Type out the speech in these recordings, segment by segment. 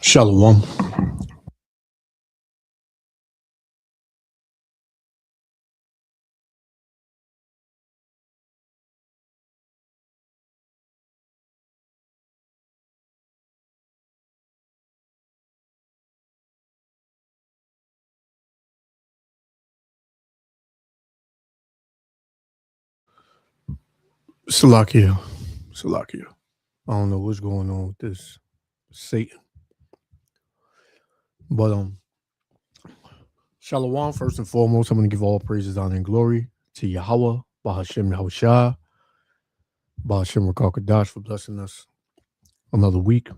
Shalom. Salakia. Salakia. I don't know what's going on with this Satan. But Shalom, first and foremost, I'm going to give all praises, honor, and glory to Yahweh, Bahashem Yahushua, Bahashem Rakakadash for blessing us another week,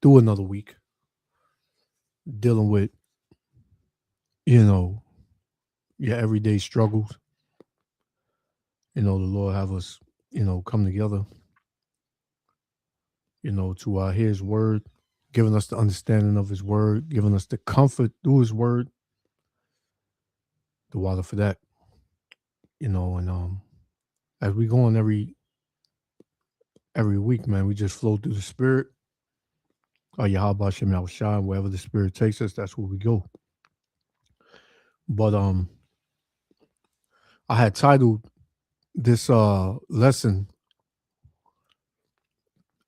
through another week, dealing with, your everyday struggles. The Lord have us, come together, to hear his word, giving us the understanding of his word, giving us the comfort through his word, the water for that, and as we go on every week, man, we just flow through the spirit. Yahweh Shem Yahushua, wherever the spirit takes us, that's where we go. But I had titled this lesson,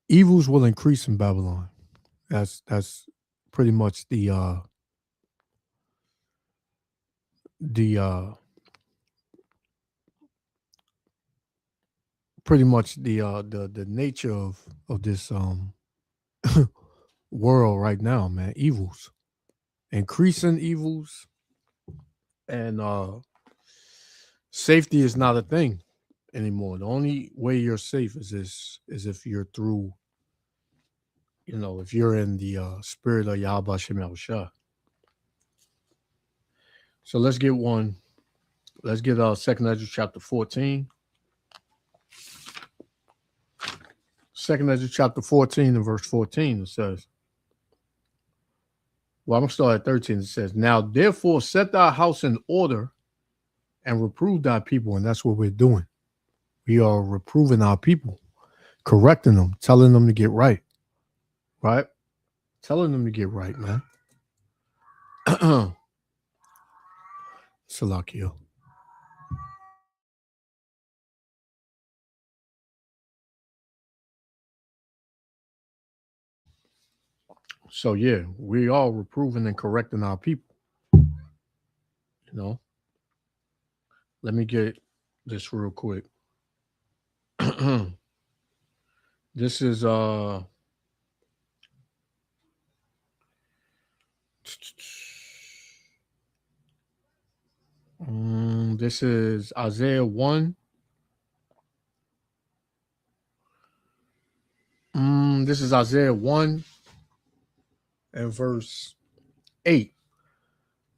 "Evils Will Increase in Babylon." That's pretty much the nature of this world right now, man. Evils, increasing evils, and safety is not a thing anymore. The only way you're safe is if you're through, if you're in the spirit of Yahweh Shem Yahushua. So let's get one. Let's get 2nd Ezra chapter 14. 2nd Ezra chapter 14 and verse 14, it says, well, I'm going to start at 13. It says, "Now therefore set thy house in order and reprove thy people." And that's what we're doing. We are reproving our people, correcting them, telling them to get right. Right? Telling them to get right, man. Salakia. So yeah, we are reproving and correcting our people. Let me get this real quick. This is this is Isaiah 1. This is Isaiah 1 and verse 8.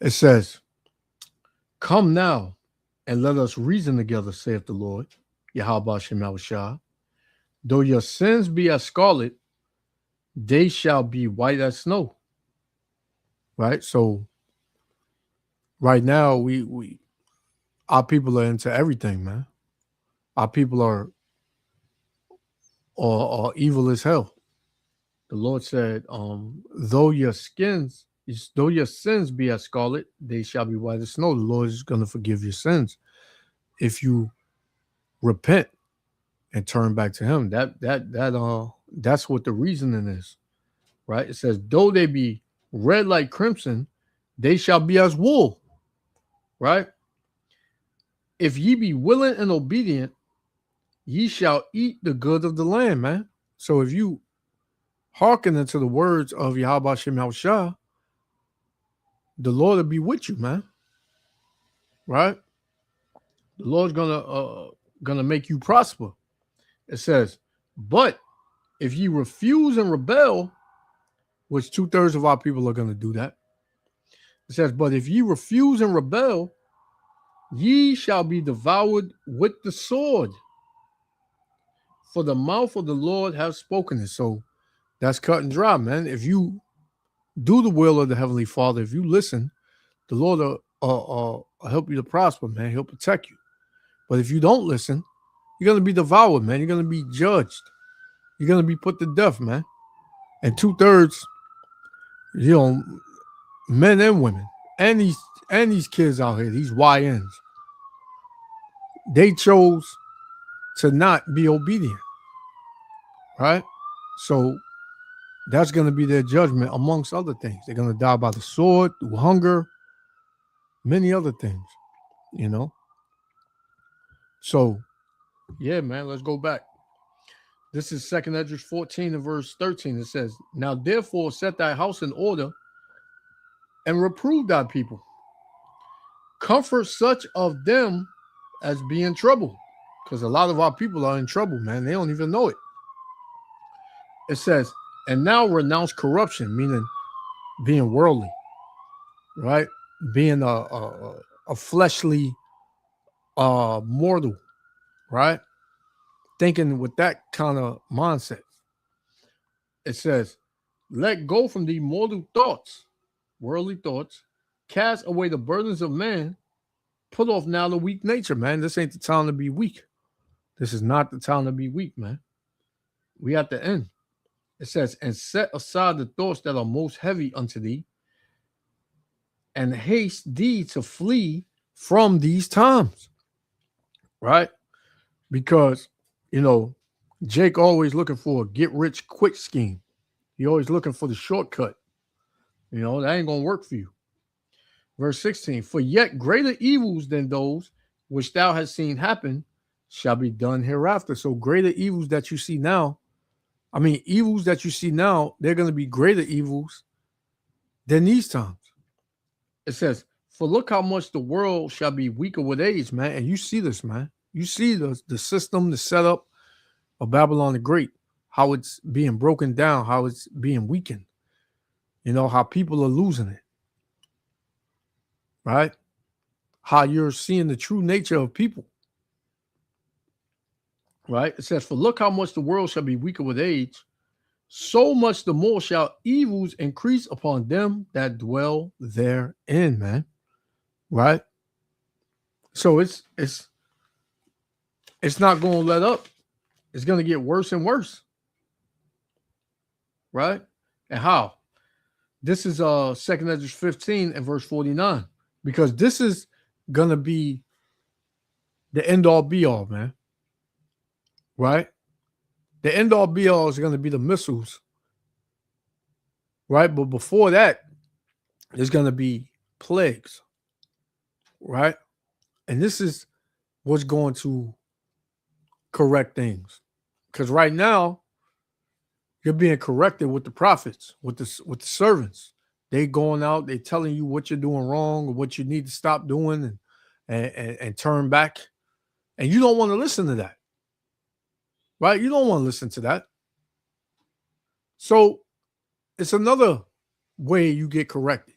It says, "Come now and let us reason together, saith the Lord, Yahweh Shem Yahushua. Though your sins be as scarlet, they shall be white as snow." Right? So right now, our people are into everything, man. Our people are evil as hell. The Lord said, though your sins be as scarlet, they shall be white as snow. The Lord is going to forgive your sins if you repent and turn back to him. That's what the reasoning is, right? It says, though they be red like crimson, they shall be as wool, right? If ye be willing and obedient, ye shall eat the good of the land, man. So if you hearken unto the words of Yahweh Shem Yahushua, the Lord will be with you, man. Right? The Lord's gonna make you prosper. It says, but if you refuse and rebel, which 2/3 of our people are gonna do that. It says, but if ye refuse and rebel, ye shall be devoured with the sword. For the mouth of the Lord have spoken it. So that's cut and dry, man. If you do the will of the Heavenly Father, if you listen, the Lord will help you to prosper, man. He'll protect you. But if you don't listen, you're going to be devoured, man. You're going to be judged. You're going to be put to death, man. And 2/3, men and women, and these kids out here, these YNs, they chose to not be obedient, right? So that's going to be their judgment, amongst other things. They're going to die by the sword, through hunger, many other things, So, yeah, man, let's go back. This is 2 Esdras 14 and verse 13. It says, now therefore set thy house in order and reprove thy people. Comfort such of them as be in trouble. Because a lot of our people are in trouble, man. They don't even know it. It says, and now renounce corruption, meaning being worldly, right? Being a fleshly mortal, right? Thinking with that kind of mindset. It says, let go from the mortal thoughts, worldly thoughts, cast away the burdens of man, put off now the weak nature, man. This ain't the time to be weak. This is not the time to be weak, man. We at the end. It says, and set aside the thoughts that are most heavy unto thee, and haste thee to flee from these times. Right? Because, Jake always looking for a get rich quick scheme. He always looking for the shortcut. That ain't going to work for you. Verse 16, for yet greater evils than those which thou hast seen happen shall be done hereafter. So greater evils that you see now, evils that you see now, they're going to be greater evils than these times. It says, for look how much the world shall be weaker with age, man. And you see this, man. You see the system, the setup of Babylon the Great, how it's being broken down, how it's being weakened. How people are losing it. Right? How you're seeing the true nature of people. Right? It says, for look how much the world shall be weaker with age, so much the more shall evils increase upon them that dwell therein, man. Right? So it's not going to let up. It's going to get worse and worse. Right? And how? This is 2 Esdras 15 and verse 49. Because this is going to be the end all be all, man. Right? The end all be all is going to be the missiles. Right? But before that, there's going to be plagues. Right? And this is what's going to correct things. Because right now, you're being corrected with the prophets, with the servants. They going out, they telling you what you're doing wrong or what you need to stop doing and turn back. And you don't want to listen to that. Right? You don't want to listen to that. So it's another way you get corrected.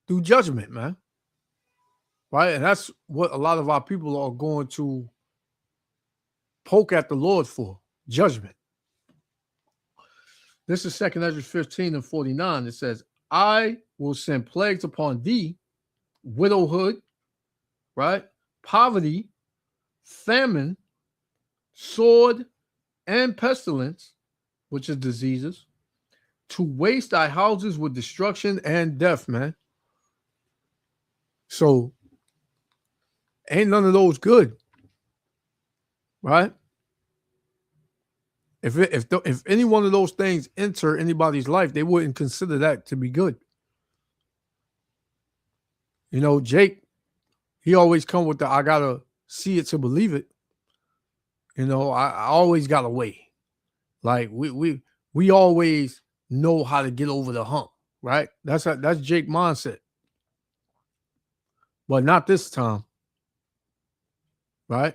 Through judgment, man. Right? And that's what a lot of our people are going to poke at the Lord for. Judgment. This is 2 Esdras 15 and 49. It says, I will send plagues upon thee, widowhood, right? Poverty, famine, sword, and pestilence, which is diseases, to waste thy houses with destruction and death, man. So, ain't none of those good, right? If any one of those things enter anybody's life, they wouldn't consider that to be good. Jake, he always come with I gotta see it to believe it. I always got a way. Like we always know how to get over the hump. right? That's Jake mindset, but not this time, right?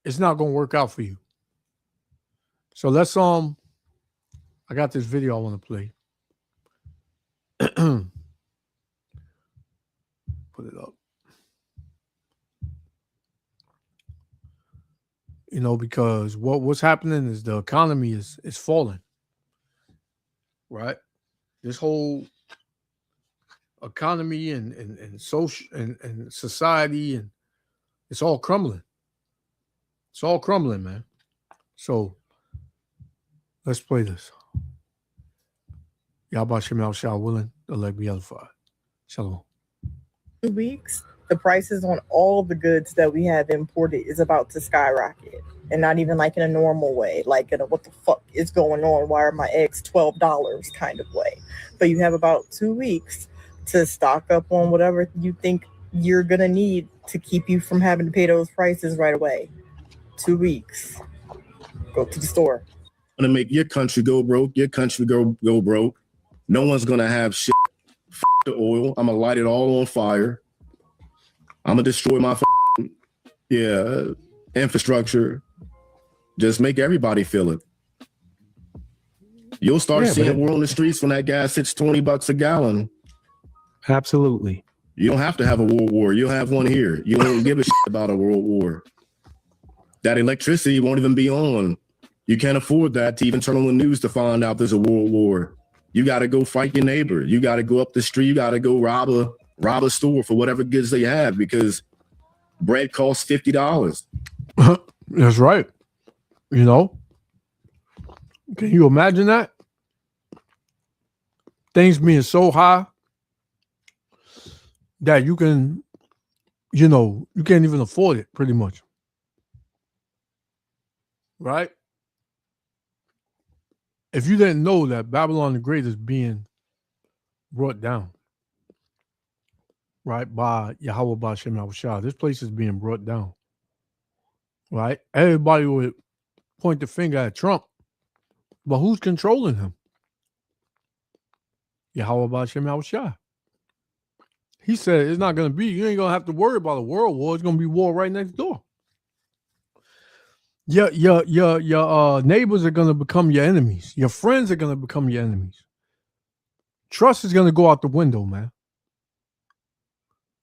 It's not gonna work out for you. So let's I got this video I want to play. Put it up. You know, because what's happening is the economy is falling, right? This whole economy and social and society, and it's all crumbling. It's all crumbling, man. So let's play this. Yabba Shemal Shah willing to let me edify. Shalom. Weeks, the prices on all the goods that we have imported is about to skyrocket, and not even like in a normal way, like in a what the fuck is going on? Why are my eggs $12 kind of way? But you have about 2 weeks to stock up on whatever you think you're gonna need to keep you from having to pay those prices right away. 2 weeks. Go to the store. Gonna make your country go broke. Your country go broke. No one's gonna have shit. The oil. I'm gonna light it all on fire. I'm gonna destroy my infrastructure. Just make everybody feel it. You'll start seeing war on the streets when that gas hits $20 a gallon. Absolutely. You don't have to have a world war. You'll have one here. You don't give a shit about a world war. That electricity won't even be on. You can't afford that to even turn on the news to find out there's a world war. You got to go fight your neighbor. You got to go up the street. You got to go rob a store for whatever goods they have, because bread costs $50. That's right. You know, can you imagine that? Things being so high that you can't even afford it, pretty much. Right? If you didn't know that Babylon the Great is being brought down, right, by Yahweh Bashem Yahushua, this place is being brought down, right? Everybody would point the finger at Trump, but who's controlling him? Yahweh Bashem Yahushua. He said it's not going to be, you ain't going to have to worry about a world war. It's going to be war right next door. Your neighbors are going to become your enemies. Your friends are going to become your enemies. Trust is going to go out the window, man.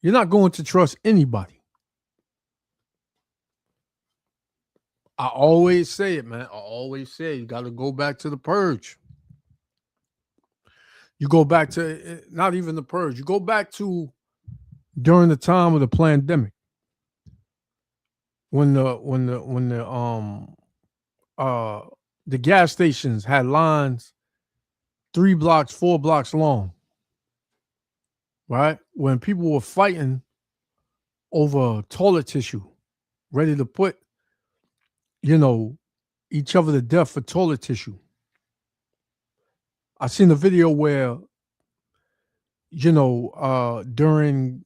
You're not going to trust anybody. I always say it, man. I always say you got to go back to the purge. You go back to not even the purge. You go back to during the time of the pandemic. When the gas stations had lines 3 blocks, 4 blocks long, right? When people were fighting over toilet tissue, ready to put, each other to death for toilet tissue. I seen a video where, during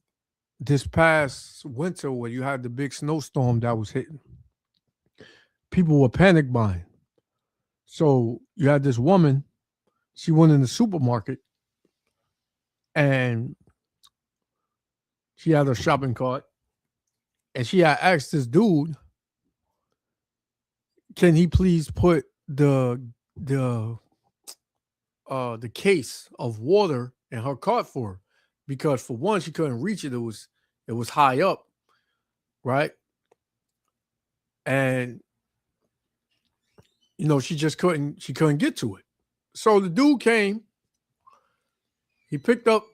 this past winter where you had the big snowstorm that was hitting, people were panic buying. So you had this woman, she went in the supermarket and she had her shopping cart and she had asked this dude, can he please put the case of water in her cart for her? Because for one, she couldn't reach it. It was high up, right? And she just couldn't get to it. So the dude came, he picked up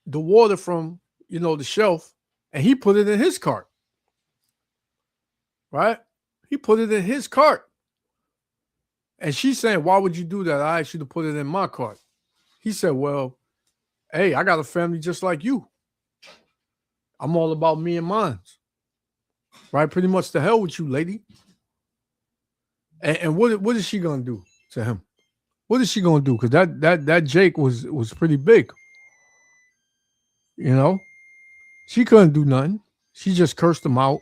the water from, the shelf, and he put it in his cart. Right? He put it in his cart. And she's saying, why would you do that? I asked you to put it in my cart. He said, well, hey, I got a family just like you. I'm all about me and mine. Right? Pretty much the hell with you, lady. And what is she gonna do to him? What is she gonna do? Because that Jake was pretty big. She couldn't do nothing. She just cursed him out.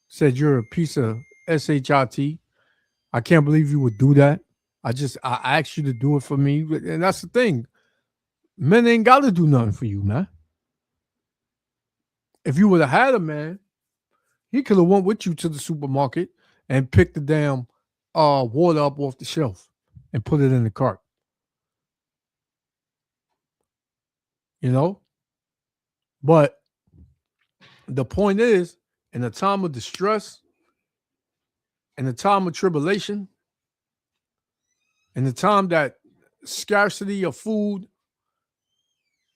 Said, you're a piece of shit. I can't believe you would do that. I asked you to do it for me. And that's the thing. Men ain't got to do nothing for you, man. If you would have had a man, he could have went with you to the supermarket and picked the damn water up off the shelf and put it in the cart. You know? But the point is, in a time of distress, in a time of tribulation, in the time that scarcity of food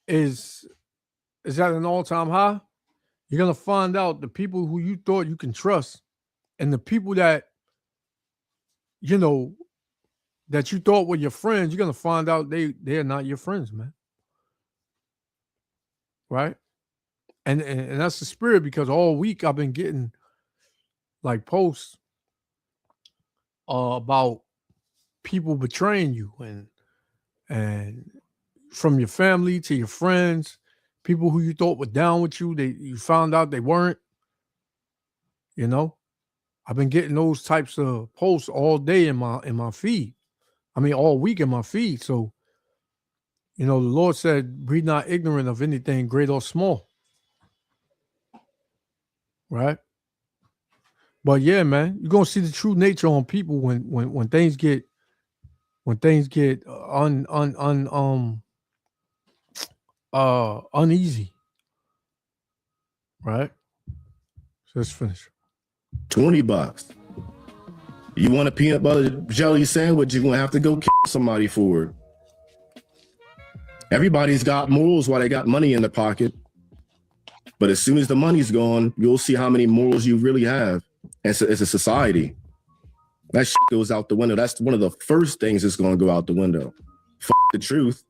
is at an all-time high, you're going to find out the people who you thought you can trust and the people that, you know, that you thought were your friends, you're going to find out they're not your friends, man. Right? And that's the spirit, because all week I've been getting like posts about people betraying you and from your family to your friends, people who you thought were down with you, you found out they weren't. You know, I've been getting those types of posts all day in my feed. I mean, all week in my feed. So, you know, the Lord said, "Be not ignorant of anything great or small." Right? But yeah, man, you're gonna see the true nature on people when things get uneasy. Right? So let's finish. $20. You want a peanut butter jelly sandwich, you're gonna have to go kill somebody for it. Everybody's got morals while they got money in their pocket. But as soon as the money's gone, you'll see how many morals you really have as a society. That shit goes out the window. That's one of the first things that's going to go out the window. Fuck the truth.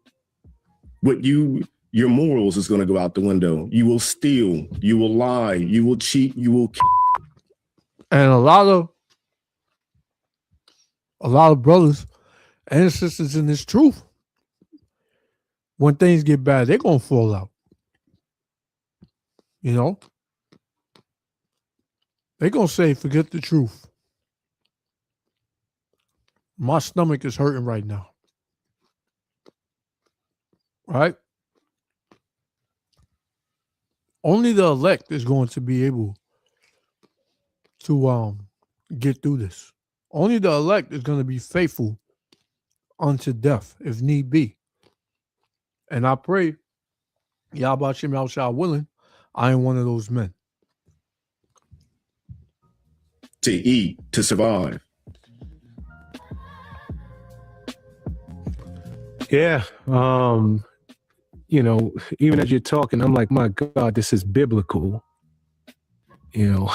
Your morals is going to go out the window. You will steal. You will lie. You will cheat. You will kill. And a lot of brothers and sisters in this truth, when things get bad, they're going to fall out. You know? They're going to say, forget the truth. My stomach is hurting right now. Right? Only the elect is going to be able to get through this. Only the elect is going to be faithful unto death, if need be. And I pray, Yahweh Shem Yahushua willing, I am one of those men. To eat, to survive. Yeah. You know, even as you're talking, I'm like, my God, this is biblical. You know,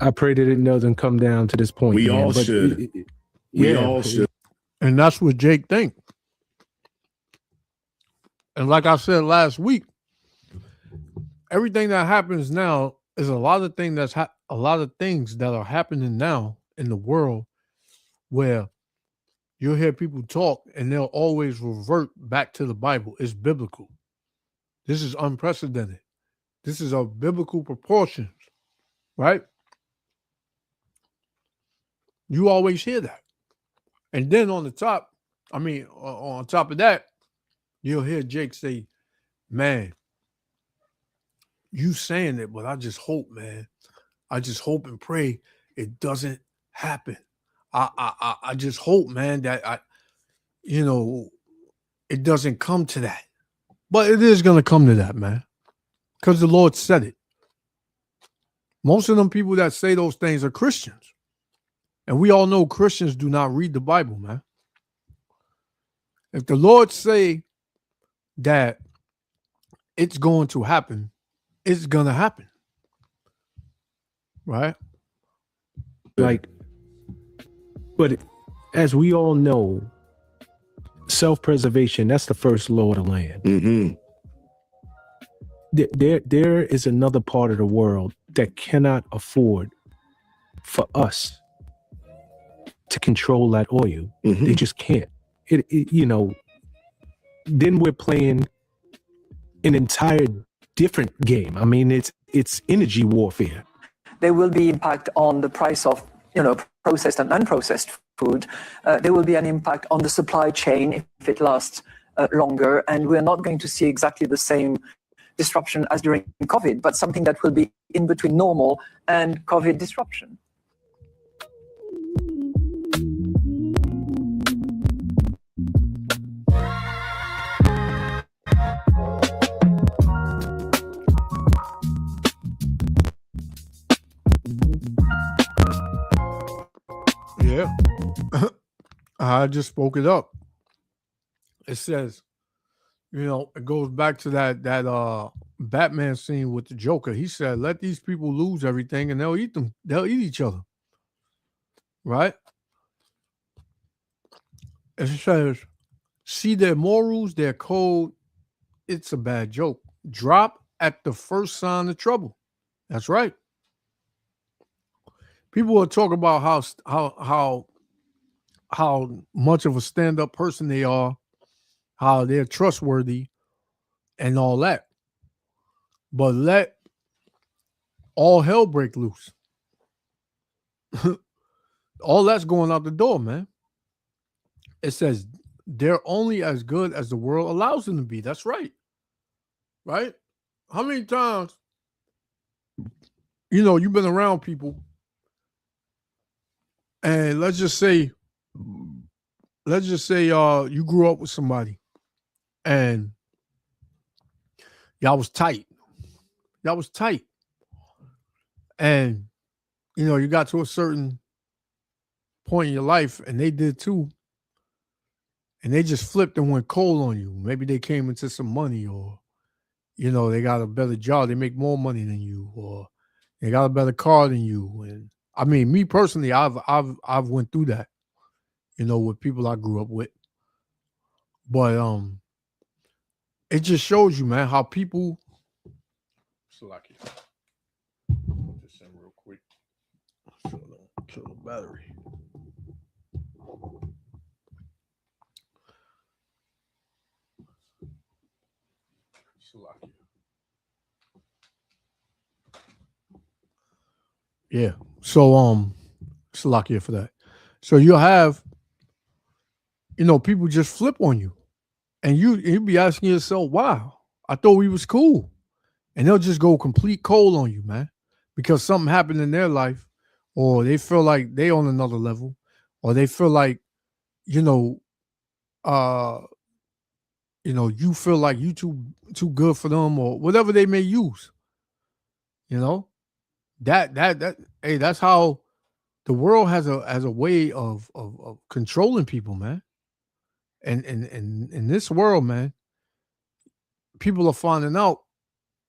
I pray that it doesn't come down to this point. We all should. We all should. And that's what Jake think. And like I said last week, everything that happens now is a lot of things that are happening now in the world where you'll hear people talk and they'll always revert back to the Bible. It's biblical. This is unprecedented. This is of biblical proportions, right? You always hear that. And then on top of that, you'll hear Jake say, man, you saying it, but I just hope, man. I just hope and pray it doesn't happen. I just hope, man, that it doesn't come to that. But it is going to come to that, man. Because the Lord said it. Most of them people that say those things are Christians. And we all know Christians do not read the Bible, man. If the Lord say that it's going to happen, it's going to happen. Right? Like, but as we all know, self-preservation, that's the first law of the land. Mm-hmm. There is another part of the world that cannot afford for us to control that oil. Mm-hmm. They just can't. Then we're playing an entire different game. I mean, it's energy warfare. There will be impact on the price of, processed and unprocessed food. There will be an impact on the supply chain if it lasts longer, and we're not going to see exactly the same disruption as during COVID, but something that will be in between normal and COVID disruption. Yeah. I just spoke it up. It says, you know, it goes back to that Batman scene with the Joker. He said, let these people lose everything and they'll eat them. They'll eat each other. Right? It says, see their morals, their code. It's a bad joke. Drop at the first sign of trouble. That's right. People will talk about how much of a stand-up person they are, how they're trustworthy, and all that. But let all hell break loose. All that's going out the door, man. It says they're only as good as the world allows them to be. That's right. Right? How many times, you know, you've been around people, and let's just say you grew up with somebody and y'all was tight. And, you know, you got to a certain point in your life and they did too. And they just flipped and went cold on you. Maybe they came into some money, or, you know, they got a better job. They make more money than you, or they got a better car than you. And I mean, me personally, I've went through that, you know, with people I grew up with. But it just shows you, man, how people. Salaki. Put this in real quick so I don't kill the battery. Salaki. Yeah. So Salakia for that. So you'll have, you know, people just flip on you. And you'd be asking yourself, wow, I thought we was cool. And they'll just go complete cold on you, man. Because something happened in their life, or they feel like they on another level, or they feel like, you know, you feel like you too good for them, or whatever they may use. You know? That hey, that's how the world has a way of controlling people, man. And in this world, man, people are finding out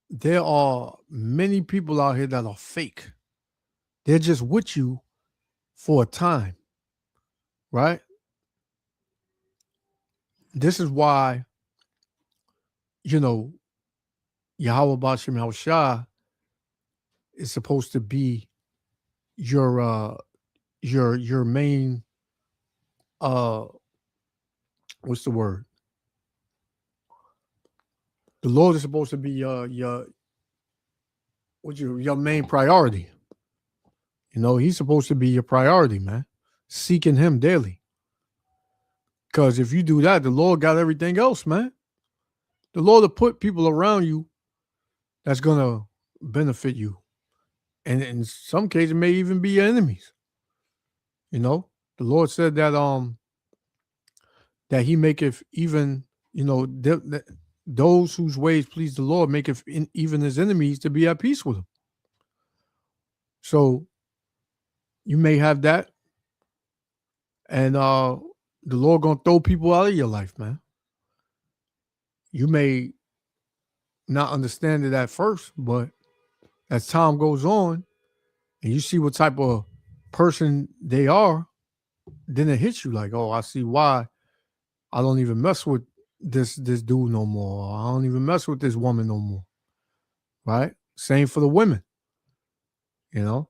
there are many people out here that are fake. They're just with you for a time, right? This is why, you know, Yahweh Bashim Shah is supposed to be your main what's the word? The Lord is supposed to be your main priority. You know, he's supposed to be your priority, man. Seeking him daily. Because if you do that, the Lord got everything else, man. The Lord will put people around you that's gonna benefit you. And in some cases, it may even be your enemies. You know, the Lord said that that he maketh even, you know, those whose ways please the Lord maketh even his enemies to be at peace with him. So you may have that, and the Lord gonna throw people out of your life, man. You may not understand it at first, but as time goes on and you see what type of person they are, then it hits you like, oh, I see why I don't even mess with this dude no more. I don't even mess with this woman no more. Right? Same for the women, you know.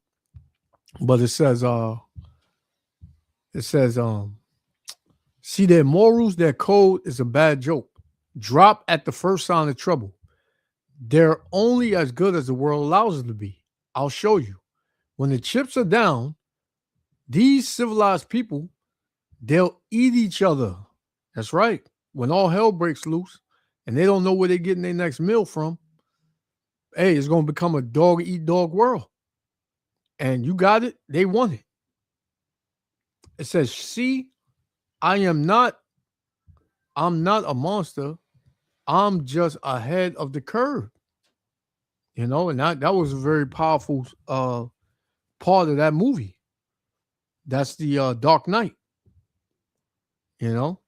But it says, see their morals, their code is a bad joke. Drop at the first sign of trouble. They're only as good as the world allows them to be. I'll show you. When the chips are down, these civilized people, they'll eat each other. That's right. when all hell breaks loose and they don't know where they're getting their next meal from, hey, it's going to become a dog-eat-dog world. And you got it. They want it. It says, see, I'm not a monster. I'm just ahead of the curve. You know, and that was a very powerful part of that movie. That's the Dark Knight. You know?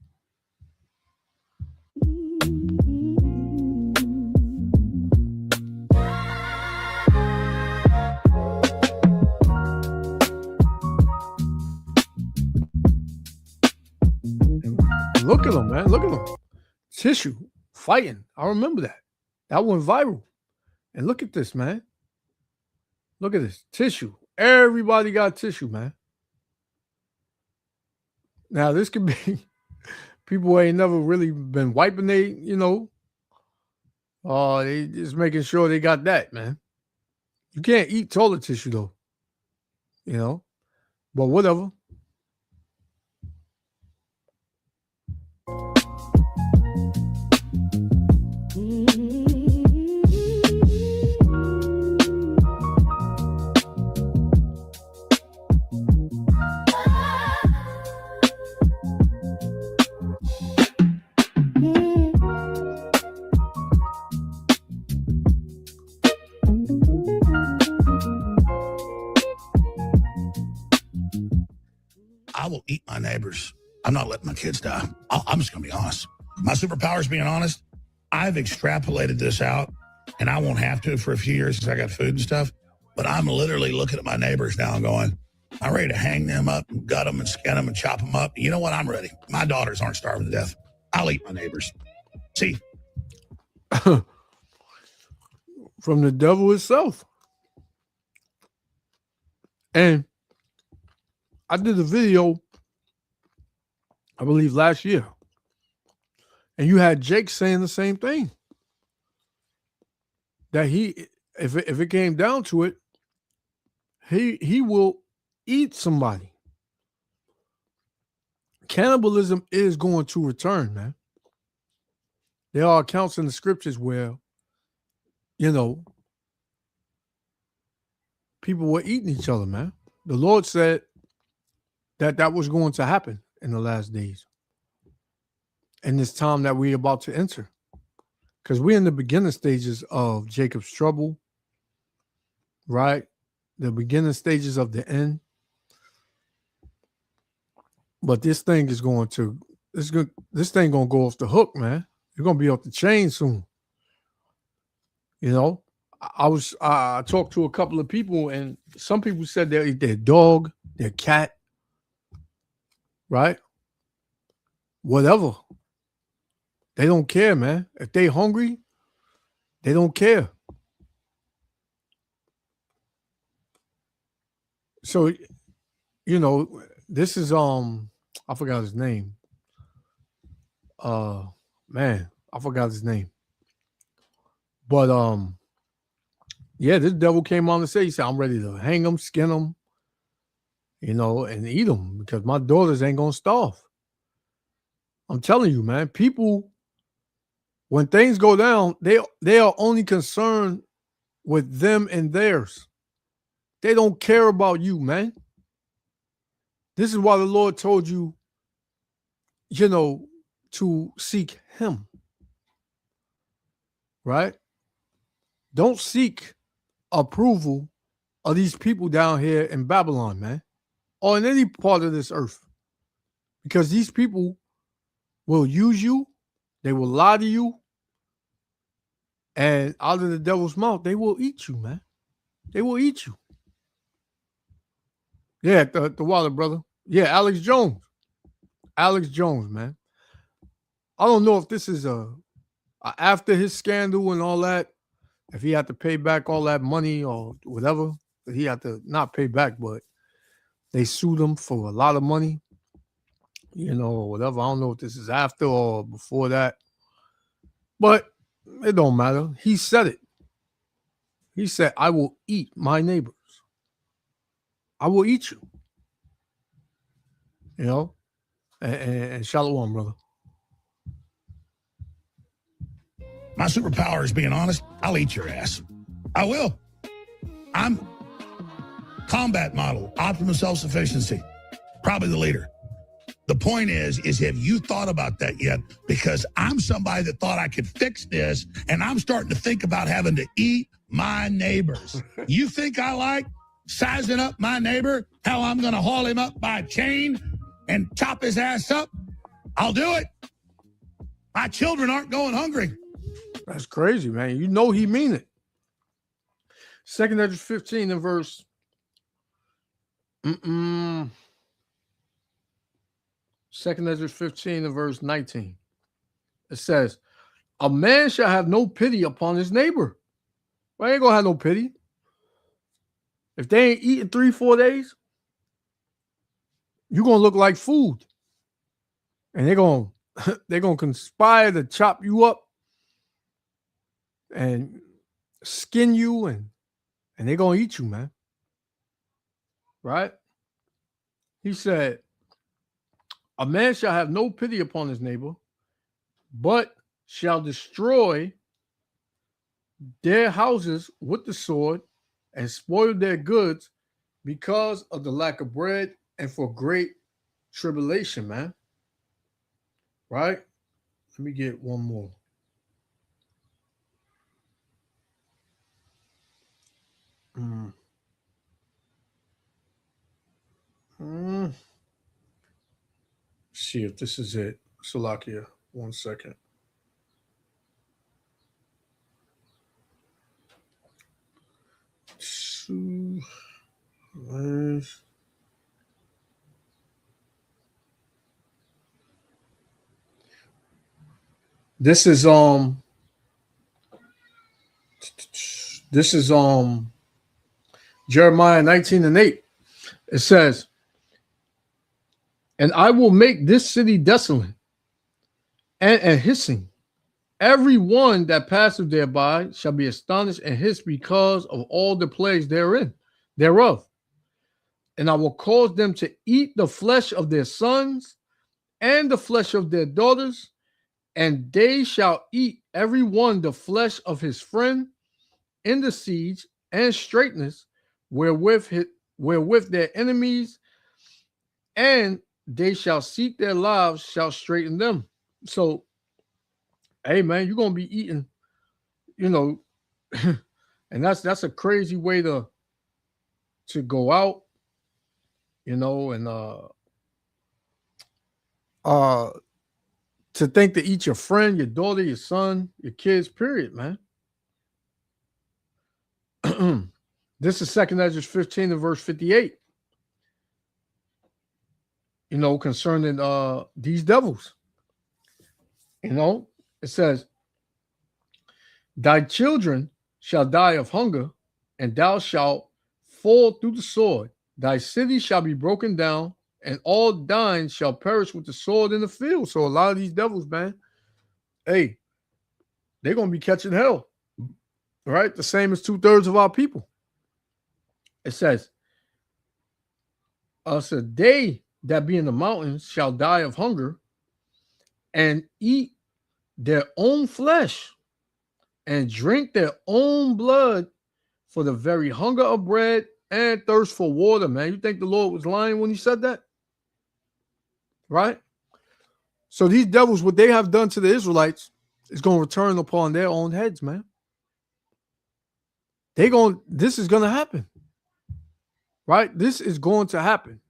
And look at them, man. Look at them. Tissue fighting. I remember that. That went viral. And look at this, man. Look at this. Tissue. Everybody got tissue, man. Now, this could be people who ain't never really been wiping they, they just making sure they got that, man. You can't eat toilet tissue, though. But whatever. I will eat my neighbors. I'm not letting my kids die. I'm just going to be honest. My superpower is being honest. I've extrapolated this out, and I won't have to for a few years because I got food and stuff. But I'm literally looking at my neighbors now and going, I'm ready to hang them up and gut them and skin them and chop them up. You know what? I'm ready. My daughters aren't starving to death. I'll eat my neighbors. See? From the devil itself. And I did a video, I believe last year, and you had Jake saying the same thing. That if it came down to it, he will eat somebody. Cannibalism is going to return, man. There are accounts in the scriptures where, people were eating each other, man. The Lord said that was going to happen in the last days. In this time that we're about to enter. Because we're in the beginning stages of Jacob's trouble, right? The beginning stages of the end. But this thing is going to go off the hook, man. You're going to be off the chain soon. I talked to a couple of people, and some people said they'll eat their dog, their cat, right? Whatever. They don't care, man. If they hungry, they don't care. So, this is I forgot his name. I forgot his name. But yeah, this devil came on to say, he said, I'm ready to hang them, skin them, and eat them because my daughters ain't gonna starve. I'm telling you, man, people, when things go down, they are only concerned with them and theirs. They don't care about you, man. This is why the Lord told you, to seek him. Right? Don't seek approval of these people down here in Babylon, man, or in any part of this earth. Because these people will use you, they will lie to you, and out of the devil's mouth, they will eat you, man. They will eat you. Yeah, the Wilder brother. Yeah, Alex Jones. Alex Jones, man. I don't know if this is after his scandal and all that, if he had to pay back all that money or whatever, he had to not pay back, but they sued him for a lot of money, or whatever. I don't know if this is after or before that, but it don't matter. He said it. He said, I will eat my neighbors. I will eat you. And shalom, brother. My superpower is being honest. I'll eat your ass. I will. I'm combat model, optimum self-sufficiency, probably the leader. The point is have you thought about that yet? Because I'm somebody that thought I could fix this, and I'm starting to think about having to eat my neighbors. You think I like sizing up my neighbor, how I'm going to haul him up by a chain and chop his ass up? I'll do it. My children aren't going hungry. That's crazy, man. You know he mean it. 2 Ezra 15 and verse 2 Ezra 15 and verse 19. It says, a man shall have no pity upon his neighbor. Well, ain't gonna have no pity. If they ain't eating 3-4 days, you're gonna look like food. And they're gonna conspire to chop you up and skin you, and they're gonna eat you, man. Right? He said, a man shall have no pity upon his neighbor, but shall destroy their houses with the sword and spoil their goods because of the lack of bread and for great tribulation, man. Right? Let me get one more. See if this is it. Salakia, 1 second. This is Jeremiah 19 and 8. It says, and I will make this city desolate and hissing. Every one that passeth thereby shall be astonished and hiss because of all the plagues thereof. And I will cause them to eat the flesh of their sons and the flesh of their daughters, and they shall eat every one the flesh of his friend in the siege and straitness wherewith their enemies, and they shall seek their lives, shall straighten them. So, hey man, you're gonna be eating, and that's a crazy way to go out, and to think to eat your friend, your daughter, your son, your kids, period, man. This is 2 Ezra 15 and verse 58. Concerning these devils. It says, thy children shall die of hunger, and thou shalt fall through the sword. Thy city shall be broken down, and all thine shall perish with the sword in the field. So a lot of these devils, man, hey, they're going to be catching hell, right? The same as 2/3 of our people. It says, so they that be in the mountains shall die of hunger and eat their own flesh and drink their own blood for the very hunger of bread and thirst for water, man. You think the Lord was lying when he said that? Right? So these devils, what they have done to the Israelites is going to return upon their own heads, man. This is going to happen. Right? This is going to happen.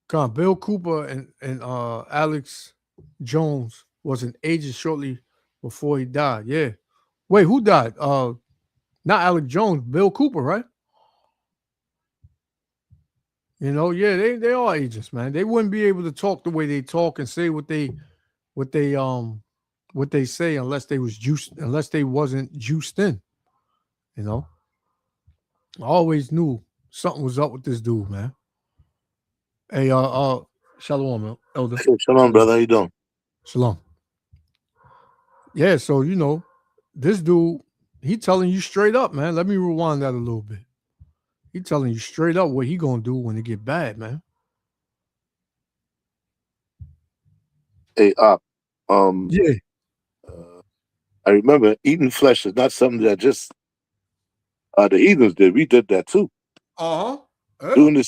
Bill Cooper and Alex Jones was an agent shortly before he died. Yeah. Wait, who died? Not Alex Jones, Bill Cooper, right? Yeah, they are agents, man. They wouldn't be able to talk the way they talk and say what they say unless they wasn't juiced in. I always knew something was up with this dude, man. Hey, shalom, elder. Hey, shalom, brother. How you doing? Shalom. Yeah, so this dude, he telling you straight up, man. Let me rewind that a little bit. He telling you straight up what he gonna do when it get bad, man. Hey, Yeah. I remember eating flesh is not something that just the heathens did. We did that too. Uh-huh. During the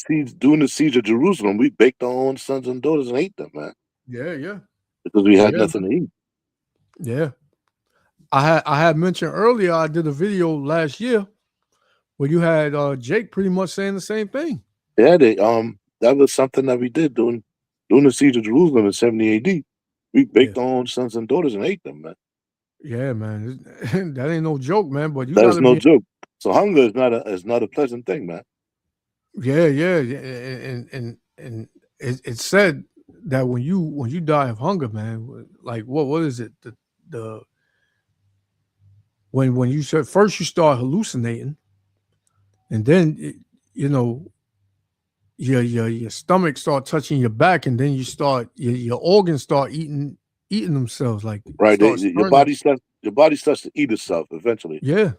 siege of Jerusalem, we baked our own sons and daughters and ate them, man, Yeah. because we had Yeah. nothing to eat. Yeah. I had mentioned earlier, I did a video last year where you had Jake pretty much saying the same thing. Yeah, that was something that we did during the siege of Jerusalem in 70 AD. We baked our own sons and daughters and ate them, man. Yeah, man. That ain't no joke, man. But you That is gotta no be joke. So hunger is not a pleasant thing, man. yeah. And it said that when you die of hunger, man, like what is it? The when you said first you start hallucinating, and then you know your stomach start touching your back, and then you start your organs start eating themselves, like Right? starts Your turning. body starts to eat itself eventually. Yeah,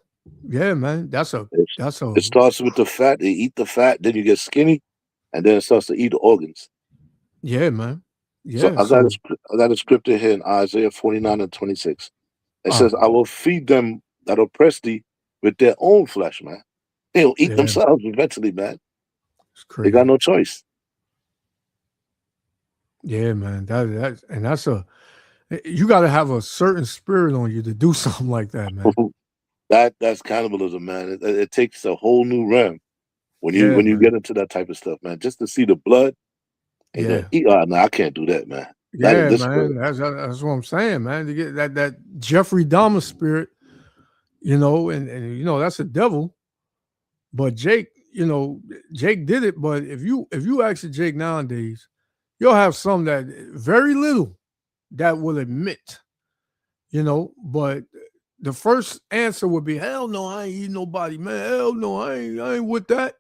man. That's a It starts with the fat. They eat the fat, then you get skinny, and then it starts to eat the organs. yeah, man. So Yeah, I got a scripture here in Isaiah 49:26. It says, "I will feed them that oppress thee with their own flesh, man." They'll eat yeah, themselves eventually, man. it's They crazy. got no choice. Yeah, man. That's you got to have a certain spirit on you to do something like that, man. That's cannibalism, man. It takes a whole new realm when you Yeah, man. get into that type of stuff, man. Just to see the blood and then Yeah, eat. No, I can't do that, man. Not in yeah, this man. spirit. That's what I'm saying, man. To get that Jeffrey Dahmer spirit, and that's a devil. But Jake, Jake did it. But if you ask Jake nowadays, you'll have some that very little that will admit, but the first answer would be, hell no, I ain't eating nobody, man. Hell no, I ain't with that.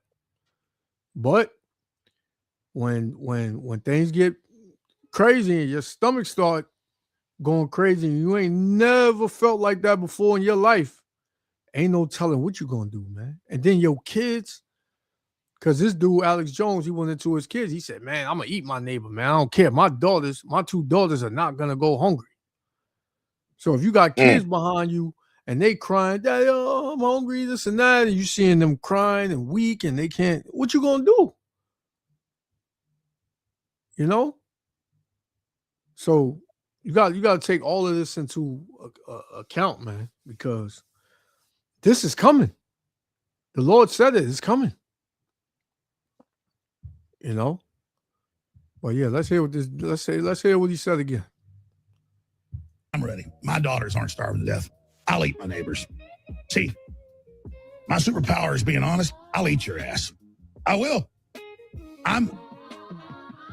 But when things get crazy and your stomach start going crazy and you ain't never felt like that before in your life, ain't no telling what you gonna do, man. And then your kids, because this dude, Alex Jones, he went into his kids. He said, man, I'm gonna eat my neighbor, man. I don't care. My two daughters are not gonna go hungry. So if you got kids behind you and they crying, Daddy, oh, I'm hungry, this and that, and you seeing them crying and weak and they can't, what you gonna do? So you got to take all of this into account, man, because this is coming. The Lord said it's coming. Well, yeah, let's hear what he said again. I'm ready. My daughters aren't starving to death. I'll eat my neighbors. See, my superpower is being honest. I'll eat your ass. I will. I'm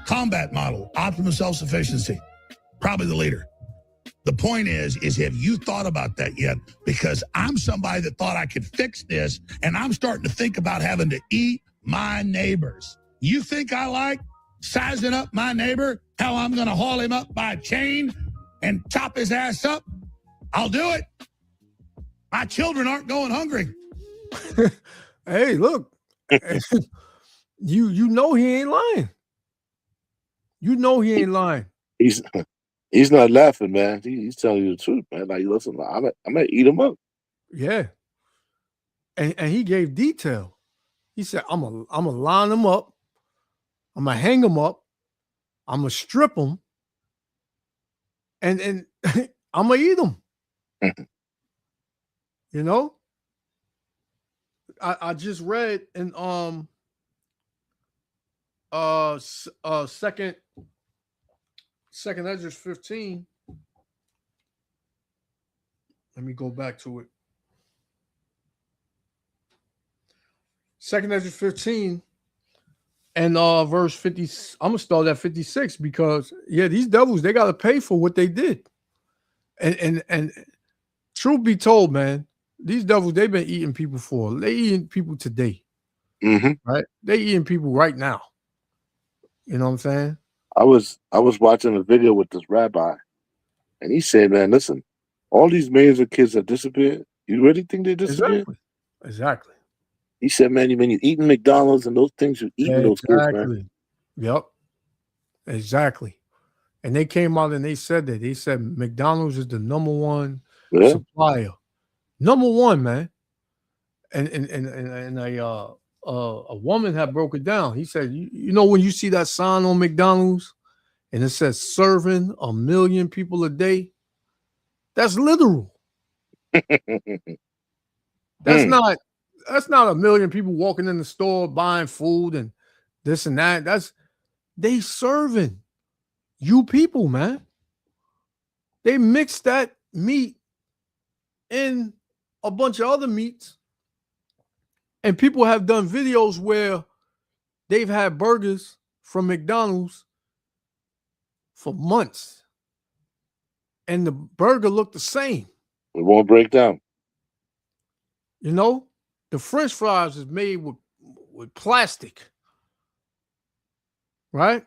combat model, optimum self-sufficiency, probably the leader. The point is have you thought about that yet? Because I'm somebody that thought I could fix this, and I'm starting to think about having to eat my neighbors. You think I like sizing up my neighbor, how I'm going to haul him up by a chain and chop his ass up? I'll do it. My children aren't going hungry. Hey, look, you know he ain't lying. You know he ain't lying. He's not laughing, man. He's telling you the truth, man. Like, listen, I'm gonna eat him up. Yeah. And he gave detail. He said, I'm gonna line them up. I'm gonna hang them up. I'm gonna strip them. And I'm gonna eat them. I just read in second Ezra 15. Let me go back to it. Second Ezra 15 and verse 50. I'm gonna start at 56 because these devils, they gotta pay for what they did. And truth be told, man, these devils, they've been eating people they eating people today. Right? They eating people right now. You know what I'm saying? I was watching a video with this rabbi, and he said, man, listen, all these millions of kids that disappeared, you really think they disappeared? Exactly. He said, man, when you're eating McDonald's and those things, you're eating those kids, man. Yep. Exactly. And they came out and they said that. They said McDonald's is the #1 Yeah. supplier. #1, man. And a woman had broke it down. He said, you know, when you see that sign on McDonald's and it says serving 1 million people a day, that's literal. That's not 1 million people walking in the store buying food and this and that. That's they serving you people, man. They mix that meat in a bunch of other meats. And people have done videos where they've had burgers from McDonald's for months. And the burger looked the same. It won't break down. You know, the French fries is made with plastic. Right?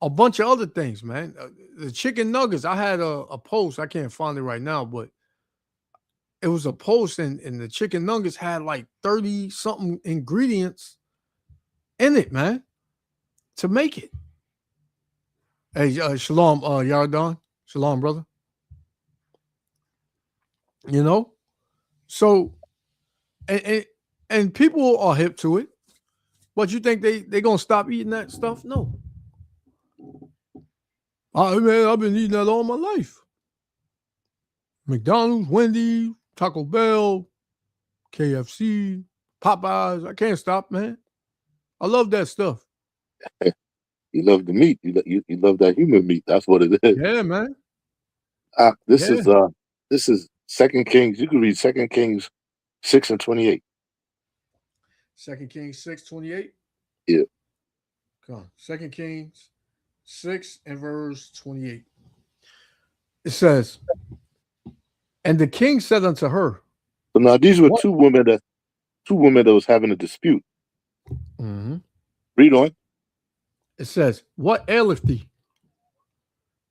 A bunch of other things, man. The chicken nuggets, I had a post. I can't find it right now, but it was a post, and the chicken nuggets had like 30-something ingredients in it, man, to make it. Hey, shalom, Yardan. Shalom, brother. You know? So, and people are hip to it, but you think they going to stop eating that stuff? No. Man, I've been eating that all my life. McDonald's, Wendy's, Taco Bell, KFC, Popeyes. I can't stop, man. I love that stuff. You love the meat. You love that human meat. That's what it is. Yeah, man. This is 2 Kings. You can read 2 Kings 6:28. 2 Kings 6:28. Yeah. Come on. 2 Kings 6 and verse 28. It says, and the king said unto her. So now these were two women that was having a dispute. Mm-hmm. Read on. It says, what aileth thee?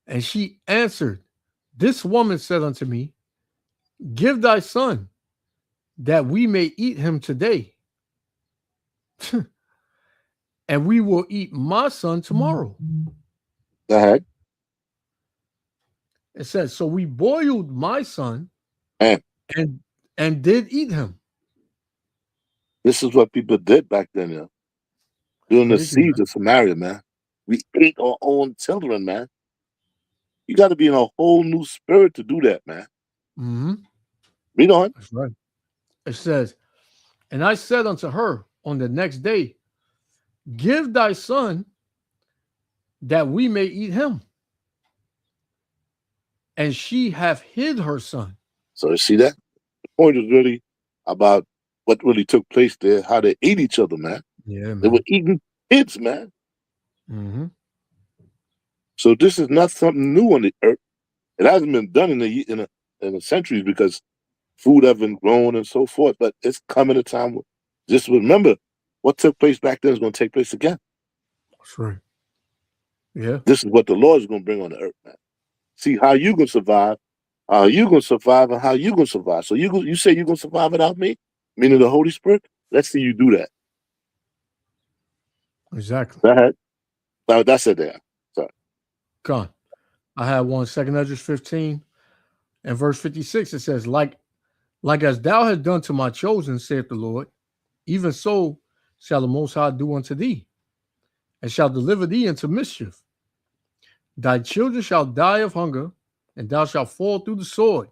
And she answered, this woman said unto me, give thy son that we may eat him today. And we will eat my son tomorrow. Go ahead. It says, so we boiled my son and did eat him. This is what people did back then, yeah. During the siege of Samaria, man. We ate our own children, man. You got to be in a whole new spirit to do that, man. Mm-hmm. Read on. That's right. It says, and I said unto her on the next day, give thy son that we may eat him. And she hath hid her son. So you see that? The point is really about what really took place there, how they ate each other, man. Yeah, man. They were eating kids, man. Mm-hmm. So this is not something new on the earth. It hasn't been done in the centuries because food have been grown and so forth. But it's coming a time where just remember what took place back then is going to take place again. That's right. Yeah. This is what the Lord is going to bring on the earth, man. See how you going to survive, how you going to survive, and how you going to survive. So you say you're going to survive without me, meaning the Holy Spirit? Let's see you do that. Exactly. Go ahead. No, that's it there. Sorry. Come on. I have 1 Esdras 15 and verse 56. It says, like as thou hast done to my chosen, saith the Lord, even so shall the Most High do unto thee, and shall deliver thee into mischief. Thy children shall die of hunger, and thou shalt fall through the sword.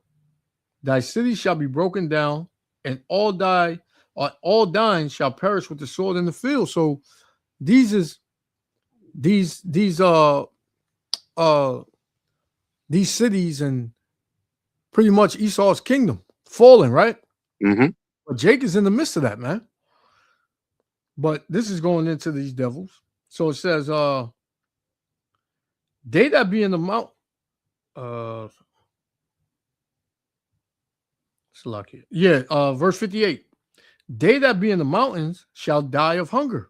Thy city shall be broken down, and all dying shall perish with the sword in the field. So these cities and pretty much Esau's kingdom falling, right? Mm-hmm. But Jake is in the midst of that, man. But this is going into these devils. So it says, they that be in the mount, verse 58. They that be in the mountains shall die of hunger,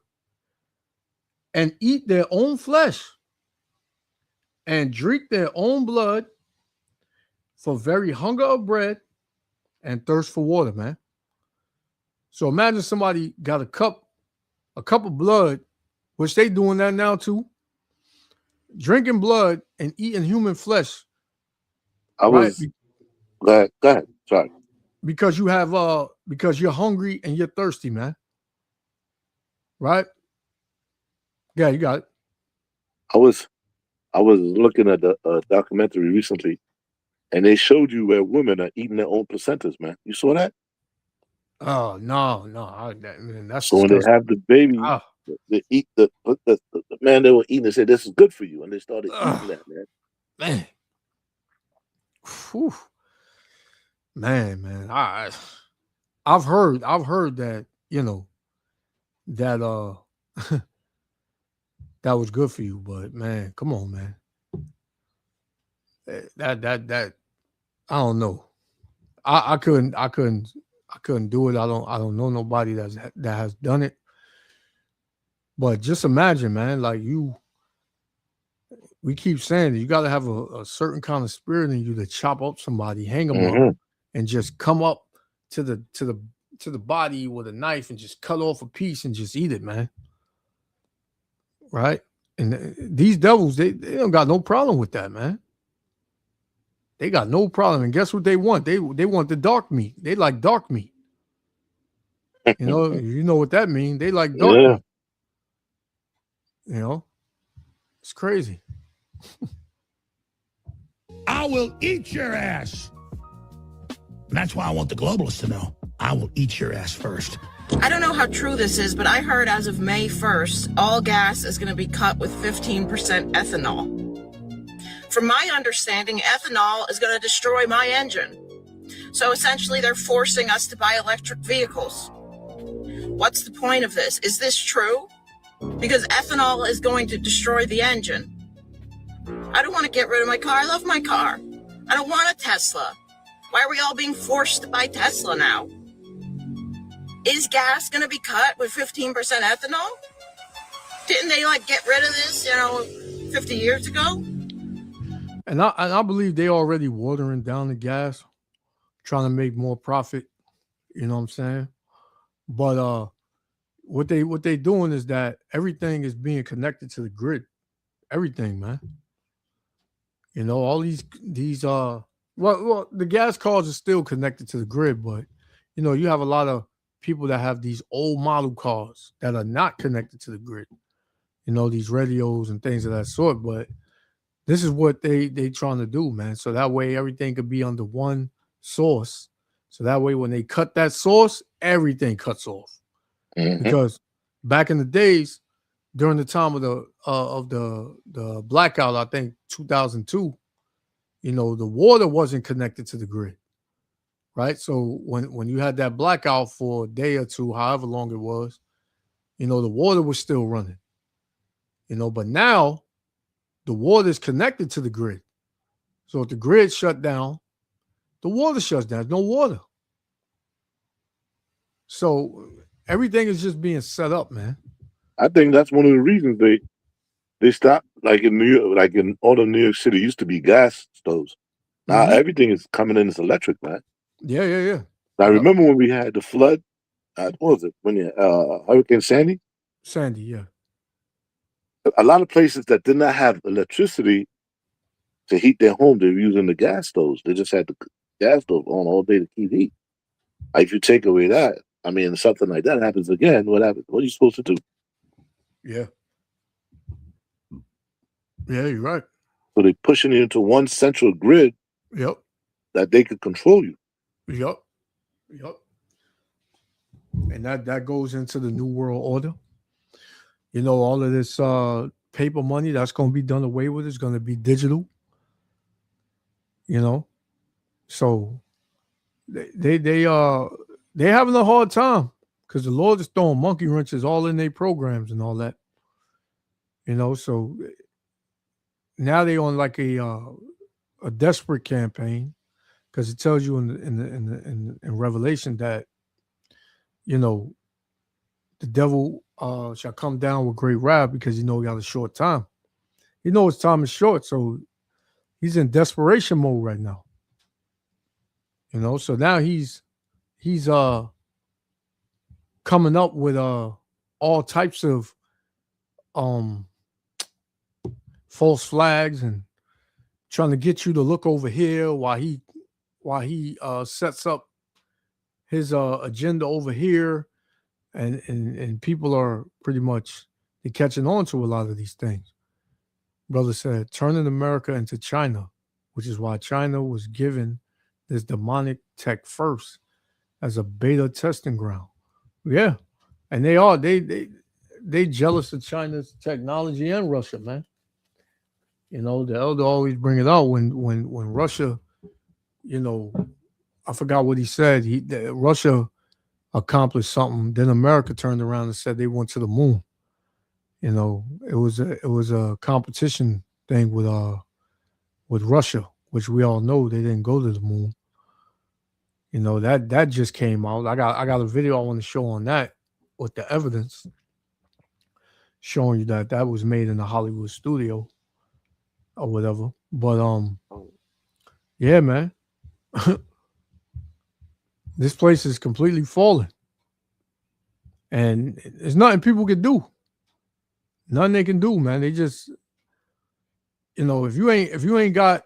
and eat their own flesh, and drink their own blood, for very hunger of bread and thirst for water, man. So imagine somebody got a cup of blood, which they doing that now too, drinking blood and eating human flesh, I right? was go ahead. Sorry. Because you have because you're hungry and you're thirsty, man. Right? Yeah, you got it. I was looking at a documentary recently, and they showed you where women are eating their own placentas, man. You saw that? Oh no, man, that's So when they disgusting. have the baby, Ah, they eat the man they were eating and said, "This is good for you," and they started eating that, man. man. Whew. Man, I've heard that, that that was good for you, but man, come on, man. That I don't know. I couldn't do it. I don't know nobody that has done it. But just imagine, man, like we keep saying that you got to have a certain kind of spirit in you to chop up somebody, hang them up, and just come up to the body with a knife and just cut off a piece and just eat it, man. Right? And these devils, they don't got no problem with that, man. They got no problem. And guess what they want? They want the dark meat. They like dark meat. You know what that means. They like dark meat. It's crazy. I will eat your ass. And that's why I want the globalists to know. I will eat your ass first. I don't know how true this is, but I heard as of May 1st, all gas is going to be cut with 15% ethanol. From my understanding, ethanol is going to destroy my engine. So essentially, they're forcing us to buy electric vehicles. What's the point of this? Is this true? Because ethanol is going to destroy the engine. I don't want to get rid of my car. I love my car. I don't want a Tesla. Why are we all being forced to buy Tesla now? Is gas going to be cut with 15% ethanol? Didn't they get rid of this, 50 years ago? And I believe they already watering down the gas, trying to make more profit. You know what I'm saying? But what they doing is that everything is being connected to the grid. Everything, man. All these well, the gas cars are still connected to the grid, but you have a lot of people that have these old model cars that are not connected to the grid. These radios and things of that sort. But this is what they trying to do, man. So that way everything could be under one source. So that way when they cut that source, everything cuts off. Because back in the days, during the time of the blackout, I think 2002, the water wasn't connected to the grid, right? So when you had that blackout for a day or two, however long it was, the water was still running, but now the water is connected to the grid. So if the grid shut down, the water shuts down. There's no water. So everything is just being set up, man. I think that's one of the reasons they stopped, like in New York, like in all of New York City used to be gas stoves. Now everything is coming in as electric, man. Yeah. I remember when we had the flood. What was it? When Hurricane Sandy? Sandy, yeah. A lot of places that did not have electricity to heat their home, they were using the gas stoves. They just had the gas stove on all day to keep heat. If you take away that, something like that happens again, what happens? What are you supposed to do? Yeah. Yeah, you're right. So they're pushing it into one central grid. Yep. That they could control you. Yep. And that goes into the New World Order. All of this paper money that's going to be done away with is going to be digital. So they having a hard time because the Lord is throwing monkey wrenches all in their programs and all that. So now they on like a desperate campaign because it tells you in Revelation that the devil shall come down with great wrath because he got a short time. His time is short, so he's in desperation mode right now. So now he's coming up with all types of false flags and trying to get you to look over here while he sets up his agenda over here, and people are pretty much they're catching on to a lot of these things. Brother said, turning America into China, which is why China was given this demonic tech first as a beta testing ground. Yeah, and they jealous of China's technology and Russia, man. You know, the elder always bring it out when Russia, you know, I forgot what he said. Russia accomplished something, then America turned around and said they went to the moon. You know, it was a competition thing with Russia, which we all know they didn't go to the moon. You know, that just came out. I got a video I want to show on that with the evidence showing you that was made in a Hollywood studio or whatever. But yeah, man. This place is completely falling. And there's nothing people can do. Nothing they can do, man. They just, you know, if you ain't got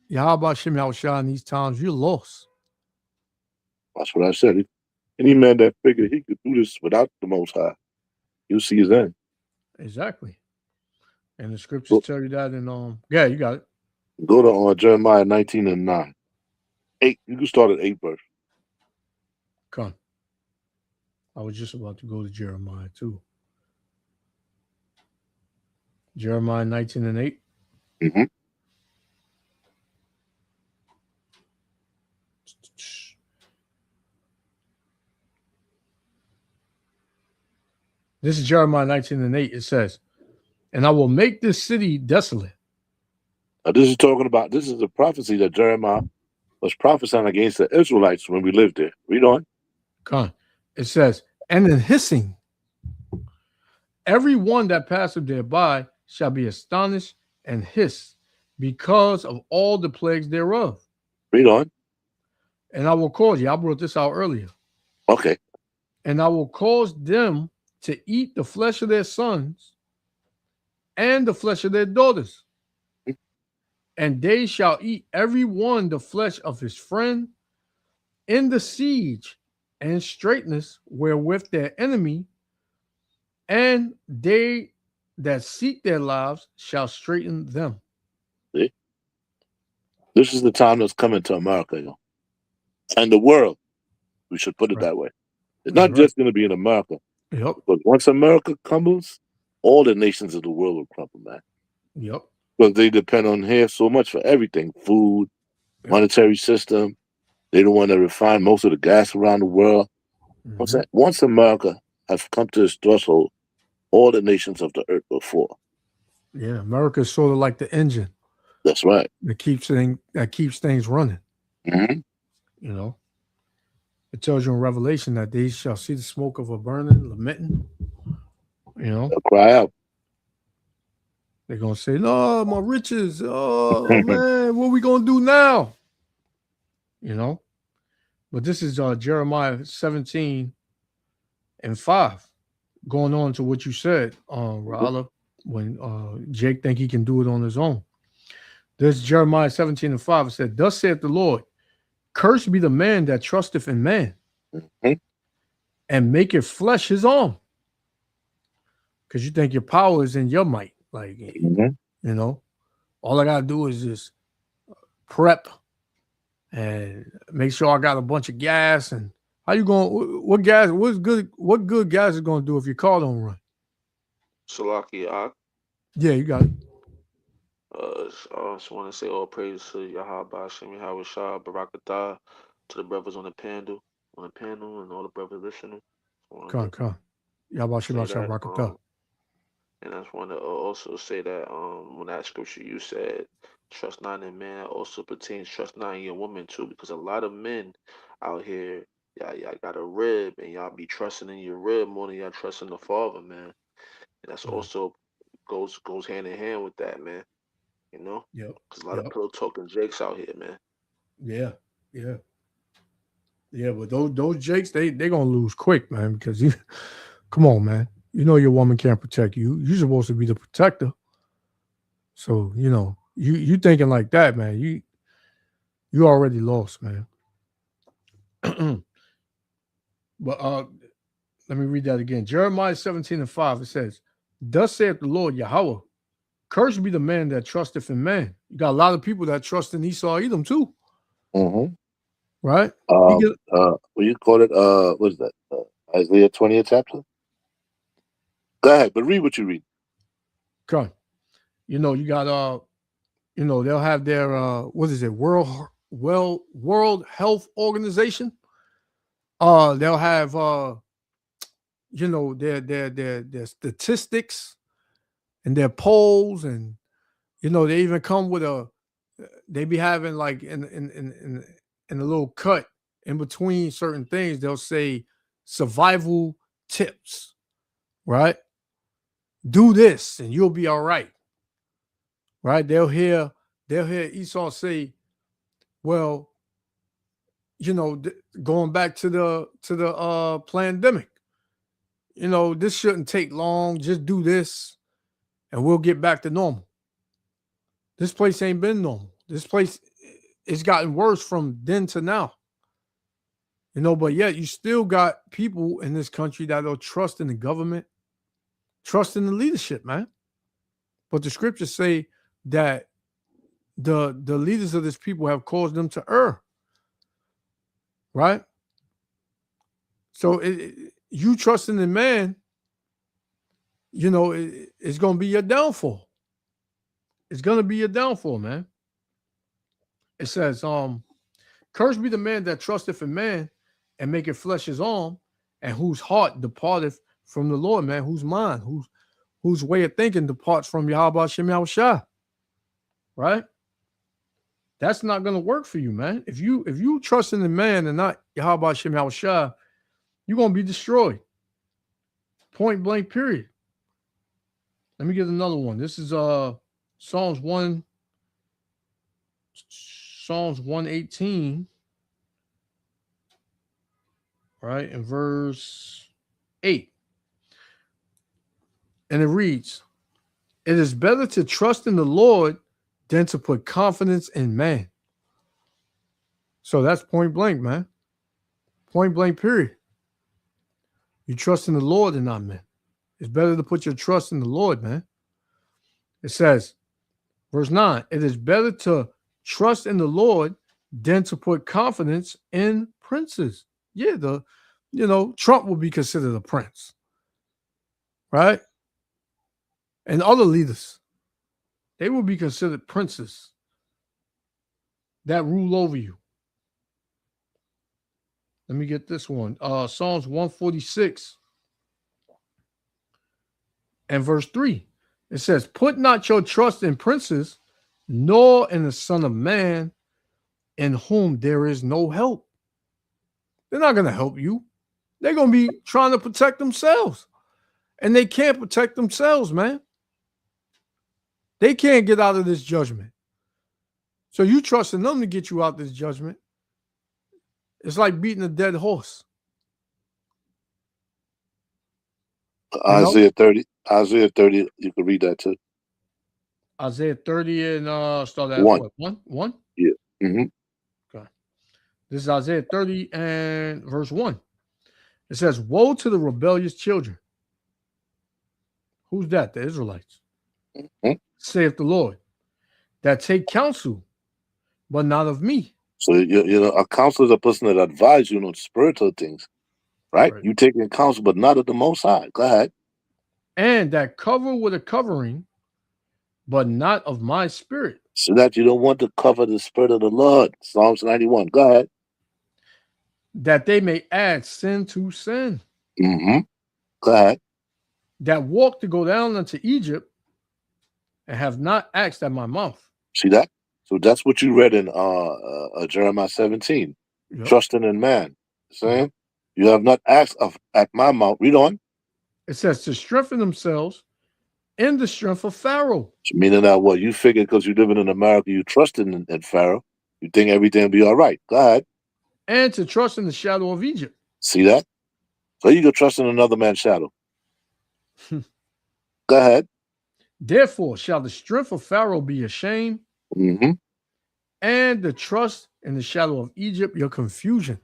Yahweh Shem Yahushua in these times, you're lost. That's what I said. Any man that figured he could do this without the Most High, you'll see his end. Exactly. And the scriptures tell you that in yeah, you got it. Go to Jeremiah 19:9. 8. You can start at 8 verse. Come. I was just about to go to Jeremiah too. Jeremiah 19:8. Mm-hmm. This is Jeremiah 19:8. It says, "And I will make this city desolate." Now, this is a prophecy that Jeremiah was prophesying against the Israelites when we lived there. Read on. Come. It says, "And in hissing, every one that passeth thereby shall be astonished and hiss because of all the plagues thereof." Read on. "And I will cause you," I brought this out earlier. Okay. "And I will cause them to eat the flesh of their sons and the flesh of their daughters. And they shall eat every one the flesh of his friend in the siege and straitness wherewith their enemy, and they that seek their lives shall straighten them." See? This is the time that's coming to America, and the world. We should put it that way. It's not just going to be in America. Yep. But once America crumbles, all the nations of the world will crumble, man. Yep. Because they depend on here so much for everything: food, monetary system. They don't want to refine most of the gas around the world. Mm-hmm. Once America has come to its threshold, all the nations of the earth will fall. Yeah, America is sort of like the engine. That's right. That keeps things running. Mm-hmm. You know, it tells you in Revelation that they shall see the smoke of a burning, lamenting. You know, they'll cry out. They're gonna say, "No, my riches. Oh man, what are we gonna do now?" You know. But this is Jeremiah 17:5, going on to what you said, Rala, when Jake think he can do it on his own. This Jeremiah 17:5. It said, "Thus saith the Lord, cursed be the man that trusteth in man, and maketh flesh his arm." Because you think your power is in your might. Like, you know, all I got to do is just prep and make sure I got a bunch of gas. And how you going, what good gas is going to do if your car don't run? Salaki, yeah, you got it. I just want to say all praise to Yahweh Shem Yahushua Barakatah, to the brothers on the panel, and all the brothers listening. Come. Yahweh Shem Yahushua Barakatah. And I just want to also say that when that scripture you said, trust not in man, also pertains trust not in your woman too, because a lot of men out here, y'all got a rib, and y'all be trusting in your rib more than y'all trusting the Father, man. And that's also goes hand in hand with that, man. You know? Yeah. Because a lot of pillow talking jakes out here, man. Yeah. But those jakes, they gonna lose quick, man, because you come on, man. You know your woman can't protect you. You're supposed to be the protector. So, you know, you thinking like that, man. You already lost, man. But let me read that again. Jeremiah 17:5, it says, "Thus saith the Lord Yahweh, cursed be the man that trusteth in man." You got a lot of people that trust in Esau Edom too, Mm-hmm. right? What you call it? What is that? Isaiah 20th chapter. Go ahead, but read what you read. Okay. You know, you got you know, they'll have their what is it, World Health Organization. They'll have you know, their statistics and their polls, and you know, they even come with they be having like in a little cut in between certain things, they'll say survival tips, right? Do this and you'll be all right. Right? They'll hear Esau say, well, you know, going back to the pandemic, you know, this shouldn't take long. Just do this and we'll get back to normal. This place ain't been normal. This place, it's gotten worse from then to now. You know, but yet you still got people in this country that don't trust in the government, trust in the leadership, man. But the scriptures say that the leaders of this people have caused them to err, right? So you trusting in man, you know, it's going to be your downfall. It's going to be your downfall, man. It says, cursed be the man that trusteth in man and maketh flesh his arm, and whose heart departeth from the Lord, man, whose mind, whose way of thinking departs from Yahweh Shem Yahushua, right? That's not going to work for you, man. If you trust in the man and not Yahweh Shem Yahushua, you're going to be destroyed. Point blank, period. Let me get another one. This is Psalms 118, right, in verse 8. And it reads, "It is better to trust in the Lord than to put confidence in man." So that's point blank, man. Point blank, period. You trust in the Lord and not men. It's better to put your trust in the Lord, man. It says, verse 9, "It is better to trust in the Lord than to put confidence in princes." Yeah, Trump will be considered a prince, right? And other leaders, they will be considered princes that rule over you. Let me get this one. Psalms 146 and verse 3. It says, "Put not your trust in princes, nor in the Son of Man, in whom there is no help." They're not going to help you. They're going to be trying to protect themselves. And they can't protect themselves, man. They can't get out of this judgment. So you trust in them to get you out of this judgment. It's like beating a dead horse. Isaiah 30. Isaiah 30, you can read that too. Isaiah 30 and start at One. what? One? Yeah. Mm-hmm. Okay. This is Isaiah 30 and verse 1. It says, "Woe to the rebellious children." Who's that? The Israelites. Mm-hmm. Saith the Lord, "that take counsel, but not of me." So a counselor is a person that advises you on spiritual things, right? You taking counsel, but not of the Most High. Go ahead. "And that cover with a covering, but not of my spirit." So that you don't want to cover the spirit of the Lord. Psalms 91. Go ahead. "That they may add sin to sin." Mm-hmm. Go ahead. "That walk to go down unto Egypt, and have not asked at my mouth." See that? So that's what you read in Jeremiah 17. Yep. Trusting in man. Saying, you have not asked at my mouth. Read on. It says to strengthen themselves in the strength of Pharaoh. So meaning that what? You figure because you're living in America, you trust in Pharaoh. You think everything will be all right. Go ahead. And to trust in the shadow of Egypt. See that? So you go trust in another man's shadow. Go ahead. Therefore shall the strength of Pharaoh be ashamed, Mm-hmm. and the trust in the shadow of Egypt your confusion.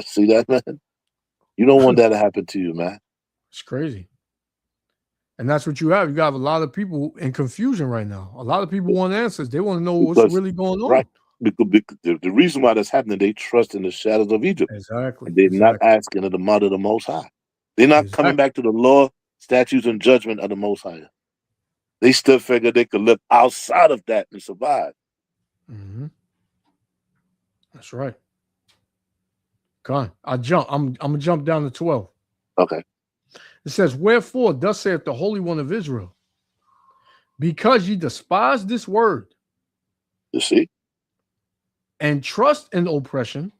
See that, man? You don't want that to happen to you, man. It's crazy. And that's what you have. You have a lot of people in confusion right now. A lot of people want answers. They want to know what's Because, really going on. right. Because the reason why that's happening, they trust in the shadows of Egypt. Exactly. And they're not asking of the mother of the Most High. They're not coming back to the law, statutes, and judgment of the Most High. They still figure they could live outside of that and survive. Mm-hmm. That's right. Come on. I'm gonna jump down to 12. Okay. It says, wherefore, thus saith the Holy One of Israel, because ye despise this word, you see, and trust in oppression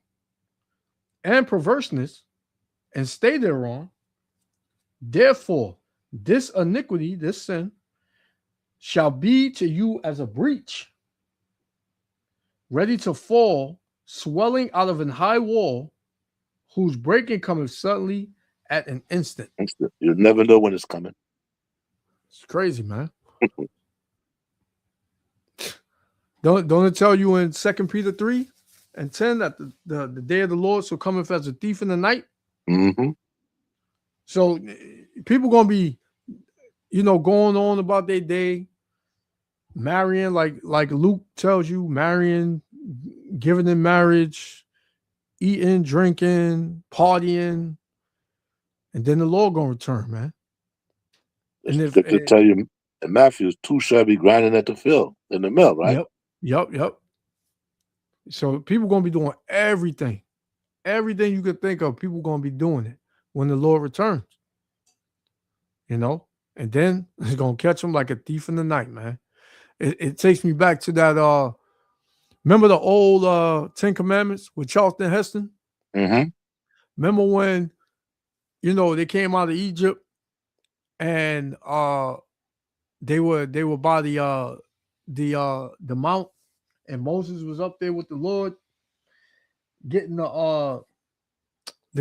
and perverseness, and stay thereon, therefore this iniquity, this sin, shall be to you as a breach, ready to fall, swelling out of an high wall, whose breaking cometh suddenly at an instant. You never know when it's coming. It's crazy, man. Don't it tell you in 2 Peter 3:10 that the day of the Lord shall cometh as a thief in the night? Mm-hmm. So people gonna be, going on about their day, marrying, like Luke tells you, marrying, giving in marriage, eating, drinking, partying, and then the Lord gonna return, man. And if to tell you in Matthew, two shall be grinding at the field in the mill, right? Yep. So people gonna be doing everything you could think of. People gonna be doing it when the Lord returns, and then it's gonna catch them like a thief in the night, man. It takes me back to that. Remember the old 10 Commandments with Charlton Heston? Mm-hmm. Remember when they came out of Egypt and they were by the mount, and Moses was up there with the Lord getting the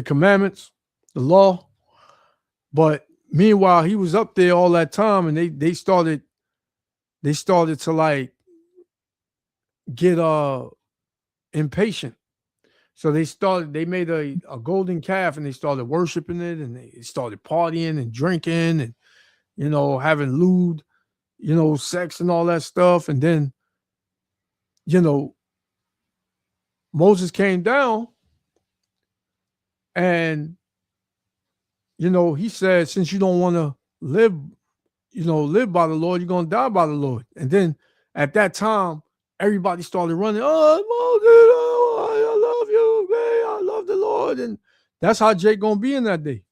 commandments, the law. But meanwhile, he was up there all that time, and they started to like get impatient. So they made a golden calf, and they started worshiping it, and they started partying and drinking and having lewd sex and all that stuff. And then Moses came down, and he said, since you don't want to live by the Lord, you're going to die by the Lord. And then at that time, everybody started running. Oh, Moses, I love you, man. I love the Lord. And that's how Jake going to be in that day.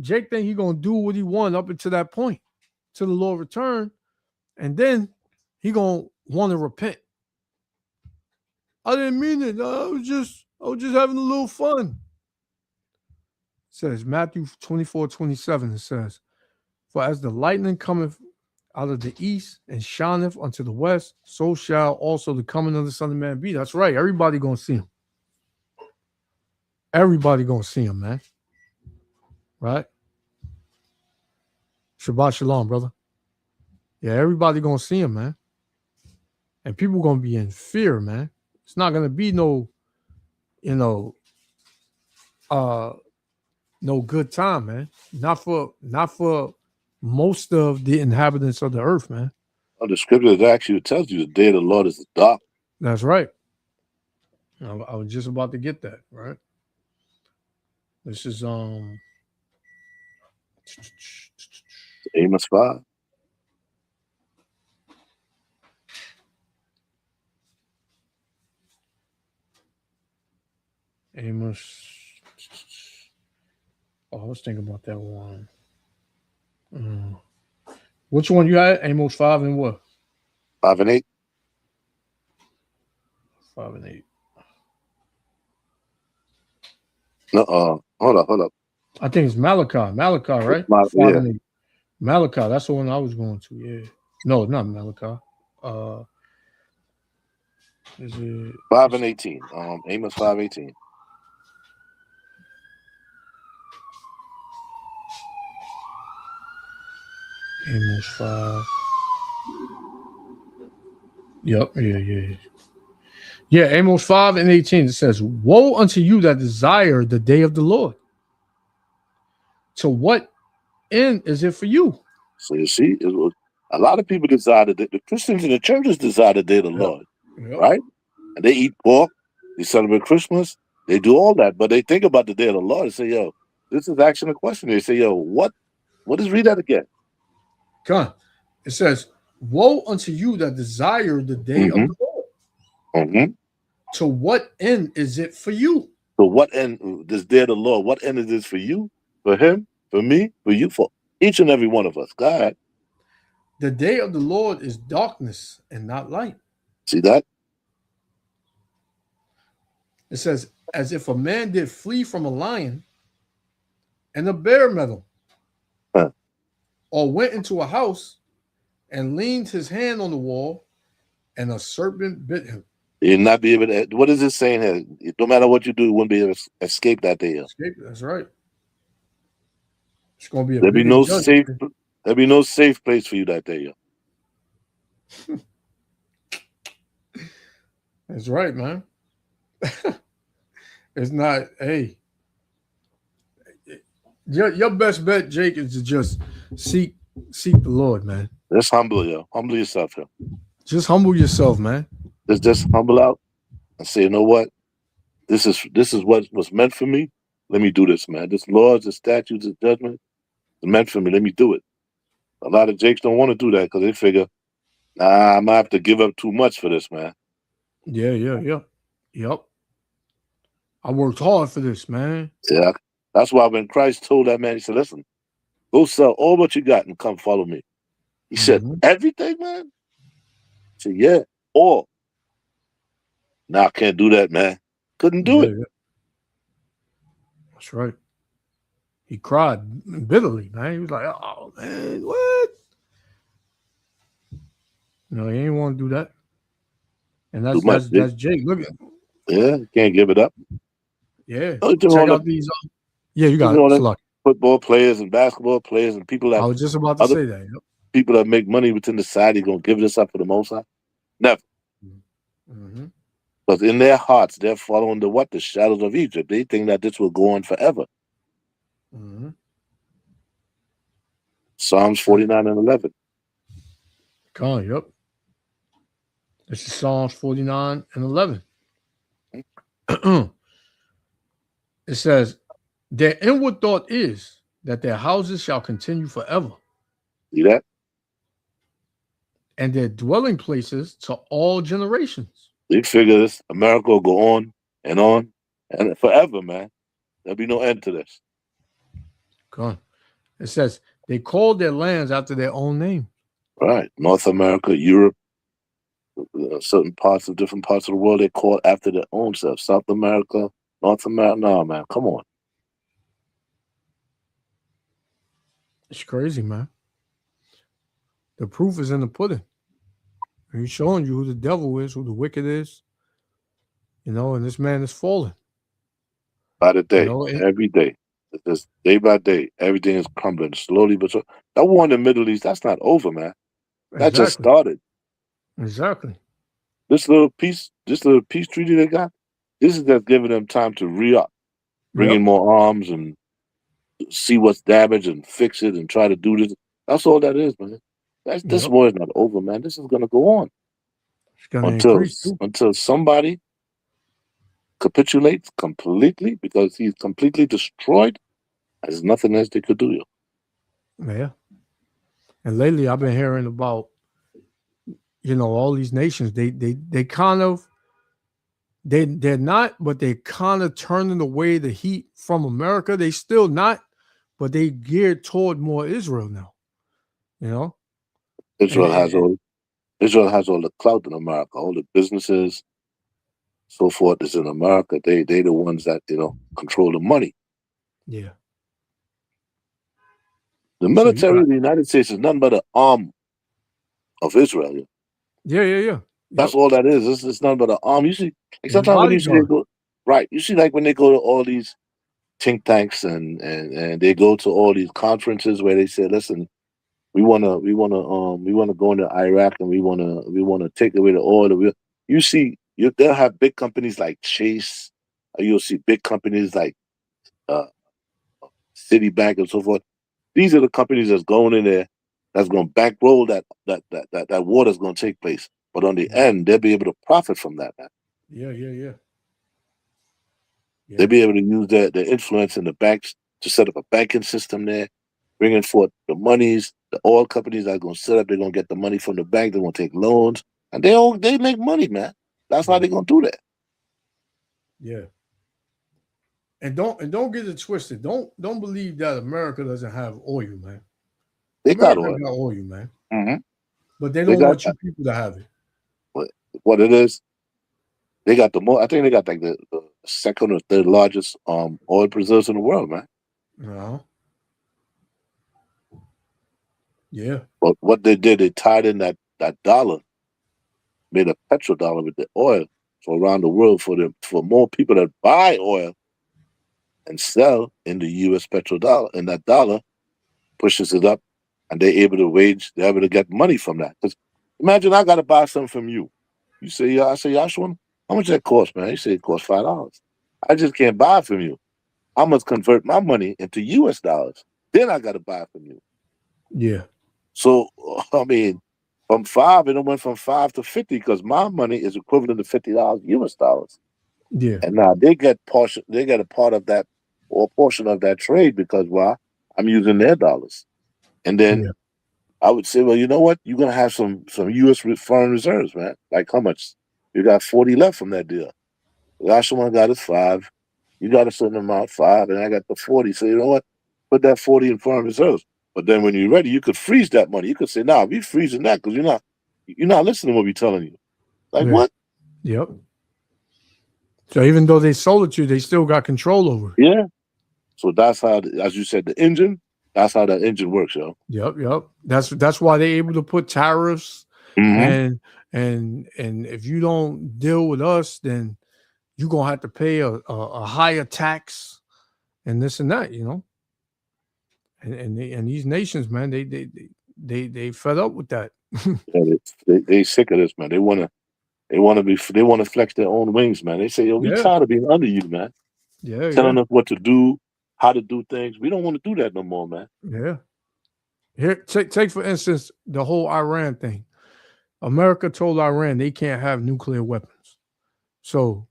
Jake think he going to do what he want up until that point, till the Lord return. And then he going to want to repent. I didn't mean it. I was just having a little fun. It says Matthew 24:27. It says, for as the lightning cometh out of the east and shineth unto the west, so shall also the coming of the Son of Man be. That's right. Everybody gonna see him. Everybody gonna see him, man. Right? Shabbat shalom, brother. Yeah, everybody gonna see him, man. And people gonna be in fear, man. It's not gonna be no good time, man. Not for most of the inhabitants of the earth, man. Well, the scripture actually tells you the day of the Lord is dark. That's right. I was just about to get that, right? This is Amos 5. Amos. Oh, I was thinking about that one. Which one you had? Amos 5 and what? 5 and 8. 5 and 8. No, hold up. I think it's Malachi, right? 5 and 8. Malachi, that's the one I was going to. Yeah. No, not Malachi. Is it 5 and 18? Amos 5:18. Amos 5. Yep. Yeah. Yeah, Amos 5 and 18. It says, woe unto you that desire the day of the Lord. To what end is it for you? So you see, a lot of people desire the Christians in the churches desire the day of the Lord, right? And they eat pork, they celebrate Christmas, they do all that, but they think about the day of the Lord and say, yo, this is actually a question. They say, yo, what is, read that again? Come on. It says, woe unto you that desire the day of the Lord. Mm-hmm. To what end is it for you? So what end, this day of the Lord, what end is this for you, for him, for me, for you, for each and every one of us? Go ahead. The day of the Lord is darkness and not light. See that? It says, as if a man did flee from a lion and a bear met him, or went into a house and leaned his hand on the wall and a serpent bit him. You'll not be able to, what is it saying here? No matter what you do, you wouldn't be able to escape that day. Escape, that's right. It's going to be a There'll be bigger no judgment. there'll be no safe place for you that day. That's right, man. It's not, hey. Your best bet, Jake, is to just seek the Lord, man. Just humble yourself, yo. Just humble yourself, man. Just humble out and say, you know what? This is what was meant for me. Let me do this, man. This laws, the statutes, the judgment is meant for me. Let me do it. A lot of Jakes don't want to do that because they figure, nah, I'm gonna have to give up too much for this, man. Yeah. Yep. I worked hard for this, man. Yeah. That's why when Christ told that man, he said, listen, go sell all what you got and come follow me. He said, everything, man? I said, yeah, all. Now I can't do that, man. Couldn't do it. Yeah. That's right. He cried bitterly, man. He was like, oh, man, what? No, he ain't want to do that. And that's Jake. Look at him. Yeah, can't give it up. Yeah. Check out these. Yeah, you got it. Football players and basketball players and people that I was just about to say that. Yep. People that make money within the society gonna give this up for the Most High? Never. Because in their hearts, they're following the shadows of Egypt. They think that this will go on forever. Psalms 49 and 11. Yep. This is Psalms 49 and 11. It says, their inward thought is that their houses shall continue forever. See that? And their dwelling places to all generations. They figure this America will go on and forever, man. There'll be no end to this. It says they called their lands after their own name. Right. North America, Europe, different parts of the world, they call after their own self. South America, North America. No, man, come on. It's crazy, man. The proof is in the pudding. He's showing you who the devil is, who the wicked is. And this man is falling. By the day, every day. Just day by day, everything is crumbling slowly but slowly. That war in the Middle East, that's not over, man. That just started. Exactly. This little peace treaty they got, this is just giving them time to re-up, bring in more arms and see what's damaged and fix it and try to do this. That's all that is, man. This war is not over, man. This is going to go on until somebody capitulates completely, because he's completely destroyed. There's nothing else they could do. Yeah. And lately I've been hearing about, all these nations, they kind of, they're not, but they kind of turning away the heat from America. They still not, but they geared toward more Israel now. Israel has all the clout in America, all the businesses, so forth is in America. They the ones that control the money. Yeah. The military of the United States is nothing but an arm of Israel. Yeah. That's all that is. It's nothing but an arm. You see, like sometimes when you see you see like when they go to all these think tanks and they go to all these conferences where they say, listen, We wanna go into Iraq, and we wanna take away the oil. You see, they'll have big companies like Chase. You'll see big companies like uh, Citibank and so forth. These are the companies that's going in there, that's going to bankroll that war that's going to take place. But on the end, they'll be able to profit from that, man. Yeah. They'll be able to use their influence in the banks to set up a banking system there, bringing forth the monies. The oil companies are going to set up. They're going to get the money from the bank. They're going to take loans, and they make money, man. That's how they're going to do that. Yeah. And don't get it twisted. Don't believe that America doesn't have oil, man. They got America oil. got oil, man. Mm-hmm. But they don't want you people to have it. What it is, they got the more. I think they got like the second or third largest oil preserves in the world, man. No. Yeah. But what they did, they tied in that dollar, made a petrodollar with the oil, so around the world for more people that buy oil and sell in the U.S. petrodollar, and that dollar pushes it up, and they're able to get money from that. Because imagine I got to buy something from you. You say, yeah, I say, Yashwan, how much that cost, man? You say it costs $5. I just can't buy it from you. I must convert my money into U.S. dollars. Then I got to buy it from you. Yeah. So, I mean, from 5, it went from 5 to 50 because my money is equivalent to $50 U.S. dollars. Yeah. And now they get a part of that, or portion of that trade, because why? I'm using their dollars. And then I would say, well, you know what? You're gonna have some U.S. foreign reserves, man. Like how much? You got 40 left from that deal. The last one I got is 5. You got a certain amount, 5, and I got the 40. So you know what? Put that 40 in foreign reserves. But then when you're ready, you could freeze that money. You could say, "Nah, we freezing that because you're not listening to what we're telling you." Like what? Yep. So even though they sold it to you, they still got control over it. Yeah. So that's how, as you said, the engine. That's how that engine works, yo. Yep. That's why they're able to put tariffs, and if you don't deal with us, then you're gonna have to pay a higher tax and this and that, you know. And these nations, man, they fed up with that. Yeah, they sick of this, man. They want to flex their own wings, man. They say, yo, we tired of being under you, man. Yeah, telling us what to do, how to do things. We don't want to do that no more, man. Yeah. Here, take for instance the whole Iran thing. America told Iran they can't have nuclear weapons, so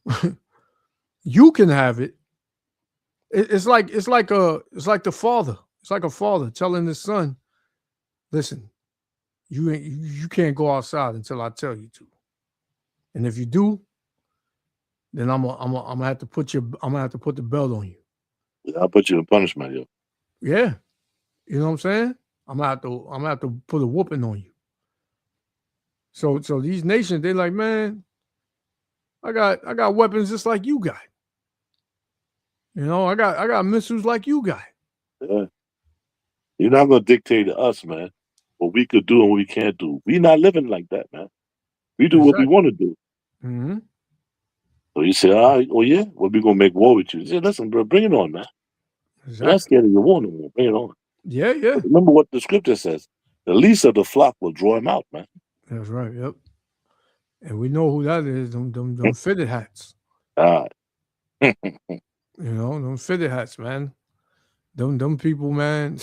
you can have it. It's like the father. It's like a father telling his son, "Listen, you can't go outside until I tell you to, and if you do, then I'm gonna have to put the belt on you. I'll put you in punishment, yo." Yeah, you know what I'm saying? I'm gonna have to put a whooping on you. So these nations, they're like, man, I got weapons just like you got. You know, I got missiles like you got. Yeah. You're not gonna dictate to us, man, what we could do and what we can't do. We're not living like that, man. We do what we want to do. Mm-hmm. So you say, all right, well, yeah, well, we're gonna make war with you. You say, listen, bro, bring it on, man. Exactly. We're not scared of your war no more. Bring it on. Yeah. But remember what the scripture says: the least of the flock will draw him out, man. That's right. Yep. And we know who that is. Them fitted hats. You know, them fitted hats, man. Them people, man.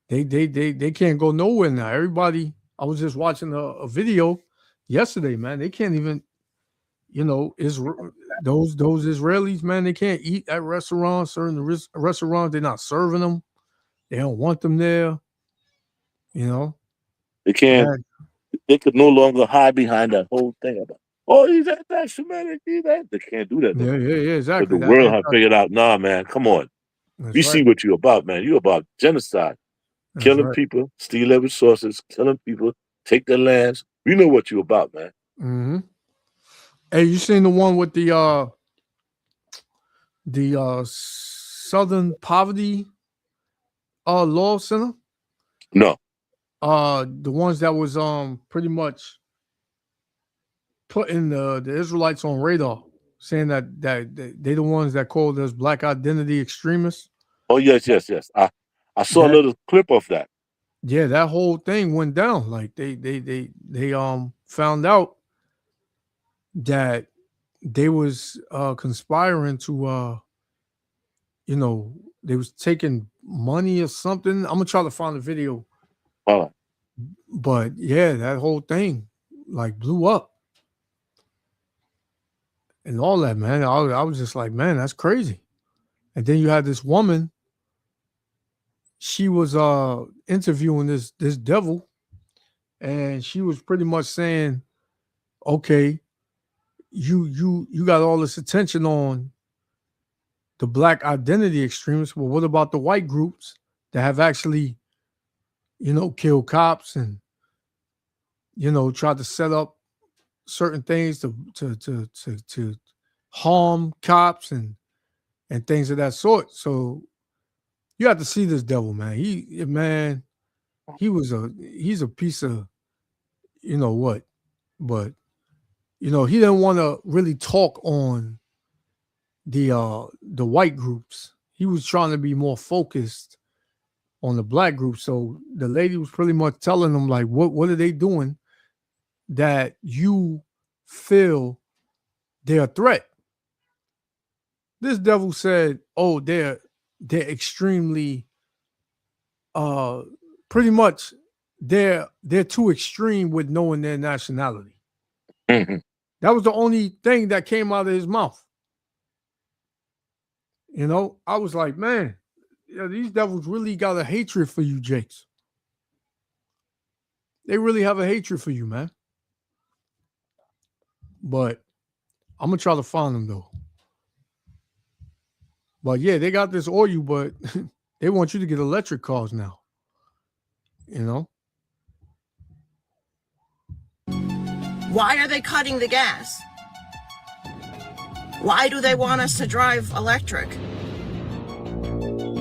they can't go nowhere now. Everybody. I was just watching a video yesterday, man. They can't even, you know, those Israelis, man. They can't eat at restaurants. Certain restaurants, they're not serving them. They don't want them there. You know, they can't. Man. They could no longer hide behind that whole thing about, oh, he's anti-Semitic. They can't do that. Yeah, exactly. But the world have figured out, nah, man, come on. We see what you're about, man. You're about genocide. That's killing people, steal their resources, killing people, take their lands. We know what you're about, man. Mm-hmm. Hey, you seen the one with the Southern Poverty Law Center? No. The ones that was pretty much putting the Israelites on radar, saying that they the ones that called us black identity extremists. Oh yes. I saw a little clip of that. yeah, that whole thing went down. Like they found out that they was conspiring to you know, they was taking money or something. I'm gonna try to find the video, Hold on. but yeah, that whole thing like blew up and all that, man. I was just like, man, that's crazy. And then you had this woman, she was interviewing this devil, and she was pretty much saying, okay, you got all this attention on the black identity extremists, but what about the white groups that have actually, killed cops and tried to set up certain things to harm cops and things of that sort. So you have to see this devil, man. He's a piece of what, but he didn't want to really talk on the white groups. He was trying to be more focused on the black group. So the lady was pretty much telling them like, what are they doing that you feel they're a threat? This devil said, oh, they're extremely pretty much they're too extreme with knowing their nationality. Mhm. That was the only thing that came out of his mouth. I was like, man, these devils really got a hatred for you, Jakes. They really have a hatred for you, man. But I'm gonna try to find them though. But yeah, they got this oil, but they want you to get electric cars now. Why are they cutting the gas? Why do they want us to drive electric?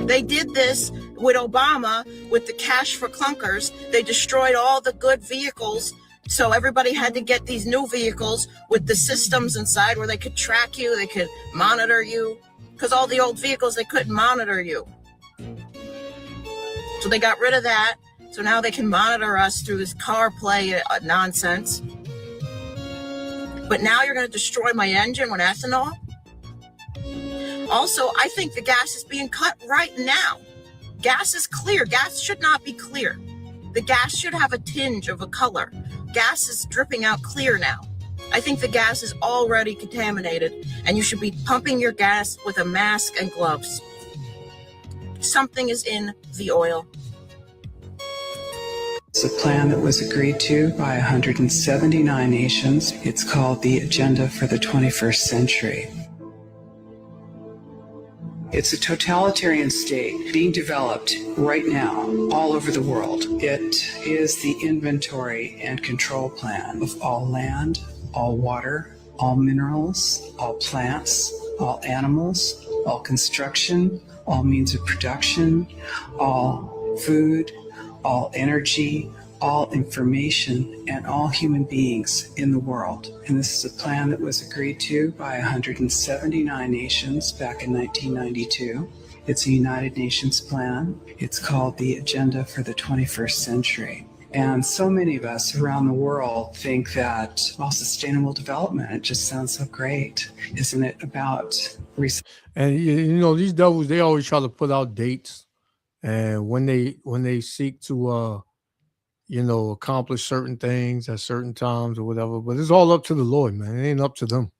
They did this with Obama with the cash for clunkers. They destroyed all the good vehicles. So everybody had to get these new vehicles with the systems inside where they could track you, they could monitor you. Because all the old vehicles, they couldn't monitor you. So they got rid of that. So now they can monitor us through this CarPlay nonsense. But now you're going to destroy my engine with ethanol? Also, I think the gas is being cut right now. Gas is clear. Gas should not be clear. The gas should have a tinge of a color. Gas is dripping out clear now. I think the gas is already contaminated, and you should be pumping your gas with a mask and gloves. Something is in the oil. It's a plan that was agreed to by 179 nations. It's called the Agenda for the 21st Century. It's a totalitarian state being developed right now all over the world. It is the inventory and control plan of all land, all water, all minerals, all plants, all animals, all construction, all means of production, all food, all energy, all information, and all human beings in the world. And this is a plan that was agreed to by 179 nations back in 1992. It's a United Nations plan. It's called the Agenda for the 21st Century. And so many of us around the world think that, well, sustainable development, it just sounds so great. Isn't it about And these devils, they always try to put out dates, and when they seek to accomplish certain things at certain times or whatever. But it's all up to the Lord, man. It ain't up to them.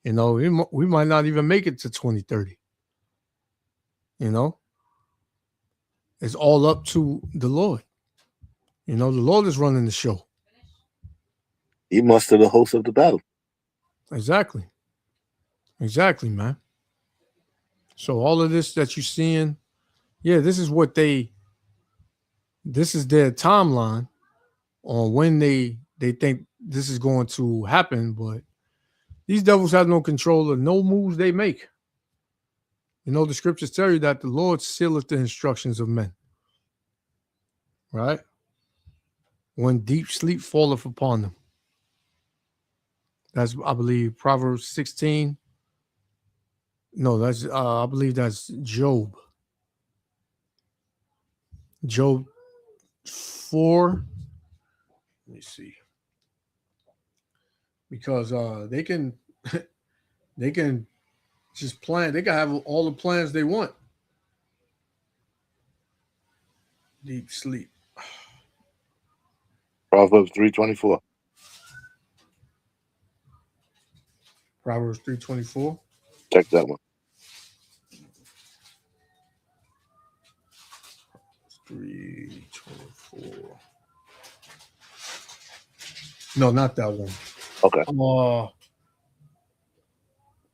We might not even make it to 2030. It's all up to the Lord. The Lord is running the show. He muster the host of the battle. Exactly, man. So all of this that you're seeing, yeah, this is their timeline on when they think this is going to happen, but these devils have no control of no moves they make. The scriptures tell you that the Lord sealeth the instructions of men. Right? When deep sleep falleth upon them. That's, I believe, Proverbs 16. No, that's I believe that's Job. Job 4. Let me see. Because they can they can just plan. They can have all the plans they want. Deep sleep. Proverbs 3:24. Proverbs 3:24. Check that one. 3:24. No, not that one. Okay.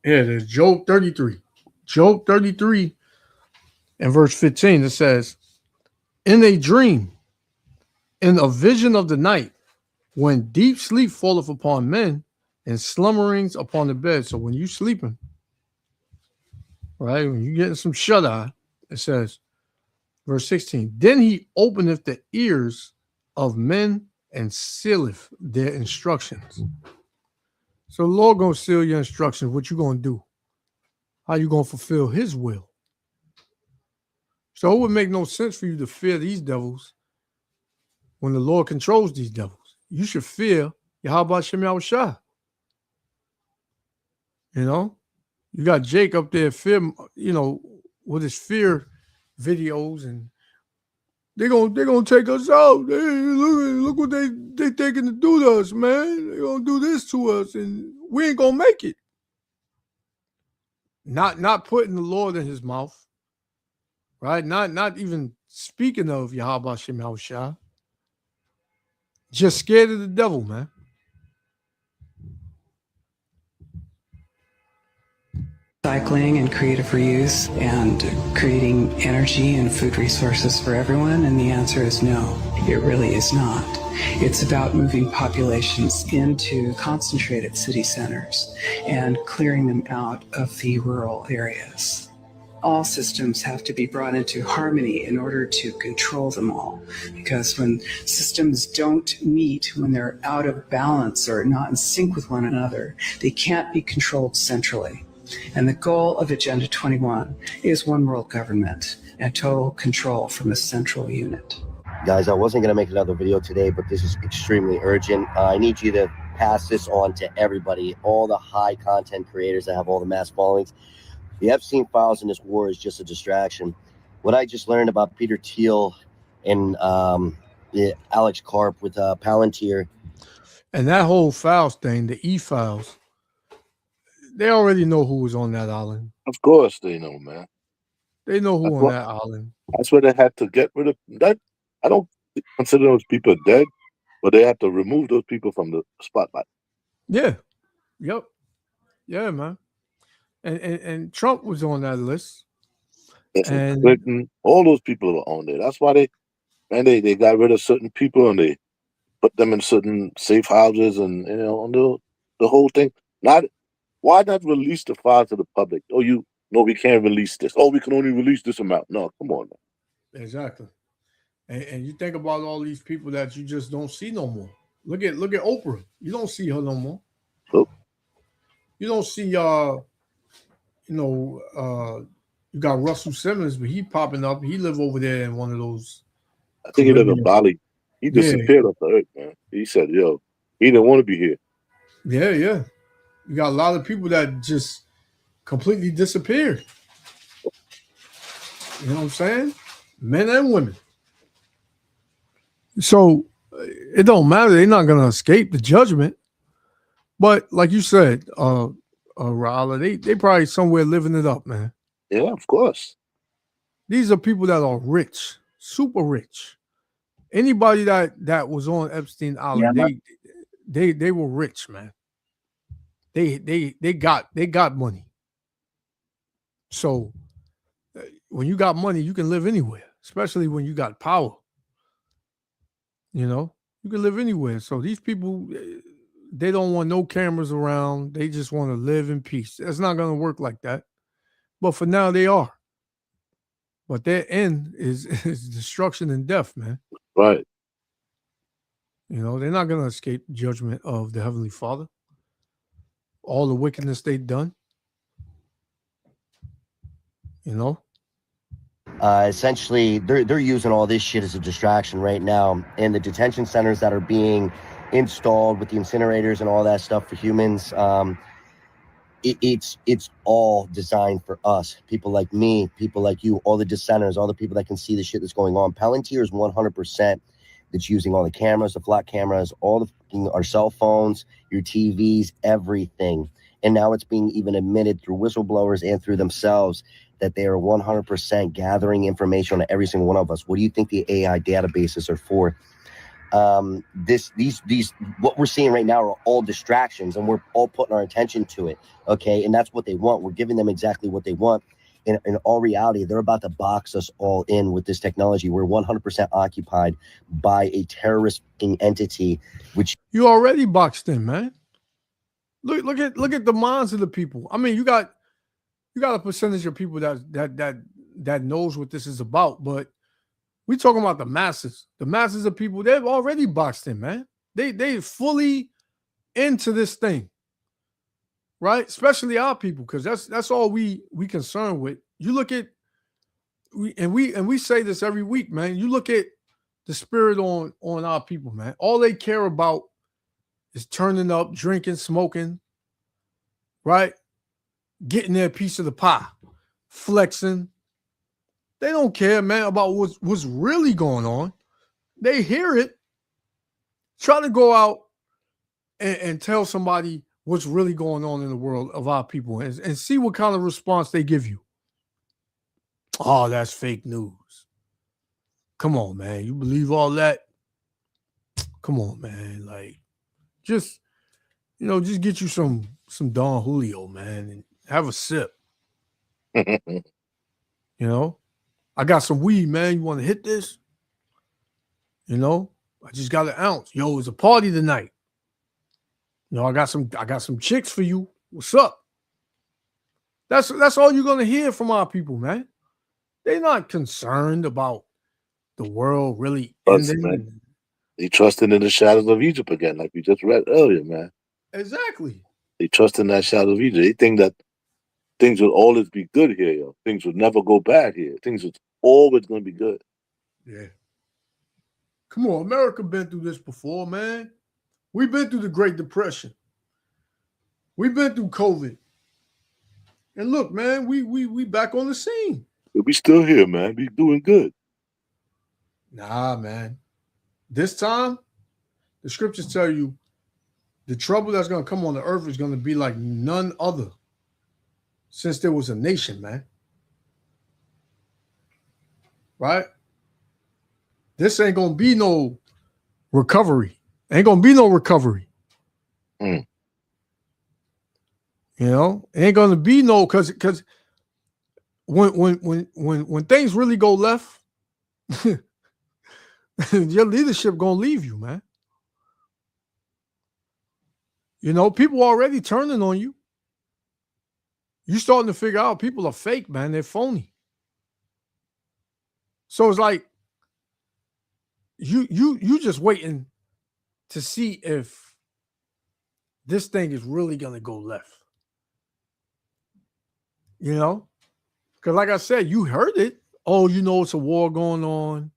Yeah, there's Job 33. Job 33 and verse 15. It says, in a dream, in a vision of the night, when deep sleep falleth upon men and slumberings upon the bed. So when you sleeping, right, when you getting some shut eye, it says, verse 16, then he openeth the ears of men and sealeth their instructions. So the Lord gonna seal your instructions. What you gonna do? How you gonna fulfill his will? So it would make no sense for you to fear these devils when the Lord controls these devils. You should fear Yahweh Shem Yahushua. You know, you got Jake up there fear, with his fear videos, and they're gonna take us out. Hey, look what they thinking to do to us, man. They're gonna do this to us, and we ain't gonna make it. Not putting the Lord in his mouth, right? Not even speaking of Yahweh Shem Yahushua. Just scared of the devil, man. Recycling and creative reuse and creating energy and food resources for everyone? And the answer is no, it really is not. It's about moving populations into concentrated city centers and clearing them out of the rural areas. All systems have to be brought into harmony in order to control them all. Because when systems don't meet, when they're out of balance or not in sync with one another, they can't be controlled centrally. And the goal of Agenda 21 is one world government and total control from a central unit. Guys, I wasn't going to make another video today, but this is extremely urgent. I need you to pass this on to everybody, all the high content creators that have all the mass followings. The Epstein files in this war is just a distraction. What I just learned about Peter Thiel and Alex Karp with Palantir. And that whole files thing, the e-files, they already know who was on that island. Of course they know, man. They know who on that island. That's where they had to get rid of that. I don't consider those people dead, but they have to remove those people from the spotlight. Yeah. Yep. Yeah, man. And Trump was on that list. And Clinton, all those people were on there. That's why they got rid of certain people and they put them in certain safe houses and the whole thing. Why not release the file to the public? Oh, we can't release this. Oh, we can only release this amount. No, come on, man. Exactly. And you think about all these people that you just don't see no more. Look at Oprah. You don't see her no more. Nope. You don't see you got Russell Simmons, but he popping up. He live over there in one of those. I think he live in Bali. He disappeared off the earth, man. He said, he didn't want to be here. Yeah. You got a lot of people that just completely disappeared. You know what I'm saying? Men and women. So it don't matter. They're not going to escape the judgment. But like you said, Rala, they probably somewhere living it up, man. Yeah, of course. These are people that are rich, super rich. Anybody that was on Epstein Island, they were rich, man. They got money. So when you got money, you can live anywhere, especially when you got power. You can live anywhere. So these people, they don't want no cameras around. They just want to live in peace. It's not going to work like that. But for now, they are. But their end is destruction and death, man. Right. They're not going to escape the judgment of the Heavenly Father. All the wickedness they've done. Essentially, they're using all this shit as a distraction right now. And the detention centers that are being installed with the incinerators and all that stuff for humans, it's all designed for us, people like me, people like you, all the dissenters, all the people that can see the shit that's going on. Palantir is 100% that's using all the cameras, the flat cameras, all our cell phones, your TVs, everything. And now it's being even admitted through whistleblowers and through themselves that they are 100% gathering information on every single one of us. What do you think the AI databases are for? These what we're seeing right now are all distractions, and we're all putting our attention to it. Okay, and that's what they want. We're giving them exactly what they want. In all reality, they're about to box us all in with this technology. We're 100% occupied by a terrorist entity, which you already boxed in, man. Look at the minds of the people. I mean, you got a percentage of people that knows what this is about, but we talking about the masses. The masses of people, they've already boxed in, man. They fully into this thing, right? Especially our people, because that's all we concerned with. You look at we say this every week, man. You look at the spirit on our people, man. All they care about is turning up, drinking, smoking, right? Getting their piece of the pie, flexing. They don't care, man, about what's really going on. They hear it. Try to go out and tell somebody what's really going on in the world of our people and see what kind of response they give you. Oh, that's fake news. Come on, man. You believe all that? Come on, man. Like, just get you some Don Julio, man, and have a sip. I got some weed, man. You want to hit this? I just got an ounce. Yo, it's a party tonight. I got some chicks for you. What's up? That's all you're gonna hear from our people, man. They're not concerned about the world really ending. Man. They trusting in the shadows of Egypt again, like we just read earlier, man. Exactly. They trust in that shadow of Egypt. They think that things will always be good here, yo. Things will never go bad here. Things are always gonna be good. Yeah. Come on, America been through this before, man. We've been through the Great Depression. We've been through COVID. And look, man, we back on the scene. We still here, man. We doing good. Nah, man. This time, the scriptures tell you the trouble that's going to come on the earth is going to be like none other since there was a nation, man. Right? This ain't going to be no recovery. Ain't going to be no recovery. Mm. Ain't going to be no, because when things really go left, your leadership going to leave you, man. People already turning on you. You starting to figure out people are fake, man. They're phony. So it's like you just waiting to see if this thing is really gonna go left. Because like I said, you heard it. Oh, it's a war going on.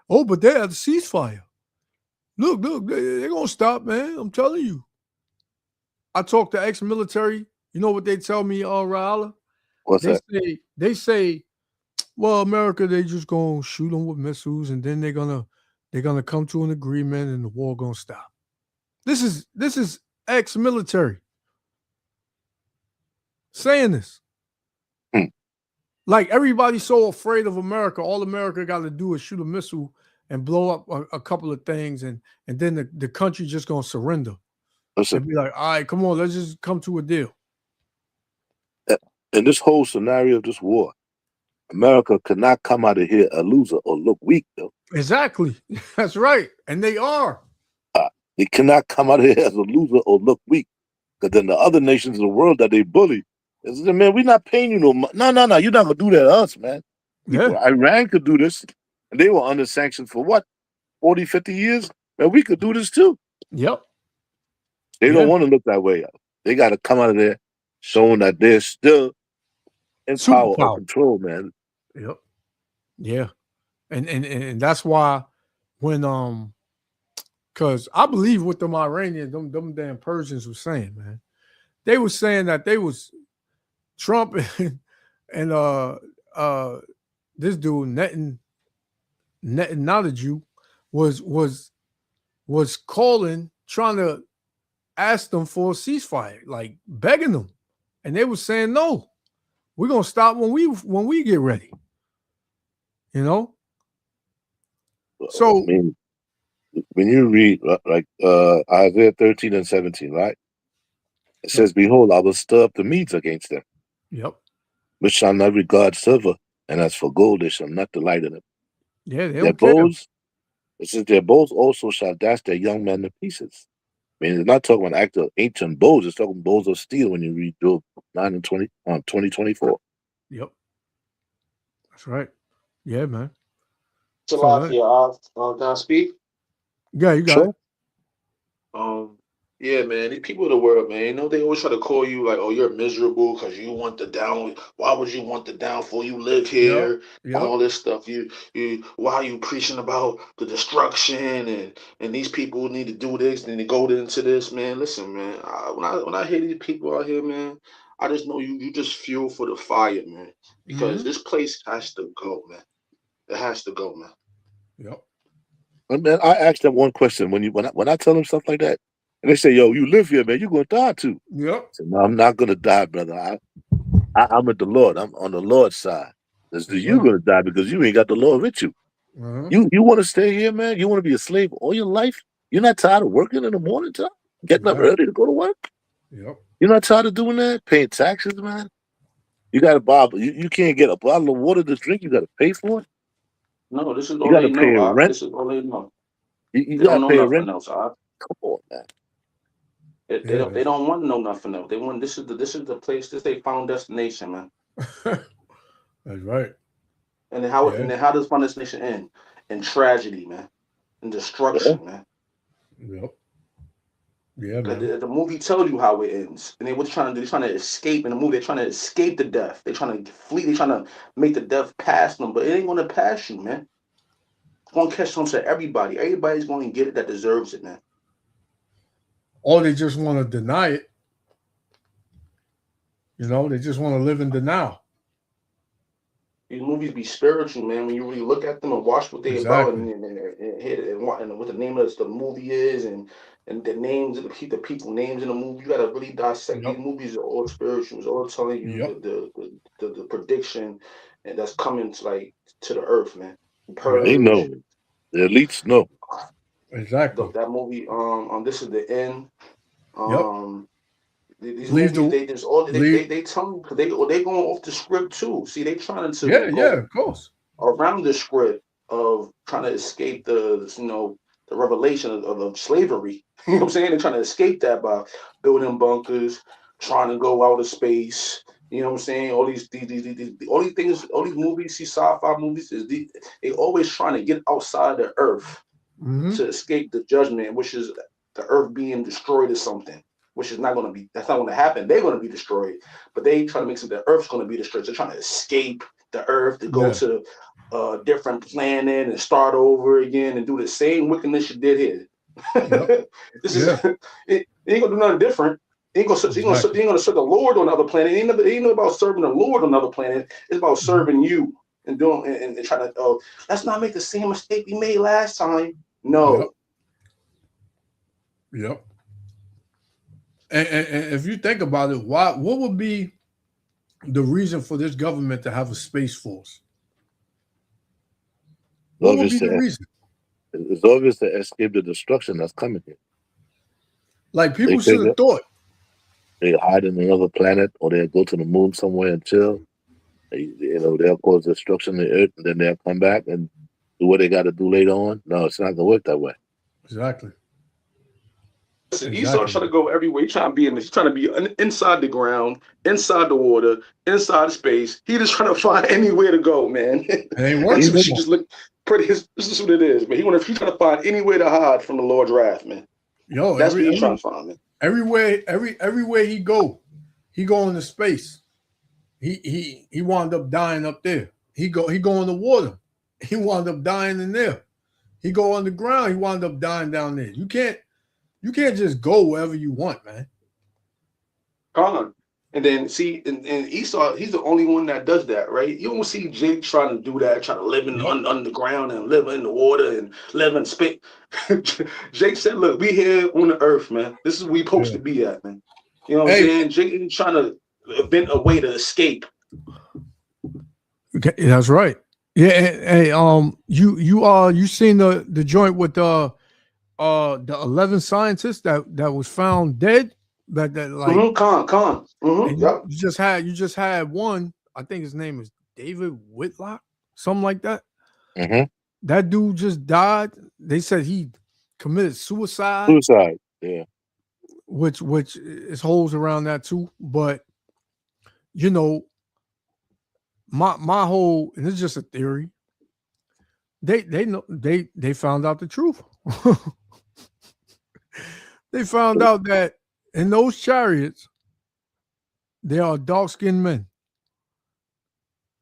Oh, but they're at the ceasefire. Look, they're gonna stop, man. I'm telling you. I talk to ex-military. You know what they tell me, Raala? What's that? They say, well, America, they just gonna shoot them with missiles, and then they're gonna come to an agreement, and the war gonna stop. This is ex-military saying this. Like everybody's so afraid of America. All America got to do is shoot a missile and blow up a couple of things, and then the country just gonna surrender. And be like, all right, come on, let's just come to a deal. In this whole scenario of this war, America could not come out of here a loser or look weak, though. Exactly. That's right. And they are. They cannot come out of here as a loser or look weak. Because then the other nations of the world that they bully, they say, man, we're not paying you no money. No, you're not going to do that to us, man. Yeah. Iran could do this. And they were under sanctions for what? 40, 50 years? Man, we could do this too. Yep. They don't want to look that way. They got to come out of there showing that they're still in power or control, man. Yep. Yeah. And that's why when because I believe what them Iranians, them damn Persians were saying, man. They were saying that they was Trump and this dude Netanyahu was calling, trying to ask them for a ceasefire, like begging them. And they were saying, no, we're gonna stop when we get ready. You know? So I mean, when you read like Isaiah 13 and 17, right? It says, behold, I will stir up the Medes against them, yep. which shall not regard silver, and as for gold, they shall not delight in it. Yeah, they Their don't care. bows, it says, their bows also shall dash their young men to pieces. I mean, it's not talking about actual ancient bows, it's talking bows of steel when you read Job 9 and 2024. Yep. That's right. Yeah, man. Salakia, can I speak? Yeah, you got Sure. it. Yeah, man. These people of the world, man, you know, they always try to call you like, oh, you're miserable because you want the down. Why would you want the downfall? You live here, Yep. all this stuff. Why are you preaching about the destruction and these people need to do this and they go into this, man? Listen, man. When I hear these people out here, man, I just know you just fuel for the fire, man. Because this place has to go, man. It has to go, man. Yep. And man, I asked them one question when I tell them stuff like that, and they say, "Yo, you live here, man. You're gonna die too." Yep. I said, "No, I'm not gonna die, brother. I'm with the Lord. I'm on the Lord's side. You're gonna die because you ain't got the Lord with you. You want to stay here, man? You want to be a slave all your life? You're not tired of working in the morning time, getting up early to go to work? Yep. You're not tired of doing that, paying taxes, man? You got to buy. You can't get a bottle of water to drink. You got to pay for it. No, this is You all got they to pay know. rent. This is all they know. You They got don't to know pay nothing rent. else. Come on, man. They don't want to know nothing else. They want this is the place. This they final destination, man. That's right. And then how does final destination end? In tragedy, man. In destruction, man. Yep. Yeah, man. The movie tells you how it ends. And they're trying to escape in the movie. They're trying to escape the death. They're trying to flee. They're trying to make the death pass them, but it ain't gonna pass you, man. It's gonna catch on to everybody. Everybody's gonna get it that deserves it, man. Or they just want to deny it. You know, they just want to live in denial. These movies be spiritual, man. When you really look at them and watch what they about and what the name of the movie is and the names of the people names in the movie, you gotta really dissect. These movies are all spiritual. It's all telling you the prediction and that's coming to the earth, man. They know. The elites know. Exactly. That movie, This Is the End. These Leave movies, the they tell me because they going off the script too. See, they trying to yeah, of course. around the script of trying to escape the revelation of slavery. You know what I'm saying? They're trying to escape that by building bunkers, trying to go out of space. You know what I'm saying? All these things, all these movies, sci-fi movies, they always trying to get outside the earth to escape the judgment, which is the earth being destroyed or something. Which is not going to be, that's not going to happen. They're going to be destroyed, but they try to make something the earth's going to be destroyed. They're trying to escape the earth to go to a different planet and start over again and do the same wickedness you did here. This is, it ain't going to do nothing different. Ain't gonna serve the Lord on another planet. It ain't about serving the Lord on another planet. It's about serving you and doing and trying to. Let's not make the same mistake we made last time. No. Yep. And if you think about it, what would be the reason for this government to have a space force? What would be the reason? It's obvious to escape the destruction that's coming here. Like people should have thought. They hide in another planet or they'll go to the moon somewhere and chill. They'll cause destruction on the earth and then they'll come back and do what they got to do later on. No, it's not going to work that way. Exactly. Listen, Esau trying to go everywhere. He's trying to be inside the ground, inside the water, inside space. He just trying to find anywhere to go, man. It ain't working. She just look pretty. This is what it is, man. He's trying to find anywhere to hide from the Lord's wrath, man. Yo, that's what he's trying to find, man. Everywhere he go into space. He wound up dying up there. He go in the water. he wound up dying in there. He go underground, he wound up dying down there. You can't just go wherever you want, man. Con. And then see, and Esau, he's the only one that does that, right? You don't see Jake trying to do that, trying to live in underground and live in the water and live in space. Jake said, "Look, we here on the earth, man. This is where we supposed to be at, man." You know what I'm saying? Jake ain't trying to invent a way to escape. Okay, that's right. Yeah, hey, you seen the joint with the 11 scientists that was found dead? That like Yep. you just had one. I think his name is David Whitlock, something like that. Mm-hmm. That dude just died. They said he committed suicide. Suicide, yeah. Which is holes around that too. But you know, my whole, and it's just a theory. They know they found out the truth. They found out that in those chariots, there are dark-skinned men.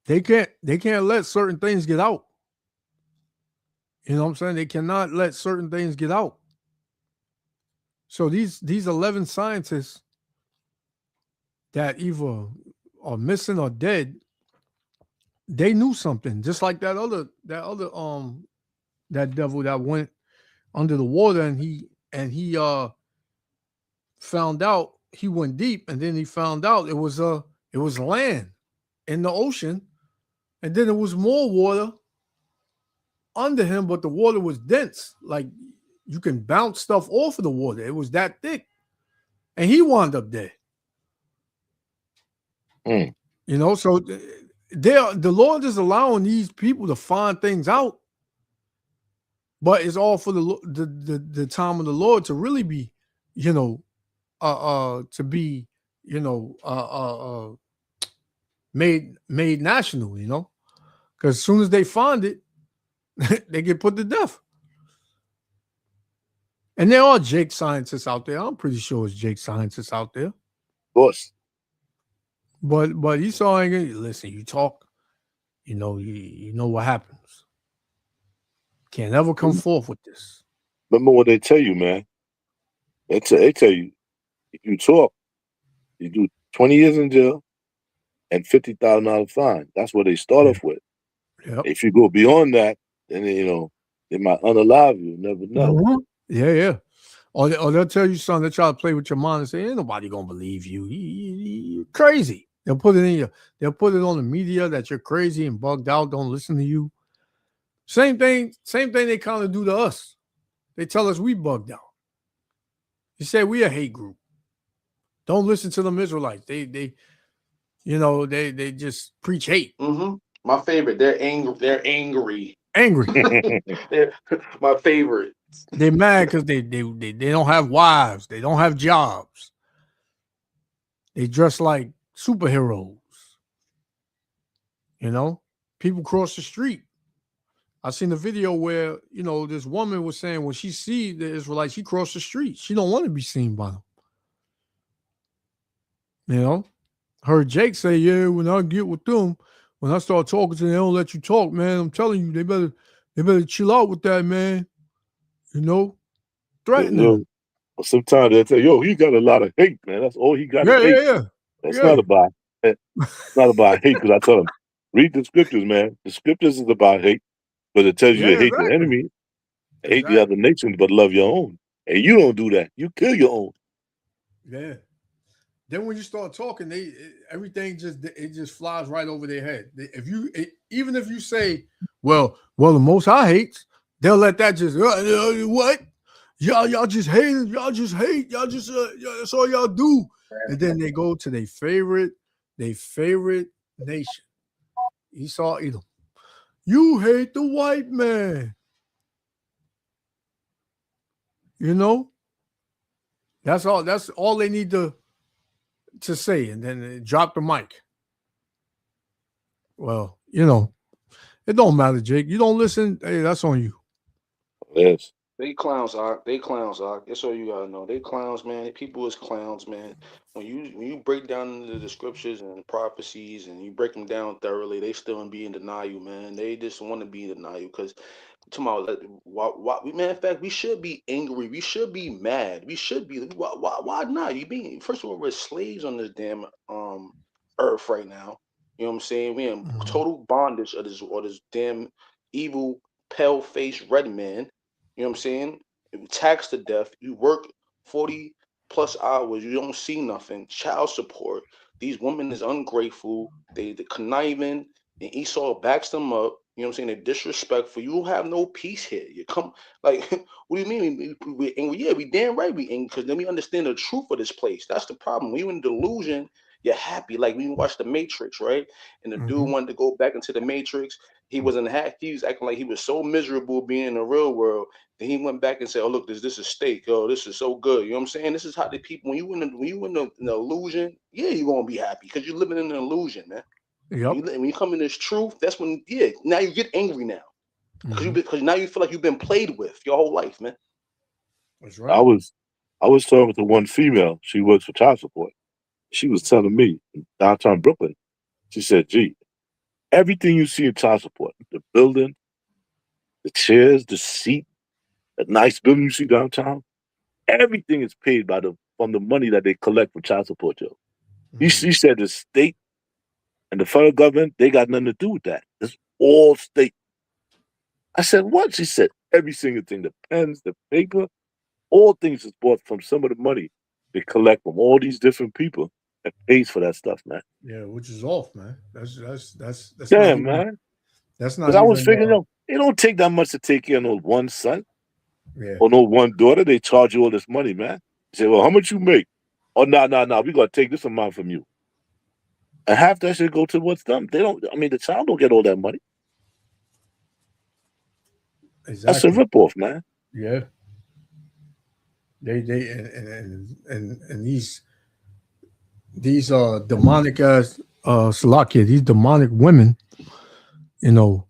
They can't let certain things get out. You know what I'm saying? They cannot let certain things get out. So these 11 scientists that either are missing or dead, they knew something. Just like that devil that went under the water and he found out, he went deep, and then he found out it was land in the ocean, and then there was more water under him, but the water was dense. Like you can bounce stuff off of the water. It was that thick. And he wound up dead. You know, so the Lord is allowing these people to find things out, but it's all for the time of the Lord to really be, you know, to be, you know, made national, you know, because as soon as they find it, they get put to death. And there are Jake scientists out there. I'm pretty sure it's Jake scientists out there. Of course. But Esau ain't gonna listen. You talk, you know, you know what happens. Can't ever come forth with this. Remember what they tell you, man. They tell you, if you talk, you do 20 years in jail and $50,000 fine. That's what they start off with. Yep. If you go beyond that, then you know they might unalive you. You never know. Yeah. Or they'll tell you something. They try to play with your mind and say, "Ain't nobody gonna believe you. You're crazy." They'll put it they'll put it on the media that you're crazy and bugged out. Don't listen to you. Same thing they kind of do to us. They tell us we bugged out. They say we a hate group. Don't listen to them Israelites. They you know, they just preach hate. My favorite. They're angry. They're angry. They're my favorite. They're mad because they don't have wives. They don't have jobs. They dress like superheroes. You know, people cross the street. I seen a video where, you know, this woman was saying when she see the Israelites, she crossed the street. She don't want to be seen by them. You know, heard Jake say, "Yeah, when I get with them, when I start talking to them, they don't let you talk, man. I'm telling you, they better chill out with that, man. You know, threaten them." Sometimes they say, "Yo, he got a lot of hate, man. That's all he got is hate." Yeah. That's not about hate, because I tell them, read the scriptures, man. The scriptures is about hate, but it tells you to hate your enemy, hate the other nations, but love your own. And you don't do that. You kill your own. Yeah. Then when you start talking, everything just flies right over their head. Even if you say, well, the Most High hates, they'll let that just what? Y'all just hate. Y'all just hate. Y'all just that's all y'all do. And then they go to their favorite nation, Esau, Edom. You hate the white man. You know, that's all. That's all they need to say, and then they drop the mic. Well, you know, it don't matter, Jake. You don't listen. Hey, that's on you. Yes. They clowns, Doc. They clowns, Doc. That's all you gotta know. They clowns, man. People is clowns, man. When you break down the scriptures and the prophecies and you break them down thoroughly, they still be in denial, man. They just want to be in denial because tomorrow, matter of fact, we should be angry. We should be mad. We should be. Why not? You being first of all, we're slaves on this damn earth right now. You know what I'm saying? We in total bondage of this damn evil pale faced red man. You know what I'm saying? You tax to death. You work 40 plus hours. You don't see nothing. Child support. These women is ungrateful. They conniving. And Esau backs them up. You know what I'm saying? They're disrespectful. You don't have no peace here. You come like, what do you mean? We damn right we angry because then we understand the truth of this place. That's the problem. When you in delusion, you're happy. Like we watched The Matrix, right? And the dude wanted to go back into the Matrix. He wasn't happy. He was acting like he was so miserable being in the real world. Then he went back and said, "Oh look, this is steak. Oh, this is so good." You know what I'm saying? This is how the people when you in the illusion, yeah, you're gonna be happy because you're living in an illusion, man. Yep. When you come in this truth, that's when now you get angry now because now you feel like you've been played with your whole life, man. That's right. I was talking to one female. She works for child support. She was telling me in downtown Brooklyn. She said, "Gee, everything you see in child support, the building, the chairs, the seat, the nice building you see downtown, everything is paid from the money that they collect from child support, Joe." She said the state and the federal government, they got nothing to do with that. It's all state. I said, "What?" She said, "Every single thing, the pens, the paper, all things is bought from some of the money they collect from all these different people that pays for that stuff, man." Yeah, which is off, man. That's not Yeah, even, man. that's not Because I was even figuring, it don't take that much to take care of no one son yeah. or no one daughter. They charge you all this money, man. You say, "Well, how much you make?" "Oh, no. We got to take this amount from you." And half that should go to what's done. They don't, I mean, the child don't get all that money. That's a Exactly. ripoff, man. Yeah. They and these demonic ass Salakia, these demonic women, you know,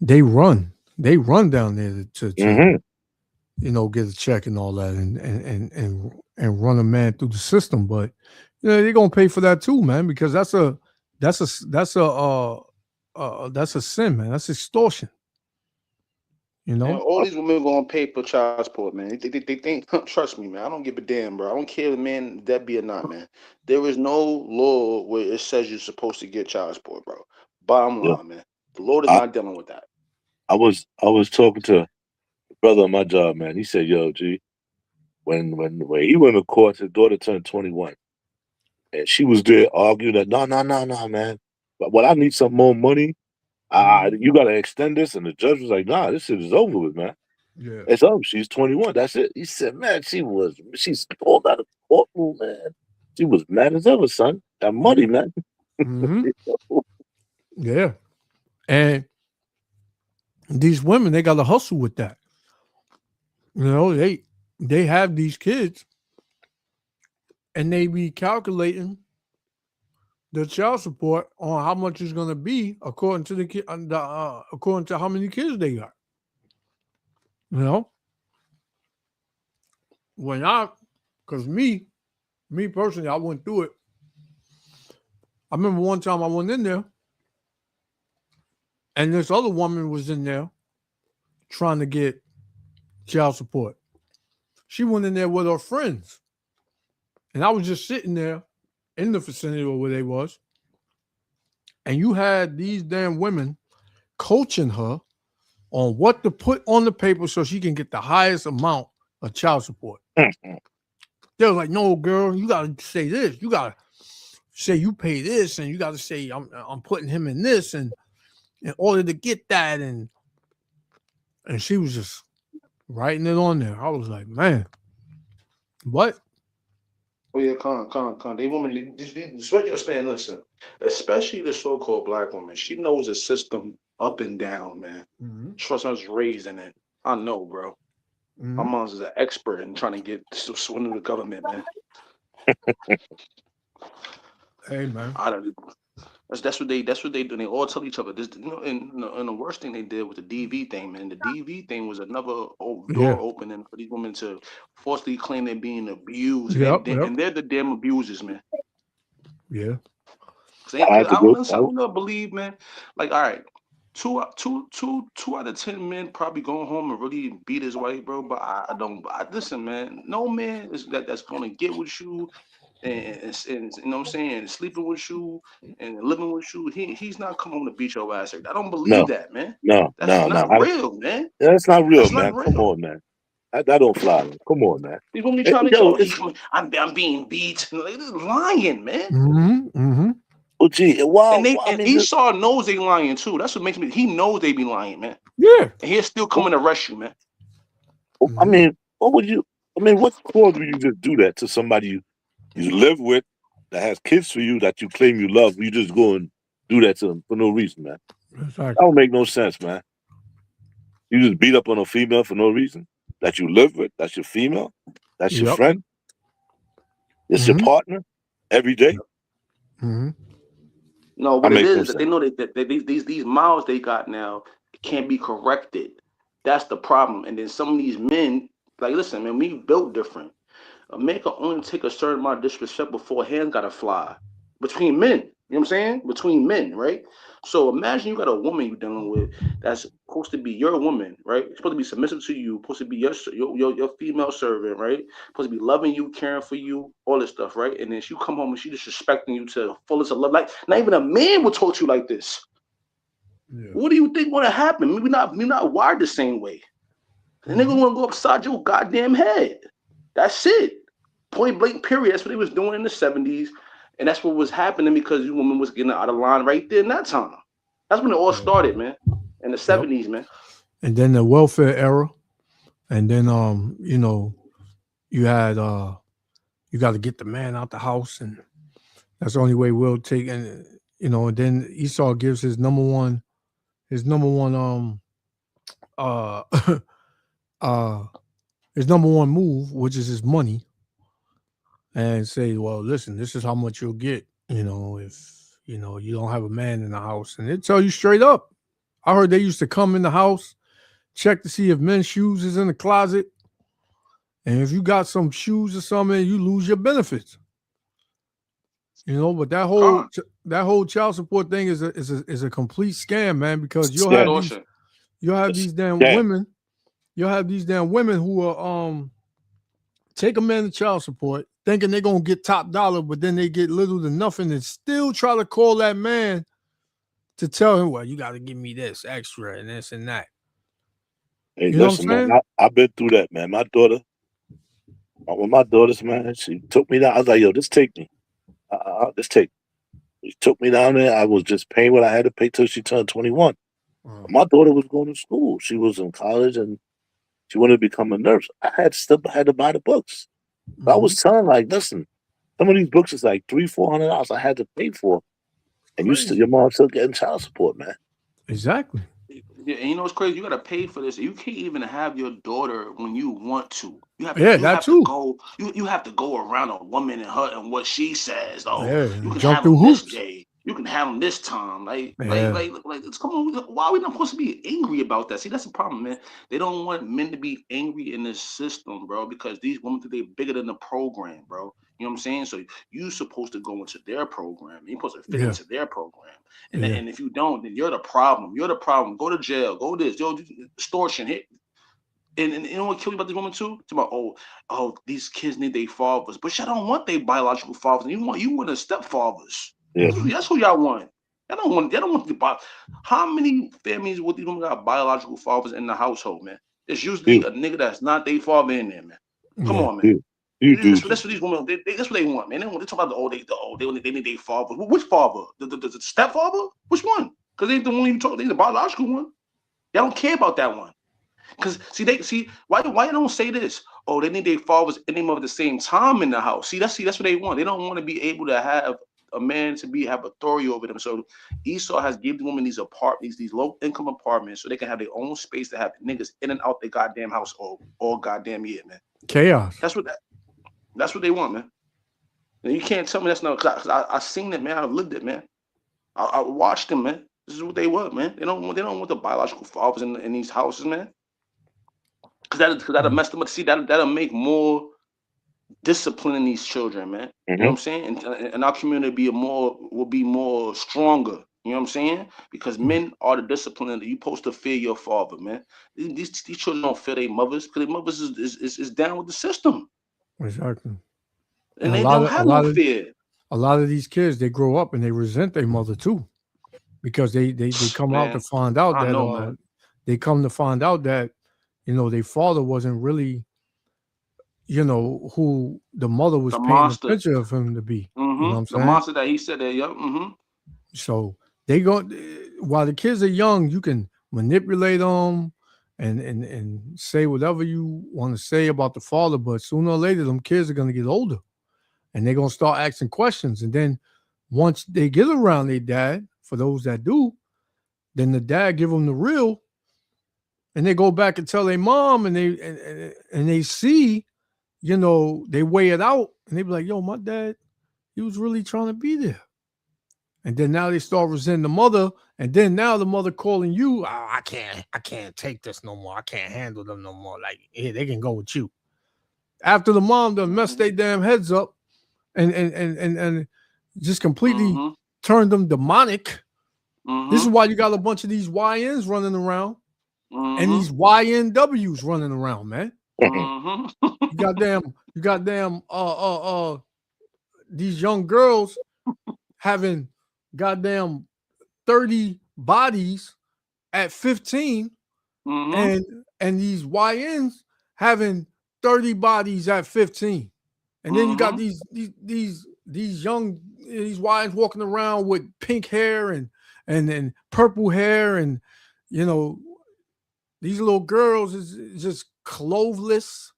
they run down there to get a check and all that and run a man through the system. But they're gonna pay for that too, man, because that's a sin, man. That's extortion. And all these women gonna pay for child support, man. They think, trust me, man. I don't give a damn, bro. I don't care if the man that be or not, man. There is no law where it says you're supposed to get child support, bro. Bottom line, man. The Lord is not dealing with that. I was talking to a brother on my job, man. He said, "Yo, G, when he went to court, his daughter turned 21, and she was there arguing that no, man. But I need some more money. You gotta extend this." And the judge was like, "Nah, this shit is over with, man. Yeah. It's up. She's 21. That's it." He said, "Man, she's pulled out of the courtroom, man. She was mad as ever, son. That money, man." Yeah. And these women, they got to hustle with that. They have these kids and they be calculating the child support on how much it's going to be according to according to how many kids they got. Because me personally, I went through it. I remember one time I went in there and this other woman was in there trying to get child support. She went in there with her friends. And I was just sitting there in the vicinity where they was. And you had these damn women coaching her on what to put on the paper so she can get the highest amount of child support. They were like, "No, girl, you got to say this. You got to say you pay this, and you got to say I'm putting him in this, and in order to get that." And she was just writing it on there. I was like, man, what? Oh yeah, con. They women, this what you're saying. Listen, especially the so-called black woman, she knows the system up and down, man. Trust me, I was raised in it. I know, bro. My mom's an expert in trying to get swindle the government, man. Hey, man. That's what they do. They all tell each other this. And the worst thing they did was the DV thing, man. The DV thing was another door opening for these women to falsely claim they're being abused, and they're the damn abusers, man. Yeah. I don't believe, man. Like, all right, two out of 10 men probably going home and really beat his wife, bro. But I don't. Listen, man. No man that's gonna get with you. And you know what I'm saying, sleeping with you and living with you, he's not coming home to beat your ass. I don't believe that, man. That's not real, man. That's not real, That's man. not real. Come on, man. That don't fly, man. Come on, man. These women trying to I'm being beat. They're lying, man. Oh, gee, wow. And Esau knows they lying too. That's what makes me. He knows they be lying, man. Yeah. And he'll still come and arrest you, man. I mean, what cause would you just do that to somebody you live with that has kids for you that you claim you love? You just go and do that to them for no reason, man. Exactly. That don't make no sense, man. You just beat up on a female for no reason that you live with. That's your female. That's your friend. It's your partner every day. No, what it is that they know that these mouths they got now can't be corrected. That's the problem. And then some of these men, like, listen, man, we built different. A man can only take a certain amount of disrespect before hands gotta fly between men. You know what I'm saying? Between men, right? So imagine you got a woman you're dealing with that's supposed to be your woman, right? It's supposed to be submissive to you, supposed to be your female servant, right? Supposed to be loving you, caring for you, all this stuff, right? And then she come home and she disrespecting you to the fullest of love. Like, not even a man would talk to you like this. Yeah. What do you think gonna happen? We're not wired the same way. And they're gonna go upside your goddamn head. That's it. Point blank, period. That's what they was doing in the 70s. And that's what was happening because you woman was getting out of line right there in that time. That's when it all started, man. In the 70s, man. And then the welfare era. And then you had you got to get the man out the house, and that's the only way we'll take. And and then Esau gives his number one his number one move, which is his money, and say, well, listen, this is how much you'll get, if you don't have a man in the house. And they tell you straight up. I heard they used to come in the house, check to see if men's shoes is in the closet, and if you got some shoes or something, you lose your benefits. But that whole child support thing is a complete scam, man, because you'll have these damn women who are take a man to child support thinking they're gonna get top dollar, but then they get little to nothing and still try to call that man to tell him, well, you got to give me this extra and this and that. Hey, listen, man, I've been through that, man. My daughters, man, she took me down. I was like, yo, just take me. Just take me. She took me down there. I was just paying what I had to pay till she turned 21. My daughter was going to school. She was in college and she wanted to become a nurse. I had to buy the books. I was telling, like, listen, some of these books is like $300-$400 I had to pay for. And your mom's still getting child support, man. Exactly. Yeah, and what's crazy? You gotta pay for this. You can't even have your daughter when you want to. You have to go. You have to go around a woman and her and what she says. Oh, you can have them this day. You can have them this time. Like, come on. Why are we not supposed to be angry about that? See, that's the problem, man. They don't want men to be angry in this system, bro, because these women think they're bigger than the program, bro. You know what I'm saying? So you're supposed to go into their program. You're supposed to fit into their program. And and if you don't, then you're the problem. You're the problem. Go to jail. Go this. Go extortion. Hit. And you know what killed me about this woman too? It's about oh, these kids need their fathers, but y'all don't want their biological fathers. You want their stepfathers. Yeah. That's who y'all want. Y'all don't want the How many families with these women got biological fathers in the household, man? There's usually a nigga that's not their father in there, man. Come on, man. That's what these women. That's what they want, man. They talk about they need their father. Which father? The stepfather? Which one? Because they ain't the one you talk. They the biological one. Y'all don't care about that one. Because why you don't say this? Oh, they need their fathers and their mother at the same time in the house. That's what they want. They don't want to be able to have a man to have authority over them. So Esau has given the women these apartments, these low income apartments, so they can have their own space to have niggas in and out their goddamn house all goddamn year, man. Chaos. That's what they want, man. And you can't tell me that's not. Cause I seen it, man. I lived it, man. I watched them, man. This is what they were, man. They don't want the biological fathers in these houses, man. Because that'll mess them up. See, that'll make more discipline in these children, man. You know what I'm saying? And our community will be more stronger. You know what I'm saying? Because men are the discipline that you supposed to fear your father, man. These children don't fear their mothers because their mothers is down with the system. Exactly. And they don't have no fear. A lot of these kids, they grow up and they resent their mother too, because they come out to find out that they come to find out that, you know, their father wasn't really, you know, who the mother was painting a picture of him to be. You know what I'm saying? The monster that he said that, yeah. So they go, while the kids are young, you can manipulate them and say whatever you want to say about the father, but sooner or later, them kids are going to get older and they're going to start asking questions. And then once they get around their dad, for those that do, then the dad give them the real, and they go back and tell their mom, and they see, you know, they weigh it out, and they be like, yo, my dad, he was really trying to be there. And then now they start resenting the mother, and then now the mother calling you, oh, I can't take this no more. I can't handle them no more. Like, hey, they can go with you. After the mom done messed their damn heads up and just completely turned them demonic. This is why you got a bunch of these YNs running around and these YNWs running around, man. You goddamn these young girls having goddamn 30 bodies at 15 and these YNs having 30 bodies at 15. And then you got these young these YNs walking around with pink hair and purple hair, and you know, these little girls is just cloveless.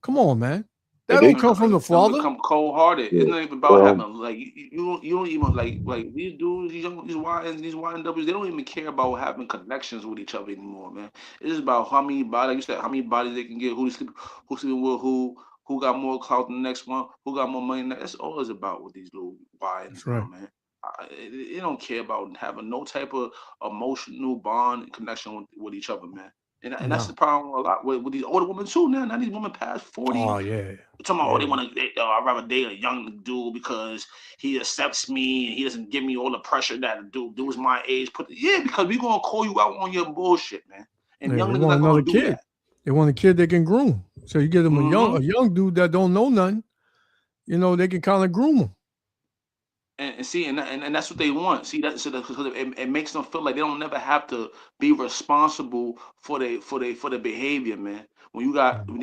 Come on, man. That don't come from the father. Become cold-hearted. It's not even about having like you don't even like these dudes, these YNs, these YNWs. They don't even care about having connections with each other anymore, man. It's just about how many bodies, like you said, how many bodies they can get, who's sleeping with who got more clout than the next one, who got more money. That's all it's about with these little YNs, man. They don't care about having no type of emotional bond and connection with each other, man. And that's the problem a lot with these older women too. Now these women past 40. Oh yeah. Talking about, they want to. I'd rather date a young dude because he accepts me and he doesn't give me all the pressure that a dude is my age. Because we gonna call you out on your bullshit, man. And young niggas not gonna do that. They want a kid they can groom. So you get them a young dude that don't know nothing. You know, they can kind of groom them. And see, and that's what they want. See, because it makes them feel like they don't never have to be responsible for their behavior, man. When you got when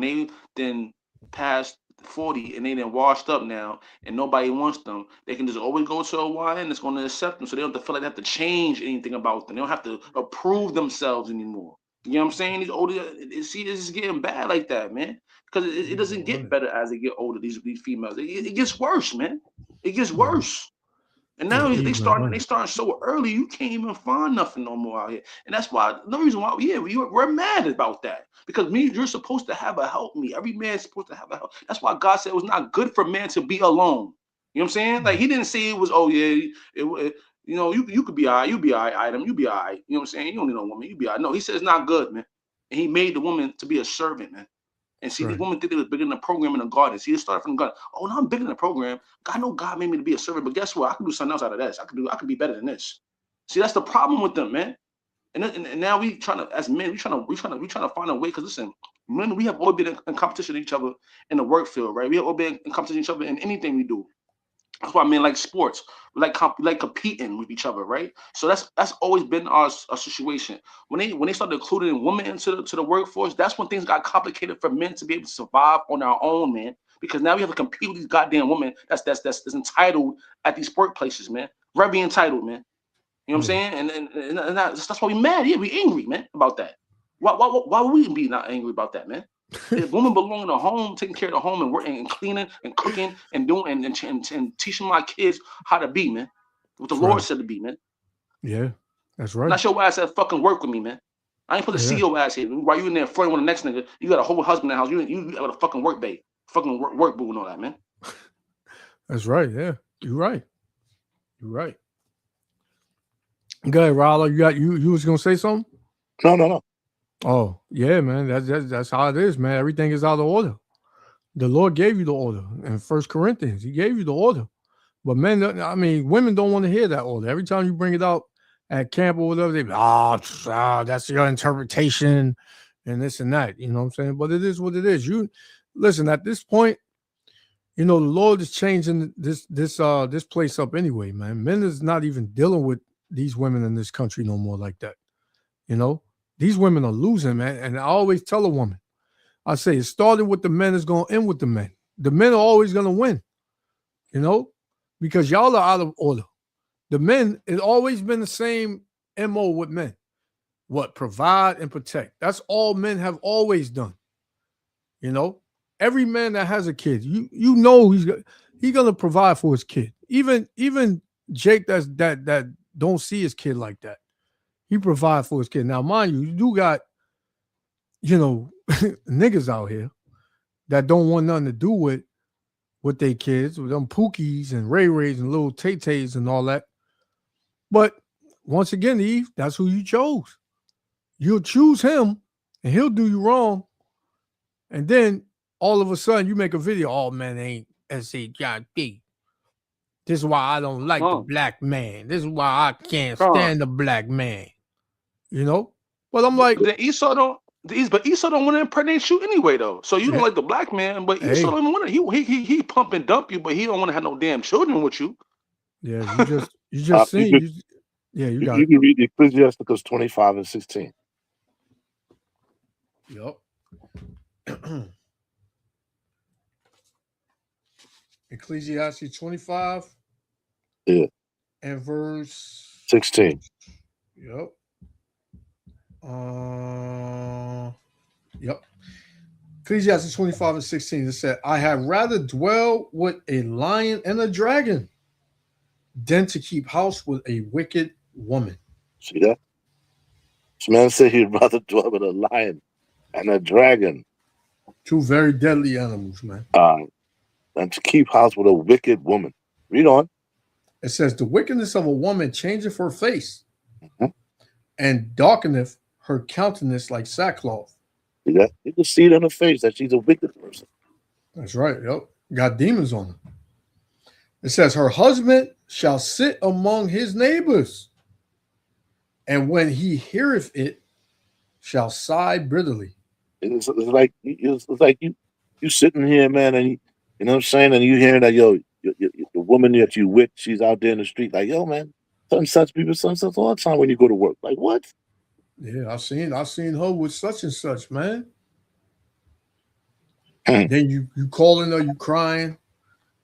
they then passed 40 and they then washed up now and nobody wants them, they can just always go to a YN that's going to accept them, so they don't have to feel like they have to change anything about them. They don't have to approve themselves anymore. You know what I'm saying? These older, see, this is getting bad like that, man. Because it doesn't get better as they get older. These females, it gets worse, man. It gets worse. And now they starting so early, you can't even find nothing no more out here. And that's why, no reason why, we're mad about that. Because you're supposed to have a help me. Every man's supposed to have a help. That's why God said it was not good for man to be alone. You know what I'm saying? Like, he didn't say it was, you know, you could be all right, you be all right, item, you be all right. You know what I'm saying? You don't need no woman, you be all right. No, he said it's not good, man. And he made the woman to be a servant, man. And see, these women think they was bigger than the program in the garden. See, it started from the garden. Oh, no, I'm bigger than the program. I know God made me to be a servant, but guess what? I can do something else out of this. I can be better than this. See, that's the problem with them, man. And now we trying to, as men, we trying to find a way. Because listen, men, we have all been in competition with each other in the work field, right? We have all been in competition with each other in anything we do. That's why men like sports. We like competing with each other, right? So that's always been our situation. When they started including women into the workforce, that's when things got complicated for men to be able to survive on our own, man. Because now we have to compete with these goddamn women that's entitled at these workplaces, man. Very entitled, man. You know what I'm saying? And that's why we mad. Yeah, we angry, man, about that. Why would we be not angry about that, man? If women belong in a home, taking care of the home and working and cleaning and cooking and doing and teaching my kids how to be, man. What the Lord said to be, man. Yeah, that's right. Not your ass that fucking work with me, man. I ain't put the CEO ass here. While you in there flirting with the next nigga, you got a whole husband in the house. You got a fucking work babe, fucking work boo and all that, man. That's right. Yeah, you're right. You're right. Go ahead, Rollo. You was gonna say something? No. Oh, yeah, man. That's how it is, man. Everything is out of order. The Lord gave you the order in 1 Corinthians. He gave you the order. But men, I mean, women don't want to hear that order. Every time you bring it out at camp or whatever, they be, that's your interpretation and this and that. You know what I'm saying? But it is what it is. You listen, at this point, the Lord is changing this place up anyway, man. Men is not even dealing with these women in this country no more like that. These women are losing, man. And I always tell a woman, I say it started with the men, it's going to end with the men. The men are always going to win, because y'all are out of order. The men, it's always been the same MO with men. What? Provide and protect. That's all men have always done. Every man that has a kid, he's going to provide for his kid. Even Jake that don't see his kid like that. He provide for his kid. Now, mind you do got, niggas out here that don't want nothing to do with their kids, with them Pookies and Ray Rays and little Tay-Tays and all that. But once again, Eve, that's who you chose. You'll choose him and he'll do you wrong. And then all of a sudden you make a video, all men ain't SHIP. This is why I don't like the black man. This is why I can't stand the black man. But I'm like, But Esau don't want to impregnate you anyway, though. So you don't like the black man, but Esau don't want to. He pump and dump you, but he don't want to have no damn children with you. Yeah, you just seen. You got it. You can read Ecclesiasticus 25:16. Yep. Ecclesiastes 25. Yeah. And verse 16. Yep. Yep. Ecclesiastes 25:16. It said, I had rather dwell with a lion and a dragon than to keep house with a wicked woman. See that? This man said he'd rather dwell with a lion and a dragon. Two very deadly animals, man. Than to keep house with a wicked woman. Read on. It says, the wickedness of a woman changeth her face, and darkeneth her countenance like sackcloth. See that? You can see it on her face that she's a wicked person. That's right. Yep. Got demons on her. It says, her husband shall sit among his neighbors, and when he heareth it, shall sigh bitterly. It's like you sitting here, man, and you know what I'm saying, and you hearing that the woman that you with, she's out there in the street, like, yo, man, such people, such all the time when you go to work. Like, what? Yeah, I've seen her with such and such, man. Then you calling her, you crying.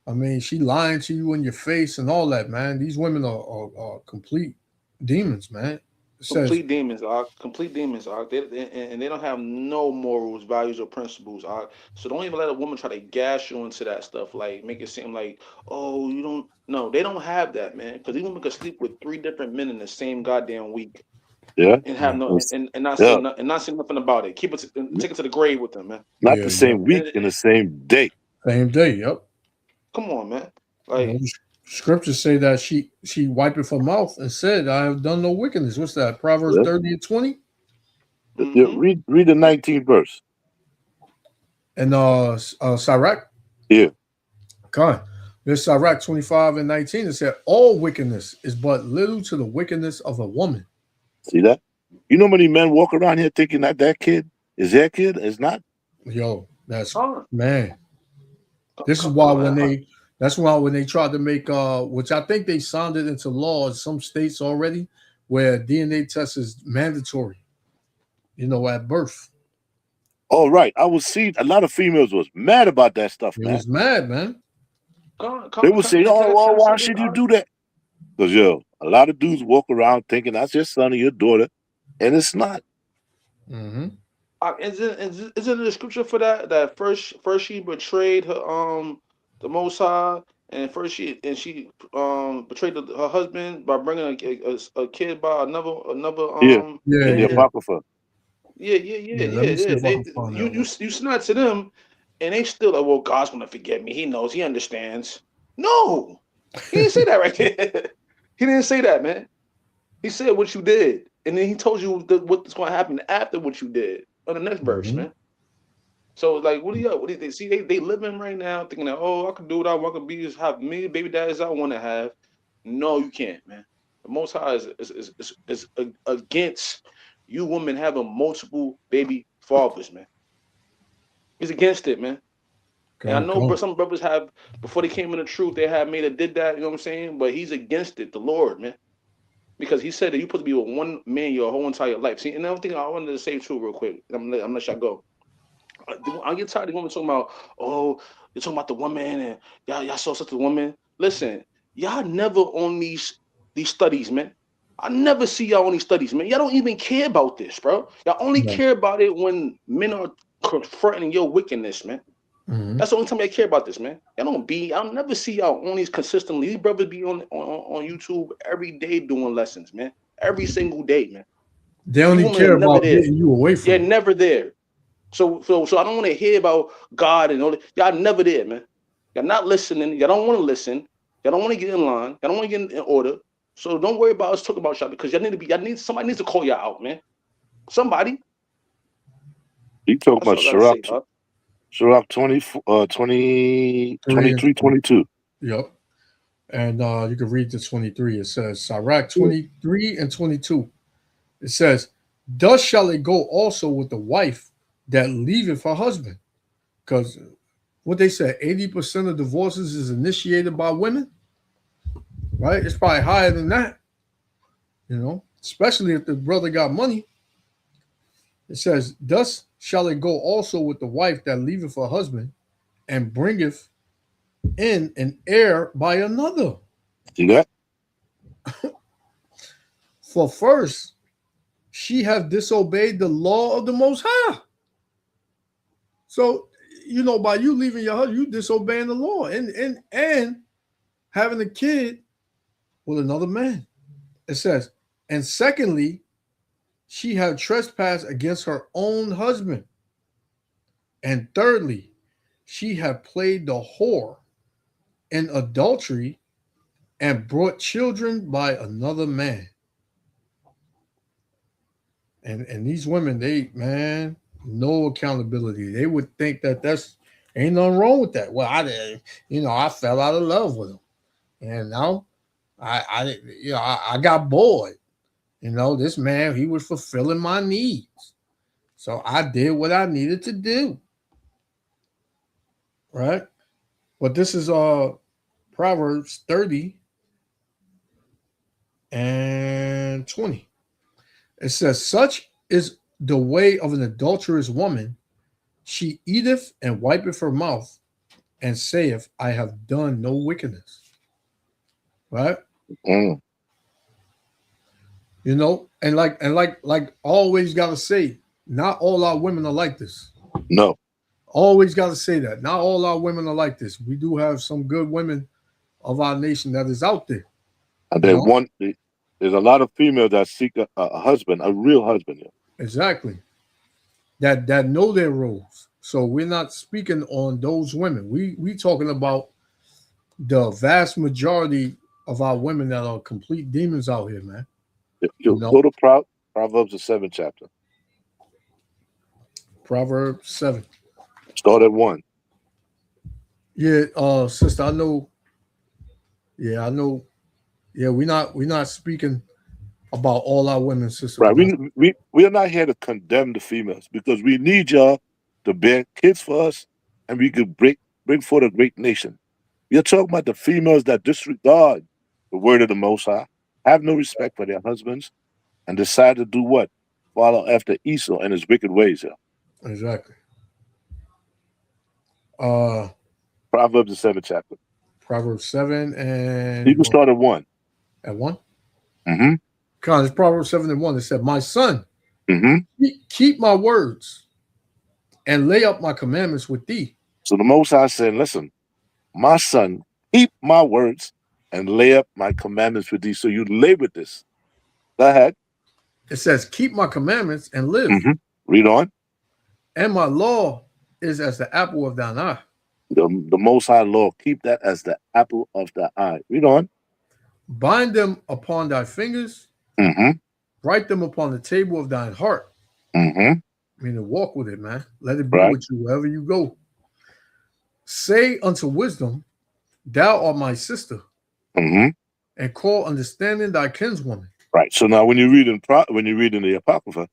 I mean, she lying to you in your face and all that, man. These women are complete demons, man. Complete demons. They don't have no morals, values, or principles. So don't even let a woman try to gas you into that stuff. Like make it seem like, oh, you don't. No, they don't have that, man. Because these women could sleep with 3 different men in the same goddamn week. Yeah. And have no and not say nothing about it. Take it to the grave with them, man. Not the same week, in the same day. Same day. Yep. Come on, man. Like. Scriptures say that she wiped her mouth and said, I have done no wickedness. What's that? Proverbs 30:20? Yeah, read the 19th verse. And Sirach? Yeah. Okay. There's Sirach 25:19. It said, all wickedness is but little to the wickedness of a woman. See that? You know how many men walk around here thinking that kid is their kid? It's not. Yo, that's man. This is why when they tried to make which I think they signed it into law in some states already, where DNA test is mandatory, at birth. Oh, right. I was seeing a lot of females was mad about that stuff, man. They was mad, man. They would say, oh, well, why should you do that? Because, a lot of dudes walk around thinking that's your son or your daughter, and it's not. Mm-hmm. Isn't there a scripture for that? That first she betrayed her the Most High, and she betrayed her husband by bringing a kid by another the Apocrypha. Yeah. You snot to them, and they still like, well, God's gonna forget me. He knows. He understands. No, he didn't say that right there. He didn't say that, man. He said what you did, and then he told you what's going to happen after what you did on the next verse, man. So like, what do they see? They living right now thinking that, oh, I can do what I want, I can be, just have many baby daddies I want to have. No, you can't, man. The Most High is against you women having multiple baby fathers, man. He's against it, man. And I know some brothers have, before they came in the truth, they had made a did that, you know what I'm saying? But he's against it, the Lord, man. Because he said that you're supposed to be with one man your whole entire life. See, and another thing I wanted to say too, real quick. I'm gonna let y'all go. I get tired of women talking about, oh, you're talking about the woman and y'all saw such a woman. Listen, y'all never on these studies, man. I never see y'all on these studies, man. Y'all don't even care about this, bro. Y'all only care about it when men are confronting your wickedness, man. That's the only time I care about this, man. I'll never see y'all on these consistently. These brothers be on YouTube every day doing lessons, man. Every single day, man. They only care about getting you away from. They're never there. So I don't want to hear about God and all that. Y'all never there, man. Y'all not listening. Y'all don't want to listen. Y'all don't want to get in line. Y'all don't want to get in order. So don't worry about us talking about y'all because somebody needs to call y'all out, man. Somebody. You talking about Sirach 23, 22. Yep. And you can read the 23. It says, Sirach 23 and 22. It says, thus shall it go also with the wife that leaveth her husband. Because what they said, 80% of divorces is initiated by women. Right? It's probably higher than that. You know, especially if the brother got money. It says, thus shall it go also with the wife that leaveth her husband and bringeth in an heir by another. See that? For first, she have disobeyed the law of the Most High. So, you know, by you leaving your husband, you disobeying the law and having a kid with another man. It says, and secondly, she have trespassed against her own husband. And thirdly, she have played the whore in adultery and brought children by another man. And these women, no accountability. They would think that ain't nothing wrong with that. Well, I fell out of love with him, and now I got bored. You know, this man, he was fulfilling my needs, so I did what I needed to do. Right, but this is Proverbs 30 and 20. It says, such is the way of an adulterous woman. She eateth and wipeth her mouth and saith, I have done no wickedness. Right? You know, and like always gotta say, not all our women are like this. No. Always gotta say that. Not all our women are like this. We do have some good women of our nation that is out there. And there's a lot of females that seek a husband, a real husband. Yeah. Exactly. That know their roles. So we're not speaking on those women. We talking about the vast majority of our women that are complete demons out here, man. Go to Proverbs the 7th chapter. Proverbs 7. Start at 1. Yeah, sister, I know. Yeah, I know. Yeah, we're not speaking about all our women, sister. Right. We are not here to condemn the females because we need y'all to bear kids for us and we could bring forth a great nation. You're talking about the females that disregard the word of the Most High, have no respect for their husbands, and decide to do what? Follow after Esau and his wicked ways. Yeah. Exactly. Proverbs the 7th chapter. Proverbs 7 and you can start at 1. At 1? Mm-hmm. Because it's Proverbs 7 and 1. It said, my son, keep my words and lay up my commandments with thee. So the Most High said, listen, my son, keep my words and lay up my commandments with thee. So you lay with this. Go ahead. It says, keep my commandments and live. Read on. And my law is as the apple of thine eye. The Most High law, keep that as the apple of the eye. Read on. Bind them upon thy fingers, Mm-hmm. write them upon the table of thine heart. Mm-hmm. I mean, to walk with it, man. Let it be Right. with you wherever you go. Say unto wisdom, thou art my sister, Mm-hmm. and call understanding thy kinswoman. Right. So now when you read in the Apocrypha,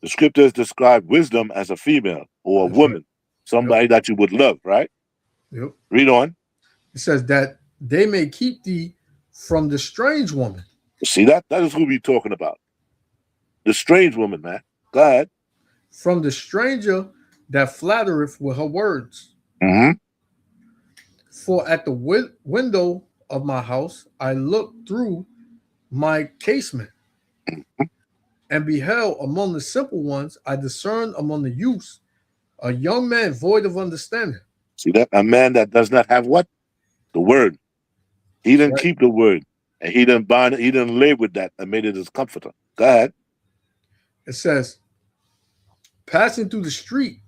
the scriptures describe wisdom as a female or a That's right. woman, somebody that you would love, right? Yep. Read on. It says that they may keep thee from the strange woman. See that? That is who we're talking about. The strange woman, man. Go ahead. From the stranger that flattereth with her words. Mm-hmm. For at the window of my house I looked through my casement, and beheld among the simple ones, I discerned among the youths a young man void of understanding. See that? A man that does not have what? The word. He didn't keep the word. And he didn't bind it. He didn't live with that and made it his comforter. Go ahead. It says, passing through the street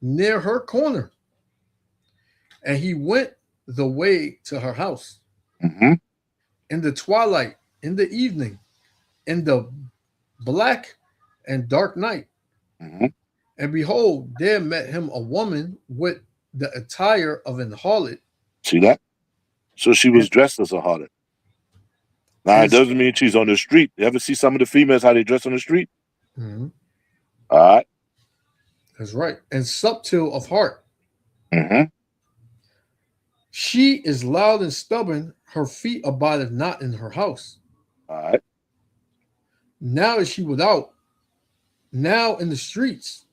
near her corner, and he went the way to her house. Mm-hmm. In the twilight, in the evening, in the black and dark night. Mm-hmm. And behold, there met him a woman with the attire of an harlot. See that? So she was dressed as a harlot. Now, it doesn't mean she's on the street. You ever see some of the females, how they dress on the street? Mm-hmm. All right. That's right. And subtle of heart. Mm-hmm. She is loud and stubborn. Her feet abideth not in her house. All right. Now is she without, now in the streets,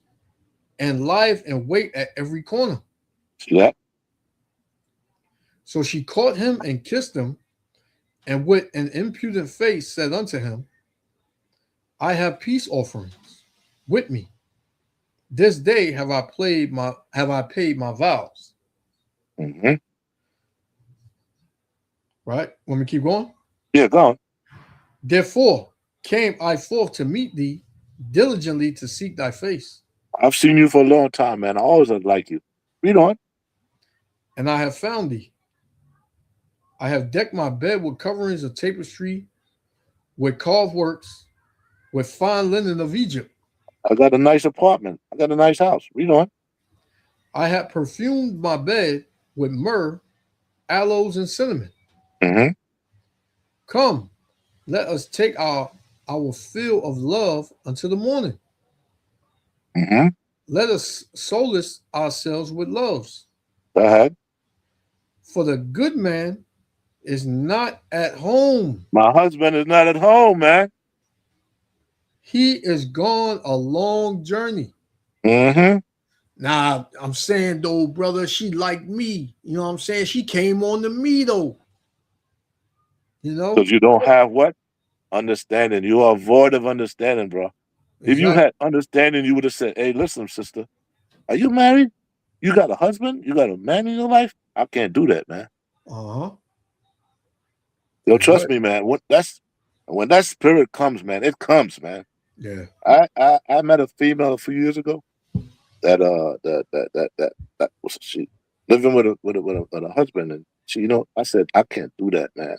and lieth in wait at every corner. See that? So she caught him and kissed him, and with an impudent face said unto him, I have peace offerings with me. This day have I paid my vows. Mm-hmm. Right? Want me to keep going? Yeah, go on. Therefore came I forth to meet thee diligently to seek thy face. I've seen you for a long time, man. I always like you. Read on. And I have found thee. I have decked my bed with coverings of tapestry, with carved works, with fine linen of Egypt. I got a nice apartment. I got a nice house. Read on. I have perfumed my bed with myrrh, aloes, and cinnamon. Mm-hmm. Come, let us take our fill of love until the morning. Mm-hmm. Let us solace ourselves with loves. Go ahead. For the good man is not at home. My husband is not at home, man. He is gone a long journey. Mm-hmm. Now, I'm saying, though, brother, she liked me. You know what I'm saying? She came on to me, though. You know? Because you don't have what? Understanding. You are void of understanding, bro. Exactly. If you had understanding, you would have said, hey, listen, sister, are you married? You got a husband? You got a man in your life? I can't do that, man. Uh-huh. Yo, trust me, man. When that spirit comes, man, it comes, man. Yeah. I met a female a few years ago that was she living with a husband, and she, you know, I said, I can't do that, man.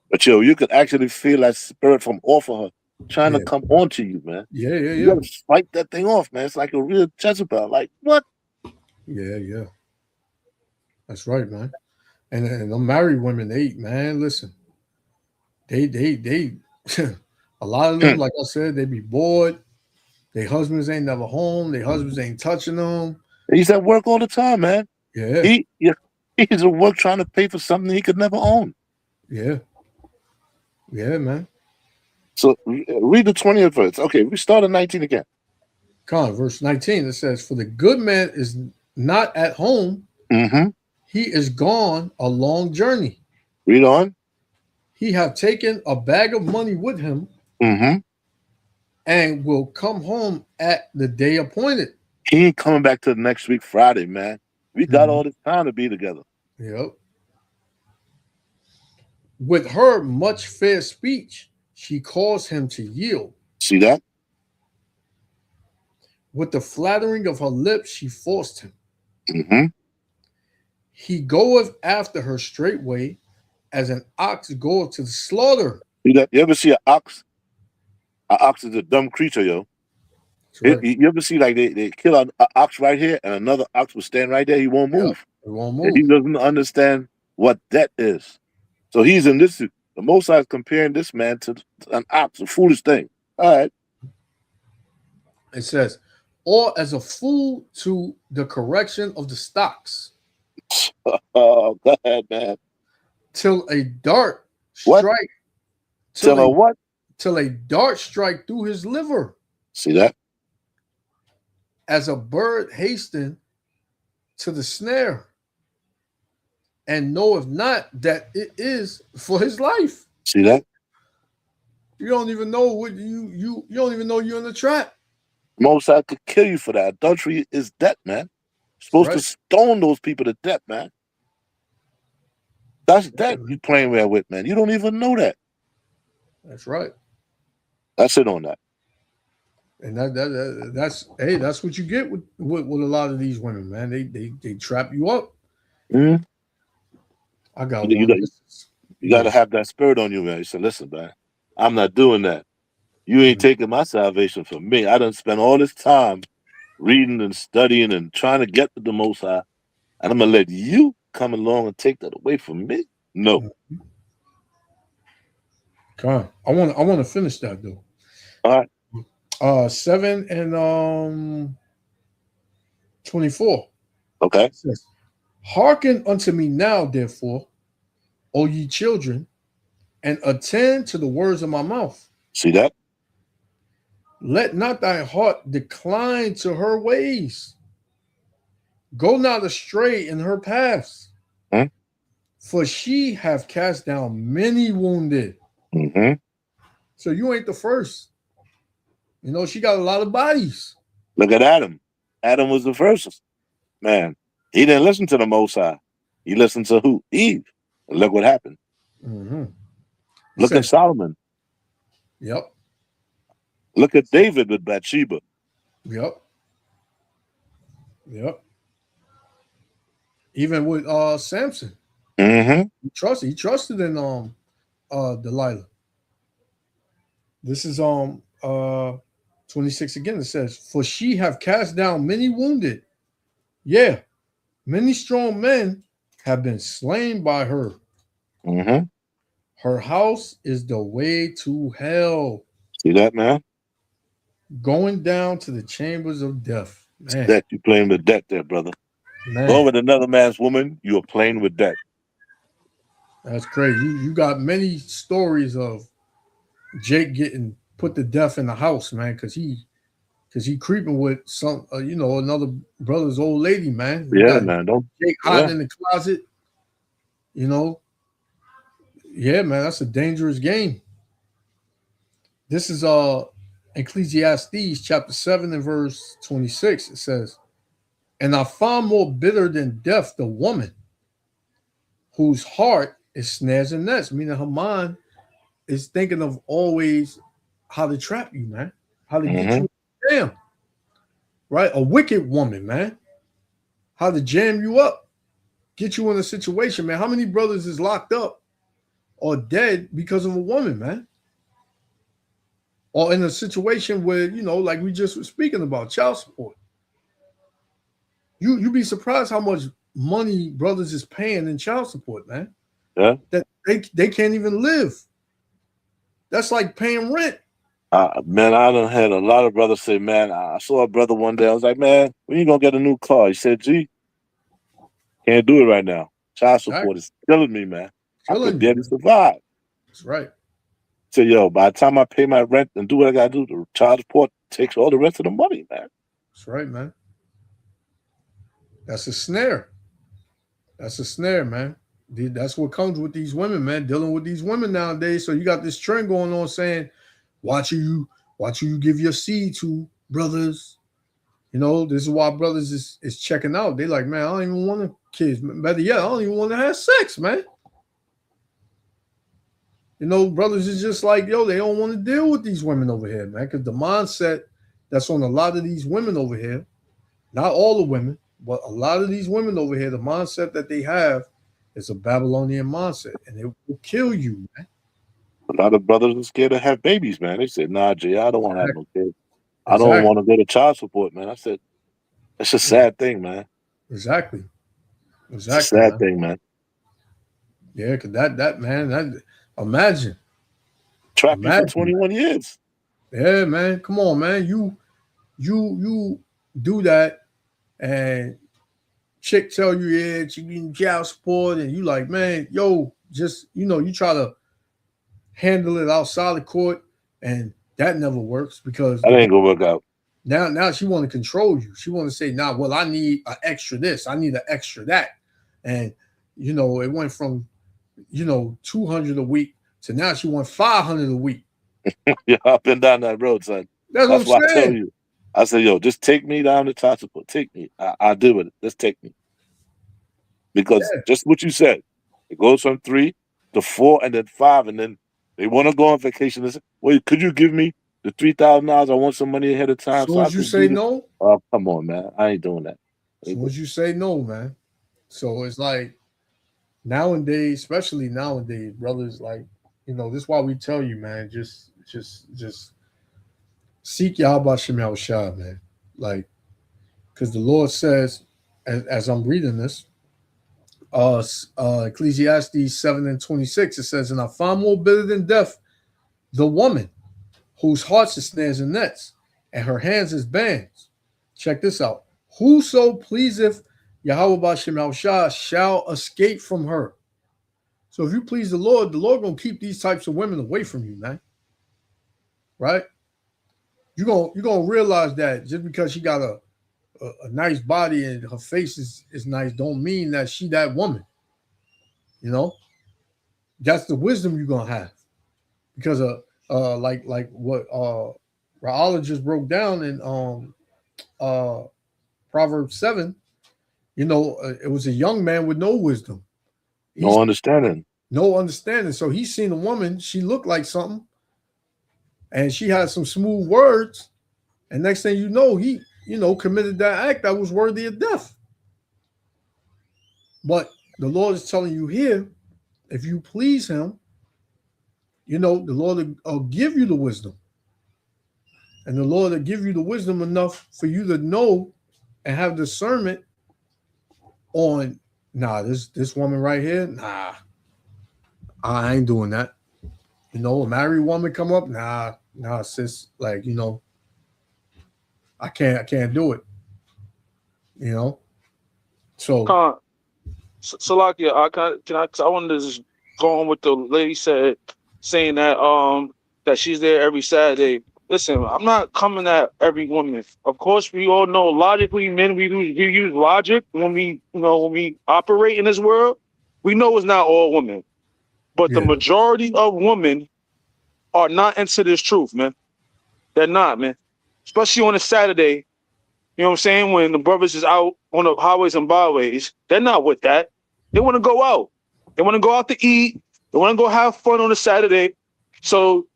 But yo, you could actually feel that spirit from off of her trying to come onto you, man. Yeah. You gotta fight that thing off, man. It's like a real Jezebel. Like, what? Yeah. That's right, man. And them married women, listen, they a lot of them, like I said, they be bored. Their husbands ain't never home. Their husbands ain't touching them. He's at work all the time, man. Yeah. He's at work trying to pay for something he could never own. Yeah, man. So read the 20th verse. Okay, we start at 19 again. Come on, verse 19. It says, for the good man is not at home. Mm-hmm. He is gone a long journey. Read on. He have taken a bag of money with him. Mm-hmm. And will come home at the day appointed. He ain't coming back till next week, Friday, man. We got all this time to be together. Yep. With her much fair speech, she caused him to yield. See that? With the flattering of her lips, she forced him. Mm-hmm. He goeth after her straightway, as an ox goeth to the slaughter. You ever see an ox? An ox is a dumb creature, yo. Right. You ever see like they kill an ox right here and another ox will stand right there? He won't move. Yep, it won't move. And he doesn't understand what debt is. So he's in this. The Most High is comparing this man to an ox, a foolish thing. All right. It says, or as a fool to the correction of the stocks. Oh, go ahead, man. Till a dart What? strike. Till a what? Till a dart strike through his liver. See that? As a bird hasten to the snare, and knoweth not that it is for his life. See that? You don't even know what you don't even know you're in the trap. Most High could kill you for that. Adultery is debt, man. You're supposed to stone those people to death, man. That's debt you playing with, man. You don't even know that. That's right. That's it on that. And that's what you get with a lot of these women, man. They trap you up. Mm-hmm. I got you one. You got to have that spirit on you, man. You say, listen, man, I'm not doing that. You ain't taking my salvation from me. I done spent all this time reading and studying and trying to get to the Most High, and I'm gonna let you come along and take that away from me? No. Come on. I want to finish that though. All right. 7 and 24. Okay. It says, hearken unto me now, therefore, O ye children, and attend to the words of my mouth. See that? Let not thy heart decline to her ways. Go not astray in her paths. For she have cast down many wounded. Mm-hmm. So you ain't the first. You know, she got a lot of bodies. Look at Adam. Adam was the first. Man, he didn't listen to the Most High. He listened to who? Eve. And look what happened. Mm-hmm. Look at Solomon. Yep. Look at David with Bathsheba. Yep. Even with Samson. Mm-hmm. He trusted in Delilah. This is 26 again. It says, for she have cast down many wounded. Yeah, many strong men have been slain by her. Mm-hmm. Her house is the way to hell. See that, man? Going down to the chambers of death. Man. Death. You playing with death there, brother. Man. Going with another man's woman, you are playing with death. That's crazy. You got many stories of Jake getting put to death in the house, man, because he creeping with some, another brother's old lady, man. Yeah, man. Don't Jake hiding in the closet. Yeah, man, that's a dangerous game. This is Ecclesiastes chapter 7 and verse 26. It says, and I found more bitter than death the woman whose heart is snares and nets, meaning her mind is thinking of always how to trap you, man. How to get you down. Right? A wicked woman, man. How to jam you up. Get you in a situation, man. How many brothers is locked up or dead because of a woman, man? Or in a situation where, like we just were speaking about, child support. You'd be surprised how much money brothers is paying in child support, man. Yeah. That they can't even live. That's like paying rent. Man, I done had a lot of brothers say, man, I saw a brother one day. I was like, man, when you gonna get a new car? He said, gee, can't do it right now. Child support is killing me, man. I could barely survive. That's right. So, yo, by the time I pay my rent and do what I gotta do, the child support takes all the rest of the money, man. That's right, man. That's a snare. That's a snare, man. That's what comes with these women, man. Dealing with these women nowadays. So you got this trend going on saying, watch you give your seed to brothers. This is why brothers is checking out. They like, man, I don't even want kids. Better yet, I don't even want to have sex, man. Brothers is just like, yo, they don't want to deal with these women over here, man. Because the mindset that's on a lot of these women over here, not all the women, but a lot of these women over here, the mindset that they have It's a Babylonian mindset, and it will kill you, man. A lot of brothers are scared to have babies, man. They said, "Nah, Jay, I don't want to have no kids. I don't Exactly. want to go to child support, man." I said, "It's a sad thing, man. Exactly. It's Exactly, a sad man. thing, man. Yeah, cause that man, that imagine. Trapped you for Imagine. 21 years. Yeah, man. Come on, man. You do that, and chick tell you, yeah, she getting child support, and you like, man, yo, just you try to handle it outside the court, and that never works because That ain't gonna work out. now she want to control you. She want to say, nah, well, I need an extra this, I need an extra that, and it went from 200 a week to now she want 500 a week. Yeah, up and down that road, son. That's what I'm why I tell saying. you. I said, yo, just take me down to child support. Take me. I'll deal with it. Just take me. Because just what you said, it goes from 3 to 4 and then 5, and then they want to go on vacation. They say, wait, could you give me the $3,000? I want some money ahead of time. As soon as you say no, oh, come on, man. I ain't doing that. as soon as you say no, man. So it's like nowadays, especially nowadays, brothers, like, this is why we tell you, man, just seek Yahweh Shem Shah, man. Like, because the Lord says, as I'm reading this, Ecclesiastes 7:26, it says, and I find more bitter than death the woman whose heart is snares and nets, and her hands is bands. Check this out. Whoso pleaseth Yahweh B'Shem Shah shall escape from her. So if you please the Lord gonna keep these types of women away from you, man. Right? You're gonna realize that just because she got a nice body and her face is nice, don't mean that she that woman. That's the wisdom you're gonna have. Because like what Ra'ala just broke down in Proverbs 7, it was a young man with no wisdom. No understanding. No understanding. So he's seen a woman, she looked like something, and she had some smooth words, and next thing you know, he committed that act that was worthy of death. But the Lord is telling you here, if you please him, the Lord will give you the wisdom. And the Lord will give you the wisdom enough for you to know and have discernment on, nah, this woman right here, nah, I ain't doing that. A married woman come up, nah, sis, like, I can't do it. So Salakia, I wanted to just go on with the lady said, saying that that she's there every Saturday. Listen, I'm not coming at every woman. Of course, we all know logically, men, we use logic when we operate in this world. We know it's not all women, but the majority of women are not into this truth, man. They're not, man. Especially on a Saturday. You know what I'm saying? When the brothers is out on the highways and byways, they're not with that. They want to go out. They want to go out to eat. They want to go have fun on a Saturday. So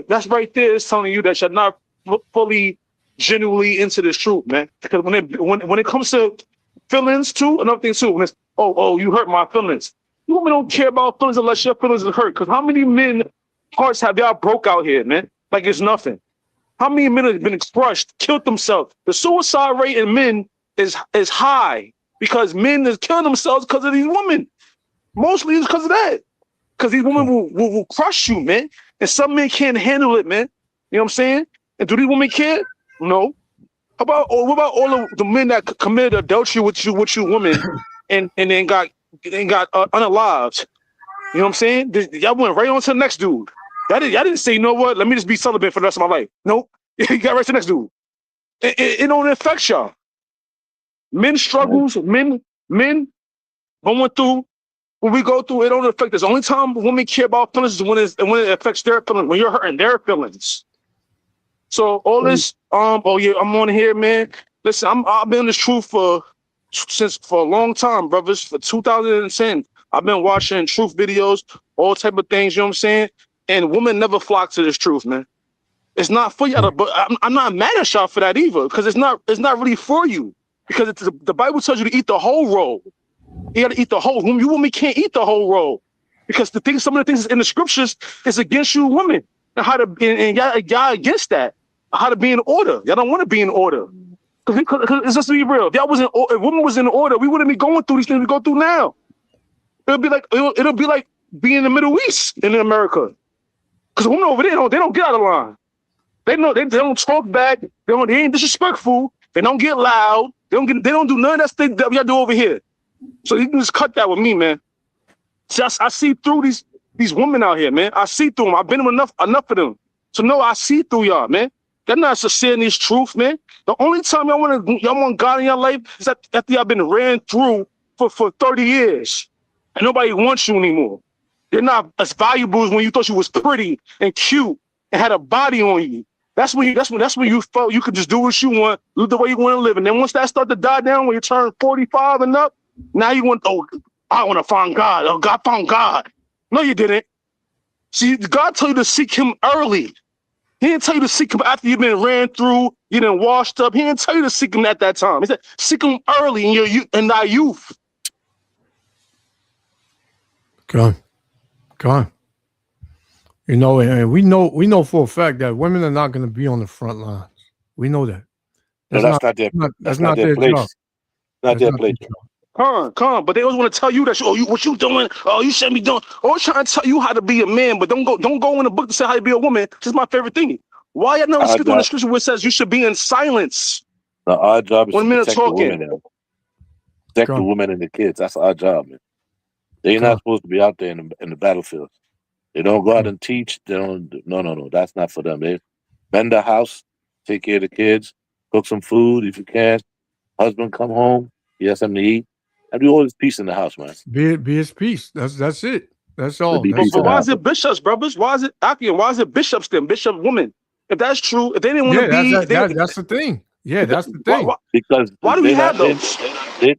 that's right there is telling you that you're not fully, genuinely into this truth, man. Because when it comes to feelings too, another thing too, when it's, oh, you hurt my feelings. You women don't care about feelings unless your feelings are hurt. Because how many men hearts have y'all broke out here, man? Like it's nothing. How many men have been crushed, killed themselves? The suicide rate in men is high because men is killing themselves because of these women. Mostly it's because of that. Because these women will crush you, man. And some men can't handle it, man. You know what I'm saying? And do these women care? No. What about all of the men that committed adultery with you women and then got unalived? You know what I'm saying? Y'all went right on to the next dude. Y'all didn't say, you know what? Let me just be celibate for the rest of my life. Nope. You got right to the next dude. It don't affect y'all. Men struggles, men going through what we go through, it don't affect us. The only time women care about feelings is when it affects their feelings, when you're hurting their feelings. So all this, I'm on here, man. Listen, I've been in this truth for a long time, brothers. For 2010, I've been watching truth videos, all type of things. You know what I'm saying? And women never flock to this truth, man. It's not for y'all, but I'm not mad at y'all for that either, because it's not really for you. Because the Bible tells you to eat the whole roll. You got to eat the whole. You women can't eat the whole roll because some of the things in the scriptures is against you women and how to and y'all against that. How to be in order. Y'all don't want to be in order. Because it's just to be real. If women was in order, we wouldn't be going through these things we go through now. It'll be like being in the Middle East in America. Because women over there they don't get out of line. They know they don't talk back. They ain't disrespectful. They don't get loud. They don't do none of that stuff that y'all do over here. So you can just cut that with me, man. See, I see through these women out here, man. I see through them. I've been with enough of them. So no, I see through y'all, man. They're not saying these truth, man. The only time y'all want God in your life is after y'all been ran through for 30 years. And nobody wants you anymore. They're not as valuable as when you thought you was pretty and cute and had a body on you. That's when you felt you could just do what you want, live the way you want to live. And then once that started to die down, when you turn 45 and up, now you want, I want to find God. Oh, God found God. No, you didn't. See, God told you to seek him early. He didn't tell you to seek him after you've been ran through, you done washed up. He didn't tell you to seek him at that time. He said, seek him early in thy youth. Come on. You know, and we know for a fact that women are not going to be on the front lines. We know that. That's not their place. job. Not their place. Come, but they always want to tell you that. What you doing? Oh, you shouldn't be doing. Always trying to tell you how to be a man, but don't go in the book to say how to be a woman. This is my favorite thing. Why y'all never skip on the scripture where it says you should be in silence? No, our job is when to men are protect the talking. women. Protect the women and the kids. That's our job, man. They're not supposed to be out there in the battlefield. They don't go out and teach. They don't. No. That's not for them. They mend the house, take care of the kids, cook some food if you can. Husband come home, he has something to eat. And do all this peace in the house, man. Be his peace. That's it. That's all. But why is it bishops, brothers? Why is it Akian? Why is it bishops then? Bishop women. If that's true, if they didn't want to be, that's the thing. Yeah, that's the thing. Because why do we have those?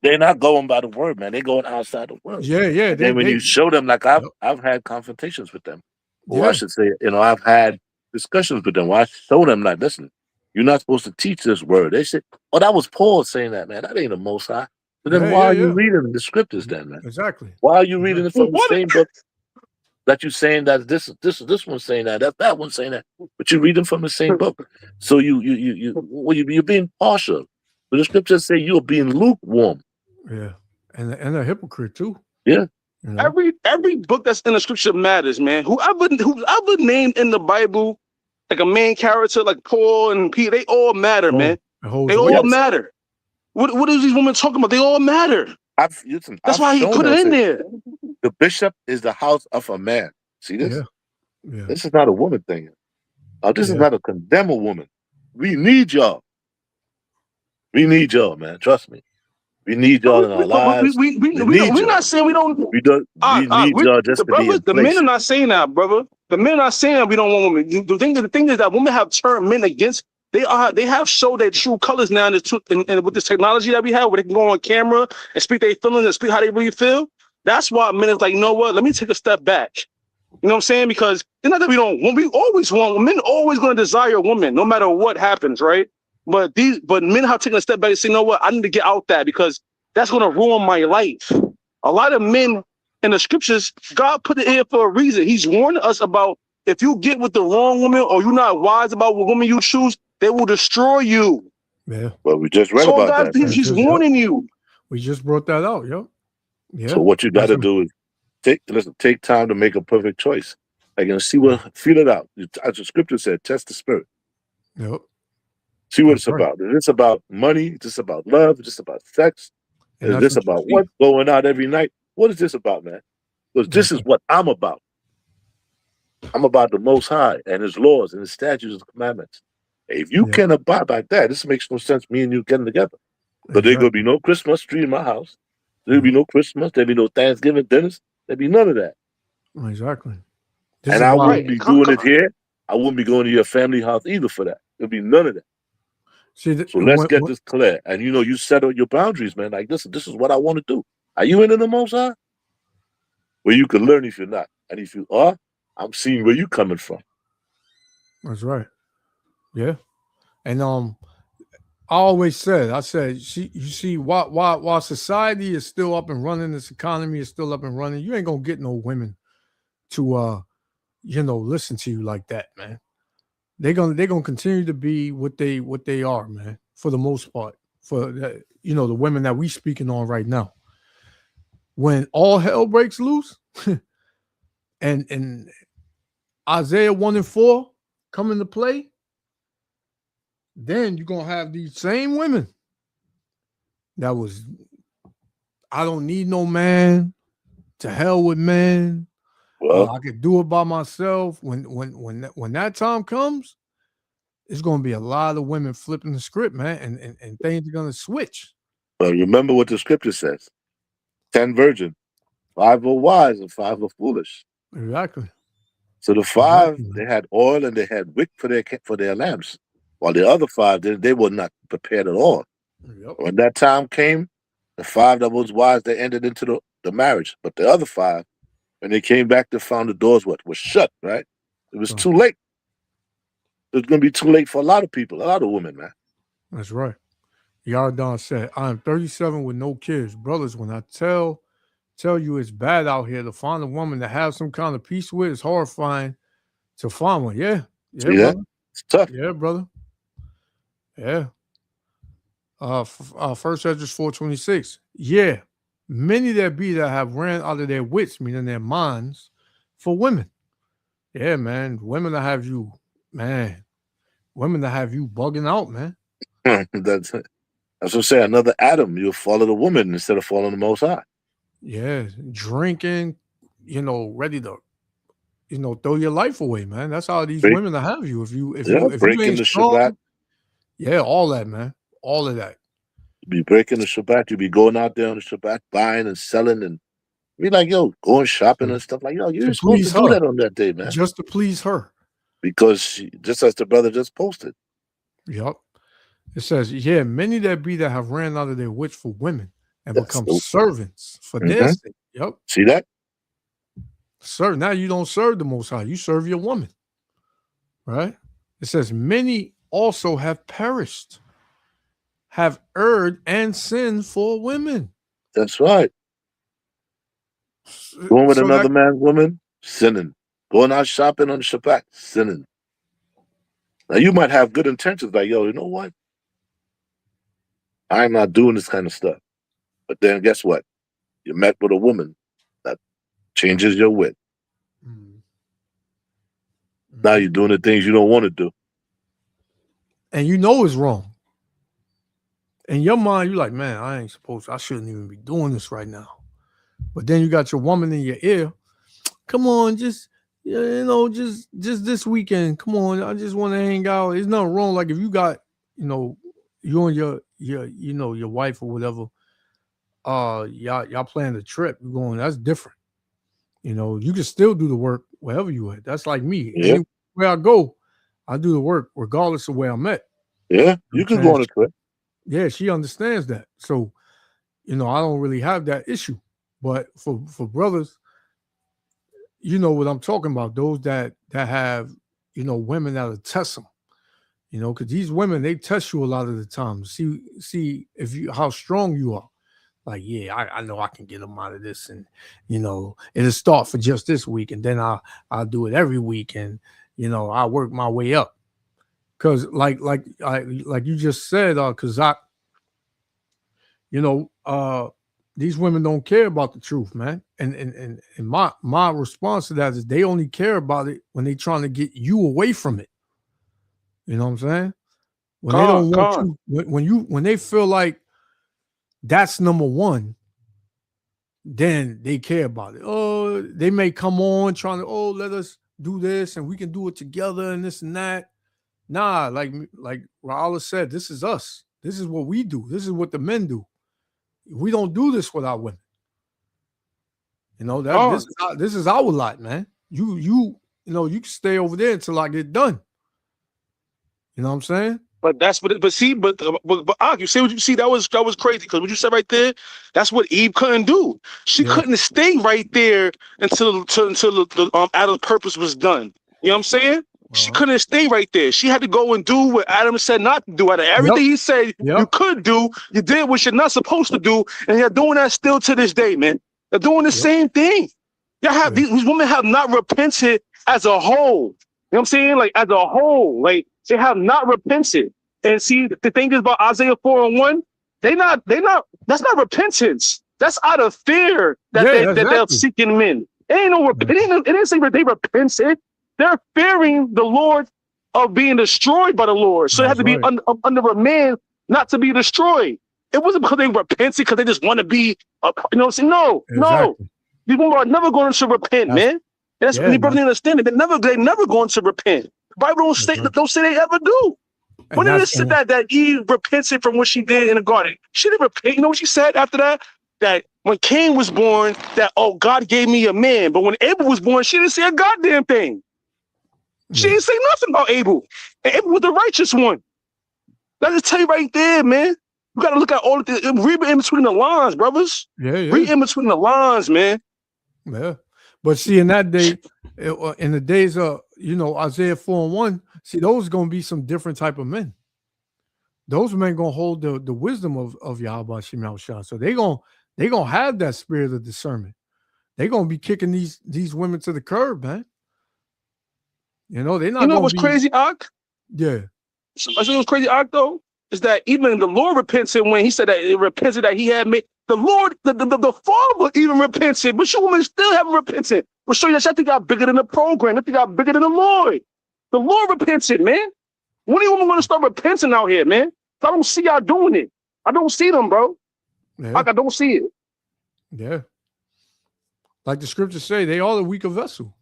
They're not going by the word, man. They're going outside the word. Yeah. And then when you show them, like I've had confrontations with them, or I should say, I've had discussions with them. Where I show them, like, listen, you're not supposed to teach this word. They say, oh, that was Paul saying that, man. That ain't the Most High. But then why are you reading the scriptures then, man? Exactly. Why are you reading it from the same book that you're saying that this one's saying that one's saying that, but you're reading from the same book. So you're being partial. But the scriptures say you're being lukewarm. Yeah, and a hypocrite too. Yeah. You know? Every book that's in the scripture matters, man. Whoever named in the Bible like a main character, like Paul and Peter, they all matter, man. They all matter. What is these women talking about? They all matter. That's why he put it in there. The bishop is the house of a man. See this? Yeah. This is not a woman thing. This is not a condemn a woman. We need y'all. We need y'all, man. Trust me. We need y'all in our lives. We're not saying we don't. We need y'all just to be in the place. men are not saying that, brother. The men are not saying that we don't want women. The thing is that women have turned men against. They have showed their true colors now and with this technology that we have, where they can go on camera and speak their feelings and speak how they really feel. That's why men is like, you know what? Let me take a step back. You know what I'm saying? Because it's not that we don't want. We always want. Men always going to desire a woman, no matter what happens, right? But men have taken a step back and say, you know what? I need to get out that because that's going to ruin my life. A lot of men in the scriptures, God put it here for a reason. He's warning us about if you get with the wrong woman or you're not wise about what woman you choose, they will destroy you. Yeah. Well, we just read about God, that. He's warning you. We just brought that out, yo. Yeah. So what you got to do is take time to make a perfect choice. Like, feel it out. As the scripture said, test the spirit. Yep. See what it's about. Is this about money? Is this about love? Is this about sex? Is this about what's going on every night? What is this about, man? Because this is what I'm about. I'm about the Most High and His laws and His statutes and commandments. If you can't abide by that, this makes no sense. Me and you getting together. But there's gonna be no Christmas tree in my house. There'll be no Christmas. There'll be no Thanksgiving dinners. There'll be none of that. Exactly. And I wouldn't be doing it here. I wouldn't be going to your family house either for that. There'll be none of that. So let's get this clear. And you settle your boundaries, man. Like, this is what I want to do. Are you into the Most High? Well, you can learn if you're not. And if you are, I'm seeing where you're coming from. That's right. Yeah. And I always said, you see, while society is still up and running, this economy is still up and running, you ain't gonna get no women to listen to you like that, man. They're gonna continue to be what they are, man, for the most part. For the women that we speaking on right now. When all hell breaks loose, and Isaiah 1:4 come into play, then you're gonna have these same women that was, I don't need no man, to hell with men. Well, I could do it by myself. When that time comes, it's gonna be a lot of women flipping the script, man, and things are gonna switch. but remember what the scripture says: 10 virgins, 5 are wise, and 5 are foolish. Exactly. So the 5, they had oil and they had wick for their lamps, while the other 5, they were not prepared at all. Yep. When that time came, the 5 that was wise, they entered into the marriage. But the other 5, when they came back, they found the doors was shut, right? It was too late. It was going to be too late for a lot of people, a lot of women, man. That's right. Yardan said, I am 37 with no kids. Brothers, when I tell you it's bad out here to find a woman to have some kind of peace with, it's horrifying to find one. Yeah. Yeah, brother. It's tough. Yeah, brother. Yeah. First Ezra 4:26. Yeah. Many there be that have ran out of their wits, meaning their minds, for women. Yeah, man. Women that have you, man. Women that have you bugging out, man. That's what I'm saying. Another Adam, you'll follow the woman instead of following the Most High. Yeah, drinking, ready to, throw your life away, man. That's how these women that have you. If you breaking ain't the strong, Shabbat. Yeah, all that, man. All of that. You be breaking the Shabbat. You be going out there on the Shabbat, buying and selling, and be like, yo, going shopping and stuff like, yo, you're supposed to do that on that day, man. Just to please her. Because just as the brother just posted. Yep. It says, yeah, many there be that have ran out of their wits for women and become servants for their sake. Yep. See that? Serve. Now you don't serve the Most High. You serve your woman. Right? It says, many also have perished, have erred and sinned for women. That's right. Going with another man's woman, sinning. Going out shopping on the Shabbat, sinning. Now you might have good intentions, like, yo, you know what? I'm not doing this kind of stuff. But then guess what? You met with a woman that changes your wit. Now you're doing the things you don't want to do. And you know it's wrong. In your mind, you're like, man, I shouldn't even be doing this right now. But then you got your woman in your ear. Come on, just this weekend. Come on, I just want to hang out. There's nothing wrong. Like if you got, you and your wife or whatever, y'all planning a trip. You're going, that's different. You can still do the work wherever you at. That's like me. Yeah. Where I go, I do the work regardless of where I'm at. Yeah, you can go on a trip. Yeah, she understands that. So, I don't really have that issue. But for brothers, you know what I'm talking about. Those that have, women that'll test them. Because these women, they test you a lot of the time. See if how strong you are. Like, yeah, I know I can get them out of this, and it'll start for just this week, and then I'll do it every week, and I'll work my way up. Because like you just said, Kazak, these women don't care about the truth, man. And my response to that is they only care about it when they're trying to get you away from it. You know what I'm saying? When they don't want you, when they feel like that's number one, then they care about it. Oh, they may come on trying to, let us do this and we can do it together and this and that. Nah, like Raala said, this is us. This is what we do. This is what the men do. We don't do this with our women. This is our lot, man. You can stay over there until I get done. You know what I'm saying? But that's what. But see, but you see what you see. That was crazy because what you said right there. That's what Eve couldn't do. She couldn't stay right there until the Adam's purpose was done. You know what I'm saying? She couldn't stay right there. She had to go and do what Adam said not to do. Out of everything he said you could do, you did what you're not supposed to do, and they're doing that still to this day, man. They're doing the same thing. Y'all have these women have not repented as a whole. You know what I'm saying? Like as a whole, like they have not repented. And see, the thing is about Isaiah 4:1, that's not repentance. That's out of fear that they're seeking men. It ain't no it didn't say that they repented. They're fearing the Lord of being destroyed by the Lord. So it had to be under a man not to be destroyed. It wasn't because they repented because they just want to be, you know what I'm saying? No. These women are never going to repent, man. And that's when the brother understand it. They're never going to repent. The Bible don't say they ever do. When did it say that Eve repented from what she did in the garden? She didn't repent. You know what she said after that? That when Cain was born, that, oh, God gave me a man. But when Abel was born, she didn't say a goddamn thing. She didn't say nothing about Abel. And Abel was the righteous one. Let us tell you right there, man. You got to look at all of this. Read in between the lines, brothers. Read in between the lines, man. Yeah. But see, in that day, in the days of, Isaiah 4:1, see, those going to be some different type of men. Those men going to hold the wisdom of Yahweh Shem Shah. So they going to have that spirit of discernment. They're going to be kicking these women to the curb, man. They're not. You know what's crazy, Ak? Yeah. So what's crazy, Ak, though, is that even the Lord repented when he said that it repented that he had made the Lord, the Father even repented, but your women still haven't repented. But show you that think got bigger than the program. That think got bigger than the Lord. The Lord repented, man. When are you women going to start repenting out here, man? I don't see y'all doing it. I don't see them, bro. Yeah. Like I don't see it. Yeah. Like the scriptures say, they are the weaker vessel.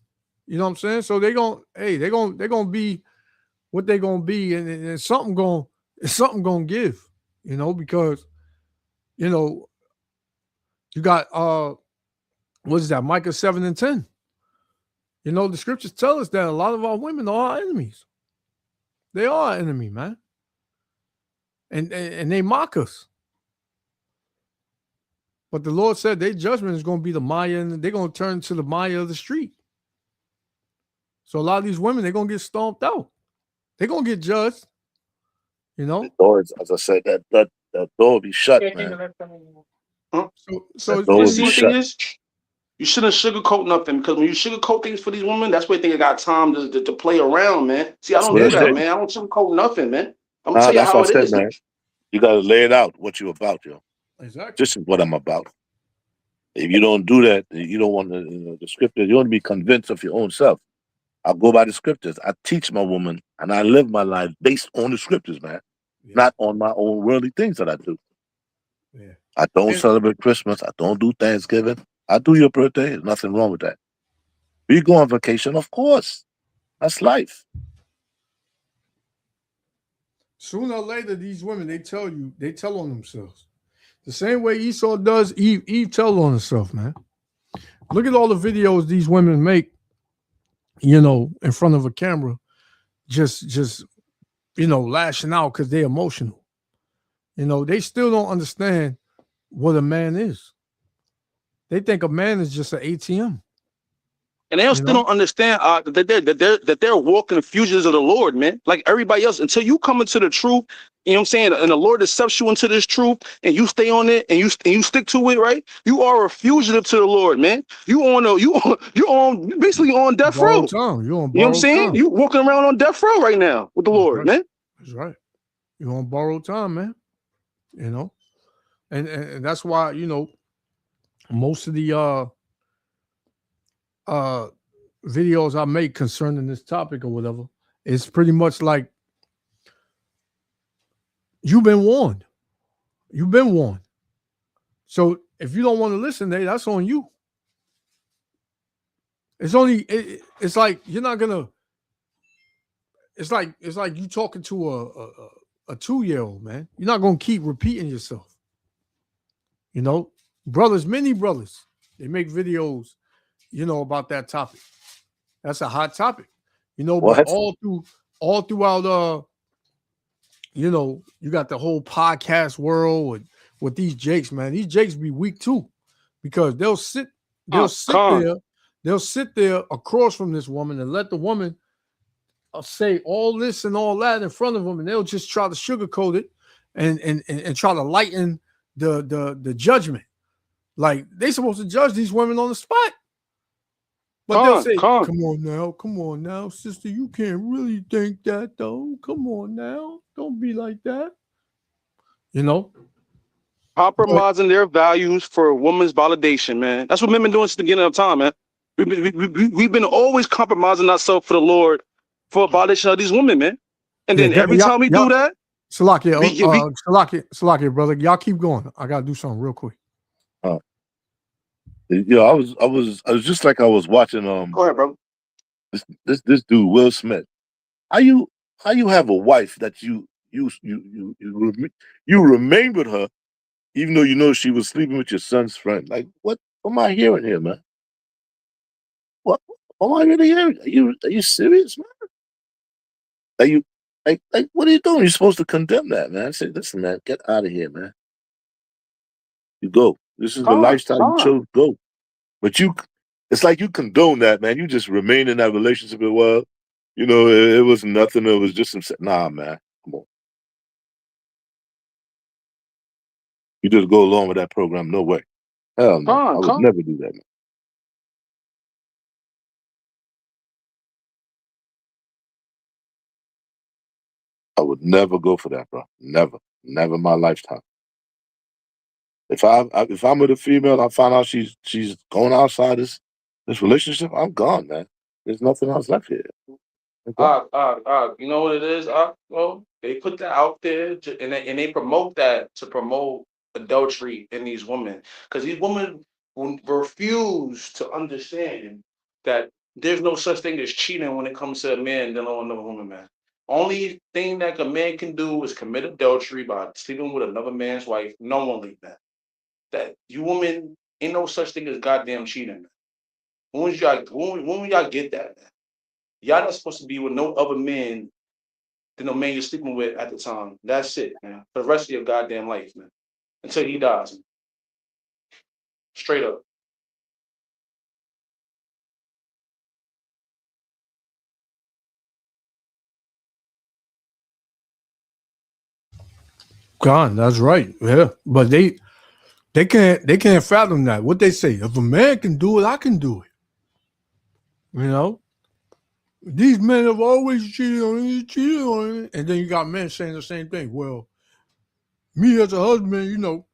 You know what I'm saying? So they're gonna be what they're gonna be, and something gonna give, because you got what is that, Micah 7:10. The scriptures tell us that a lot of our women are our enemies. They are our enemy, man. And they mock us. But the Lord said their judgment is going to be the Maya, and they're going to turn to the Maya of the street. So a lot of these women, they're going to get stomped out. They're going to get judged. The doors, as I said, that door will be shut, man. So the thing is, you shouldn't sugarcoat nothing, because when you sugarcoat things for these women, that's where they got time to play around, man. See, I don't do that, man. I don't sugarcoat nothing, man. I'm gonna tell you how it is, man. You got to lay it out what you're about, yo. Exactly. This is what I'm about. If you don't do that, you don't want the scriptures. You want to be convinced of your own self. I go by the scriptures. I teach my woman, and I live my life based on the scriptures, man. Yeah. Not on my own worldly things that I do. Yeah. I don't celebrate Christmas. I don't do Thanksgiving. I do your birthday. There's nothing wrong with that. We go on vacation, of course. That's life. Sooner or later, these women, they tell on themselves. The same way Esau does, Eve tell on herself, man. Look at all the videos these women make, in front of a camera, just lashing out because they're emotional. They still don't understand what a man is. They think a man is just an ATM. And they still don't understand that they're walking fugitives of the Lord, man. Like everybody else, until you come into the truth, you know what I'm saying, and the Lord accepts you into this truth, and you stay on it, and you stick to it, right? You are a fugitive to the Lord, man. You're basically on death row. You're on you know what I'm saying? Time. You walking around on death row right now with the Lord, man. That's right. You're on borrowed time, man. And that's why most of the videos I make concerning this topic or whatever, it's pretty much like you've been warned. You've been warned. So if you don't want to listen, that's on you. It's like you're not gonna. It's like you talking to a 2-year-old, man. You're not gonna keep repeating yourself. Brothers, many brothers, they make videos, about that topic. That's a hot topic, but all throughout, you got the whole podcast world with these jakes, man. These jakes be weak too, because they'll sit there across from this woman and let the woman say all this and all that in front of them, and they'll just try to sugarcoat it and try to lighten the judgment. Like they supposed to judge these women on the spot. But they'll say, come on now, sister, you can't really think that though. Come on now. Don't be like that. You know? Compromising their values for a woman's validation, man. That's what men been doing since the beginning of time, man. We've been always compromising ourselves for the Lord for validation of these women, man. And then every time we do that, Salakia, brother, y'all keep going. I gotta do something real quick. Yeah, I was just like I was watching go ahead, bro. This dude Will Smith. How you have a wife that you remain with her even though you know she was sleeping with your son's friend? Like what am I hearing here, man? What am I really hearing? Are you serious, man? Are you like what are you doing? You're supposed to condemn that, man. I say, listen, man, get out of here, man. You go. This is the lifestyle you chose. Go. But it's like you condone that, man. You just remain in that relationship. Well, you know, it was nothing. It was just some. Nah, man. Come on. You just go along with that program. No way. Hell no. I would never do that, man. I would never go for that, bro. Never in my lifetime. If I'm with a female, I find out she's going outside this relationship, I'm gone, man. There's nothing else left here. You know what it is? Well, they put that out there and they promote that to promote adultery in these women, because these women refuse to understand that there's no such thing as cheating when it comes to a man dealing with another woman, man. Only thing that a man can do is commit adultery by sleeping with another man's wife knowingly, man. That you women ain't no such thing as goddamn cheating, man. When y'all get that, man? Y'all not supposed to be with no other man than the man you're sleeping with at the time. That's it, man. For the rest of your goddamn life, man. Until he dies, man. Straight up. God, that's right. Yeah. But they can't fathom that. What they say, if a man can do it, I can do it. You know? These men have always cheated on it. And then you got men saying the same thing. Well, me as a husband, you know,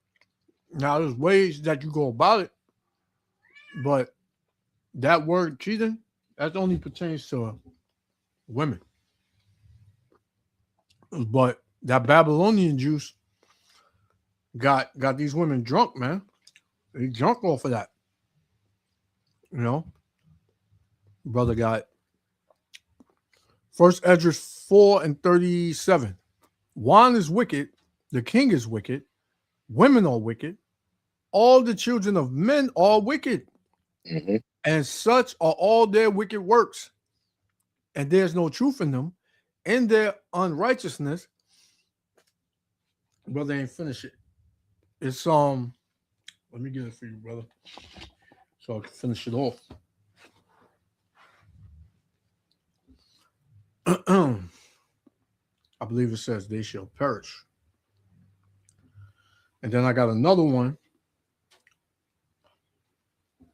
now there's ways that you go about it. But that word cheating, that only pertains to women. But that Babylonian juice got these women drunk, man. They drunk off of that. You know? Brother got First Esdras 4:37. Wine is wicked, the king is wicked, women are wicked, all the children of men are wicked, and such are all their wicked works. And there's no truth in them. In their unrighteousness, brother ain't finish it. It's let me get it for you, brother, so I can finish it off. I believe it says they shall perish. And then I got another one.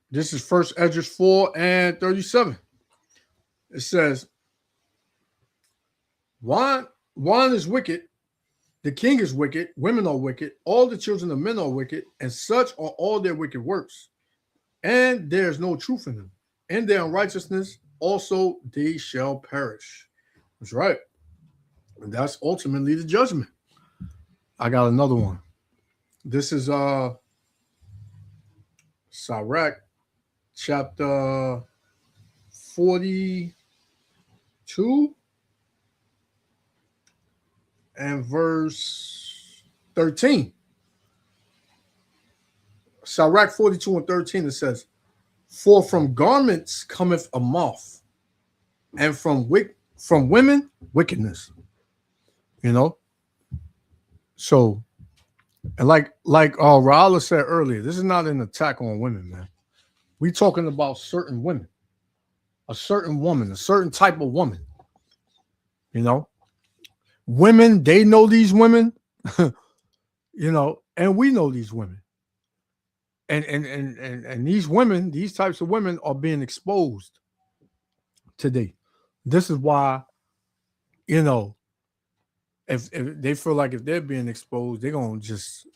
This is First Esdras 4:37. It says, wine is wicked, the king is wicked, women are wicked, all the children of men are wicked, and such are all their wicked works. And there is no truth in them. In their unrighteousness also they shall perish. That's right. And that's ultimately the judgment. I got another one. This is Sirach chapter 42 and verse 13. Sirach 42:13, it says, for from garments cometh a moth, and from women wickedness. You know? So, and like Ra'ala said earlier, this is not an attack on women, man. We're talking about certain women, a certain woman, a certain type of woman. You know, women, they know these women, you know, and we know these women. And these women, these types of women are being exposed today. This is why, you know, if they feel like if they're being exposed, they're gonna just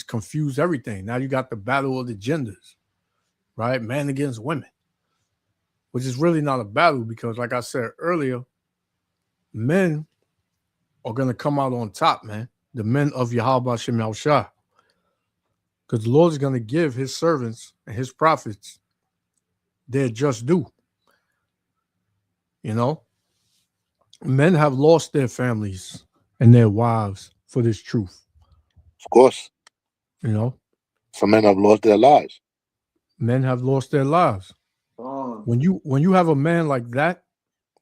confuse everything. Now you got the battle of the genders, right? Man against women, which is really not a battle because, like I said earlier, men are gonna come out on top, man. The men of Yahweh Shem Yahushua. Because the Lord is gonna give his servants and his prophets their just due. You know, men have lost their families and their wives for this truth. Of course. You know, some men have lost their lives. Men have lost their lives. When you have a man like that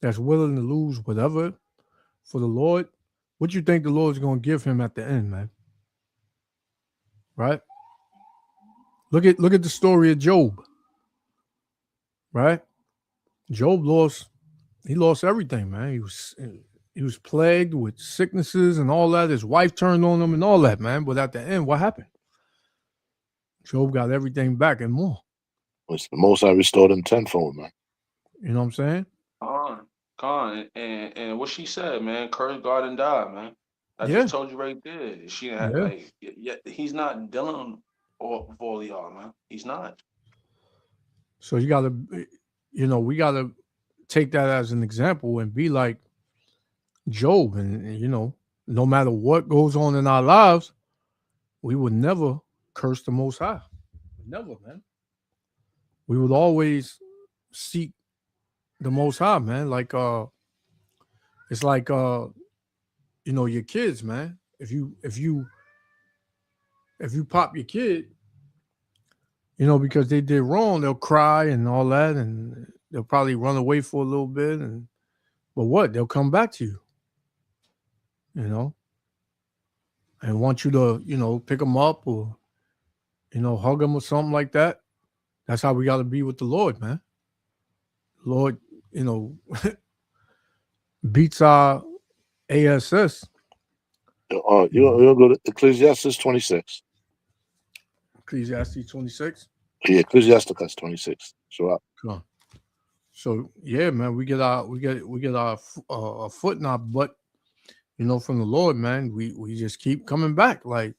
that's willing to lose whatever for the Lord, what do you think the Lord's going to give him at the end, man? Right? Look at the story of Job. Right? Job lost everything, man. He was plagued with sicknesses and all that. His wife turned on him and all that, man. But at the end, what happened? Job got everything back and more. It's the most I restored him tenfold, man. You know what I'm saying? Con, and what she said, man, curse God and die, man. I Yeah. just told you right there. She had Yeah. like, yeah, he's not dealing with all y'all, man. He's not. So you gotta, you know, we gotta take that as an example and be like Job, and you know, no matter what goes on in our lives, we would never curse the Most High. Never, man. We would always seek the Most High, man. Like it's like you know, your kids, man. If you pop your kid, you know, because they did wrong, they'll cry and all that, and they'll probably run away for a little bit, but what? They'll come back to you, you know, and want you to, you know, pick them up or, you know, hug them or something like that. That's how we got to be with the Lord, man. Lord, you know, beats our ASS. You'll go to Ecclesiastes 26. Ecclesiastes 26. Yeah, Ecclesiasticus 26. Sure. Come on. So yeah, man, we get our foot in our butt, you know, from the Lord, man. We just keep coming back, like,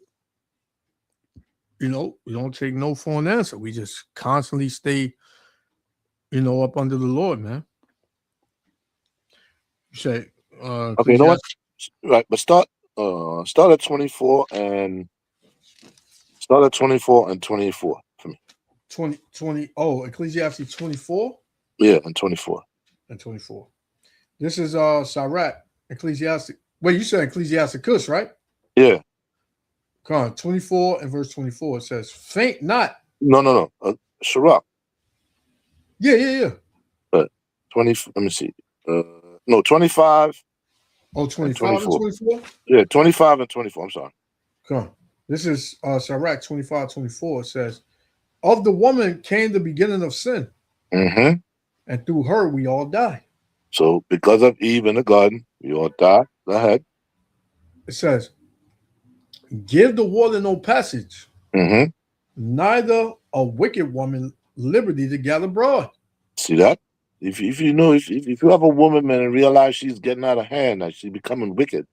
you know, we don't take no for an answer. We just constantly stay, you know, up under the Lord, man. You say, Okay, you know what? Right, but start at 24 and 24 for me. 20. Oh, Ecclesiastes 24. Yeah, and 24. And 24. This is Sirach, Ecclesiastic. Wait, you said Ecclesiasticus, right? Yeah. Come on, 24 and verse 24. It says, "Faint not." No. Sirach. Yeah. But 20. Let me see. No, 25. Oh, 25 and 24? Yeah, 25 and 24. I'm sorry. Come on. This is Sirach 25, 24. It says, "Of the woman came the beginning of sin, Mm-hmm. and through her we all die." So because of Eve in the garden, we all die. Go ahead. It says, "Give the water no passage, Mm-hmm. neither a wicked woman liberty to gather broad." See that? If you know, if you have a woman, man, and realize she's getting out of hand, that she's becoming wicked,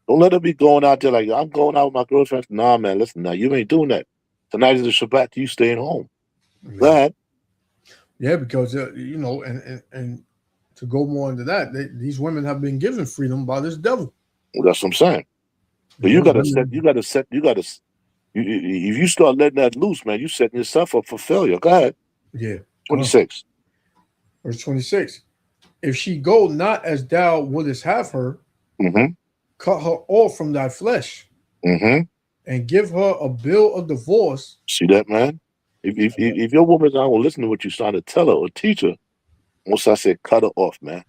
don't let her be going out there like, I'm going out with my girlfriend. Nah, man, listen, now you ain't doing that. Tonight is the Shabbat. You staying home. Go ahead. Yeah, because you know, and to go more into that, these women have been given freedom by this devil. Well, that's what I'm saying. But you gotta set. If you start letting that loose, man, you setting yourself up for failure. Go ahead. Yeah. 26. Verse 26. "If she go not as thou wouldest have her, Mm-hmm. cut her off from thy flesh, Mm-hmm. and give her a bill of divorce." See that, man? If your woman's not gonna listen to what you're trying to tell her or teach her, once I said cut her off, man.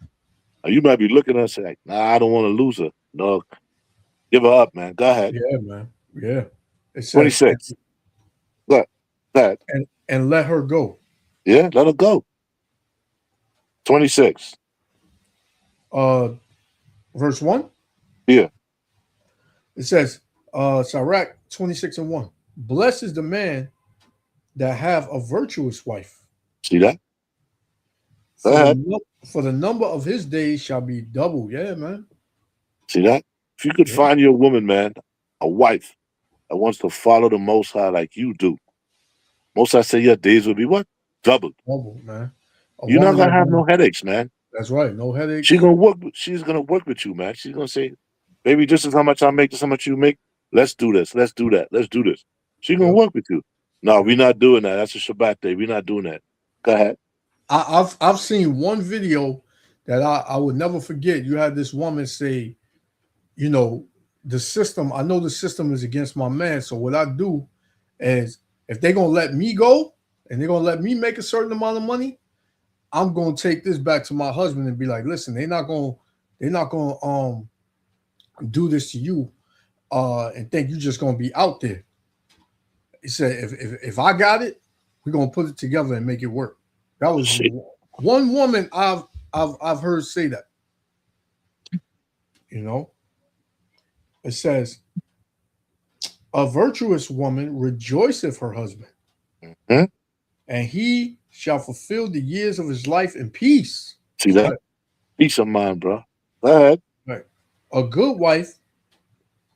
Now, you might be looking at her and say, like, nah, I don't want to lose her. No, give her up, man. Go ahead. Yeah, man. Yeah. It says, 26. Go ahead. And let her go. Yeah, let her go. 26. verse 1. Yeah. It says, Sirach 26:1. Blessed is the man that have a virtuous wife. See that? Go For ahead. for the number of his days shall be double. Yeah, man. See that? If you could Yeah. find your woman, man, a wife that wants to follow the Most High like you do, Most High say your days will be what? Doubled. Double, man. A You're not woman gonna that's have no headaches, man. That's right. No headaches. She's gonna work with you, man. She's gonna say, baby, this is how much I make, this is how much you make. Let's do this. Let's do that. Let's do this. She's gonna work with you. No, we're not doing that. That's a Shabbat day. We're not doing that. Go ahead. I've seen one video that I would never forget. You had this woman say, you know, the system, I know the system is against my man. So what I do is if they're gonna let me go and they're gonna let me make a certain amount of money, I'm gonna take this back to my husband and be like, listen, they're not gonna do this to you and think you're just gonna be out there. He said, if I got it, we're gonna put it together and make it work. That was one woman I've heard say that. You know, it says, a virtuous woman rejoiceth her husband, and he shall fulfill the years of his life in peace. See that? Right. Peace of mind, bro. Go ahead. Right. A good wife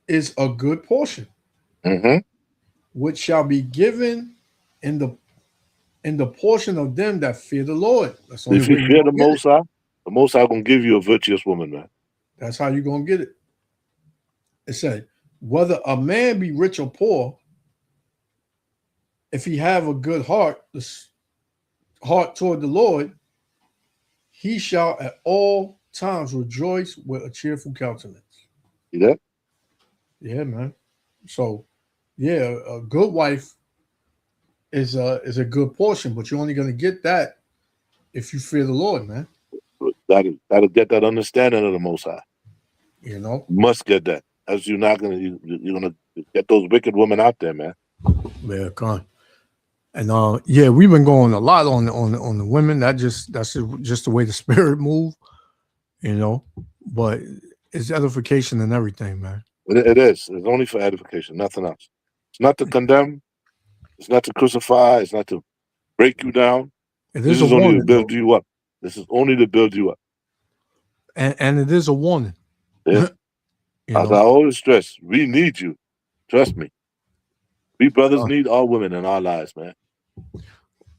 is a good portion, which shall be given in the portion of them that fear the Lord. That's the only if you way fear the Most High gonna give you a virtuous woman, man. That's how you're gonna get it. It said, whether a man be rich or poor, if he have a good heart toward the Lord, he shall at all times rejoice with a cheerful countenance. See that? Yeah, man. So, yeah, a good wife is a good portion, but you're only going to get that if you fear the Lord, man. Gotta get that understanding of the Most High. You know, must get that. As you're not gonna get those wicked women out there, man. Yeah, come on. And yeah, we've been going a lot on the women. That's just the way the spirit move, you know. But it's edification and everything, man. It is. It's only for edification, nothing else. It's not to condemn. It's not to crucify. It's not to break you down. This is only to build you up. This is only to build you up. And it is a warning. Yeah. As I always stress, we need you. Trust me. We brothers need all women in our lives, man.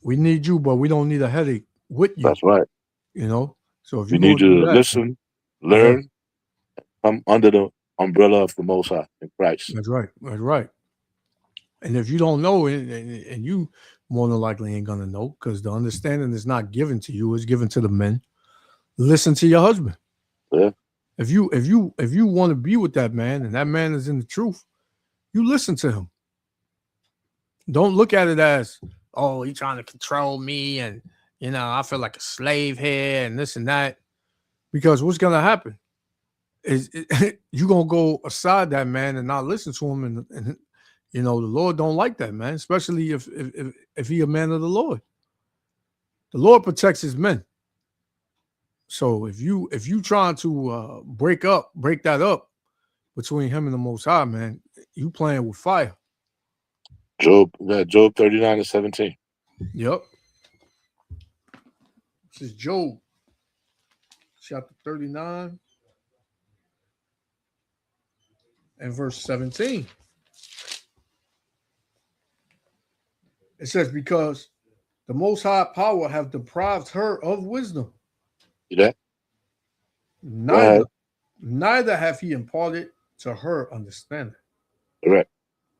We need you, but we don't need a headache with you. That's right. You know? So if we need you to listen, learn, come under the umbrella of the Most High in Christ. That's right. That's right. And if you don't know, and you more than likely ain't gonna know, because the understanding is not given to you, it's given to the men. Listen to your husband. Yeah. If you want to be with that man and that man is in the truth, you listen to him. Don't look at it as, oh, he's trying to control me and I feel like a slave here and this and that. Because what's gonna happen is you're gonna go aside that man and not listen to him, and the Lord don't like that, man, especially if he a man of the Lord. The Lord protects his men. So if you trying to break that up between him and the Most High, man, you playing with fire. Job 39:17. Yep. This is Job chapter 39 and verse 17. It says, because the Most High power have deprived her of wisdom. See that? Neither have he imparted to her understanding. Correct.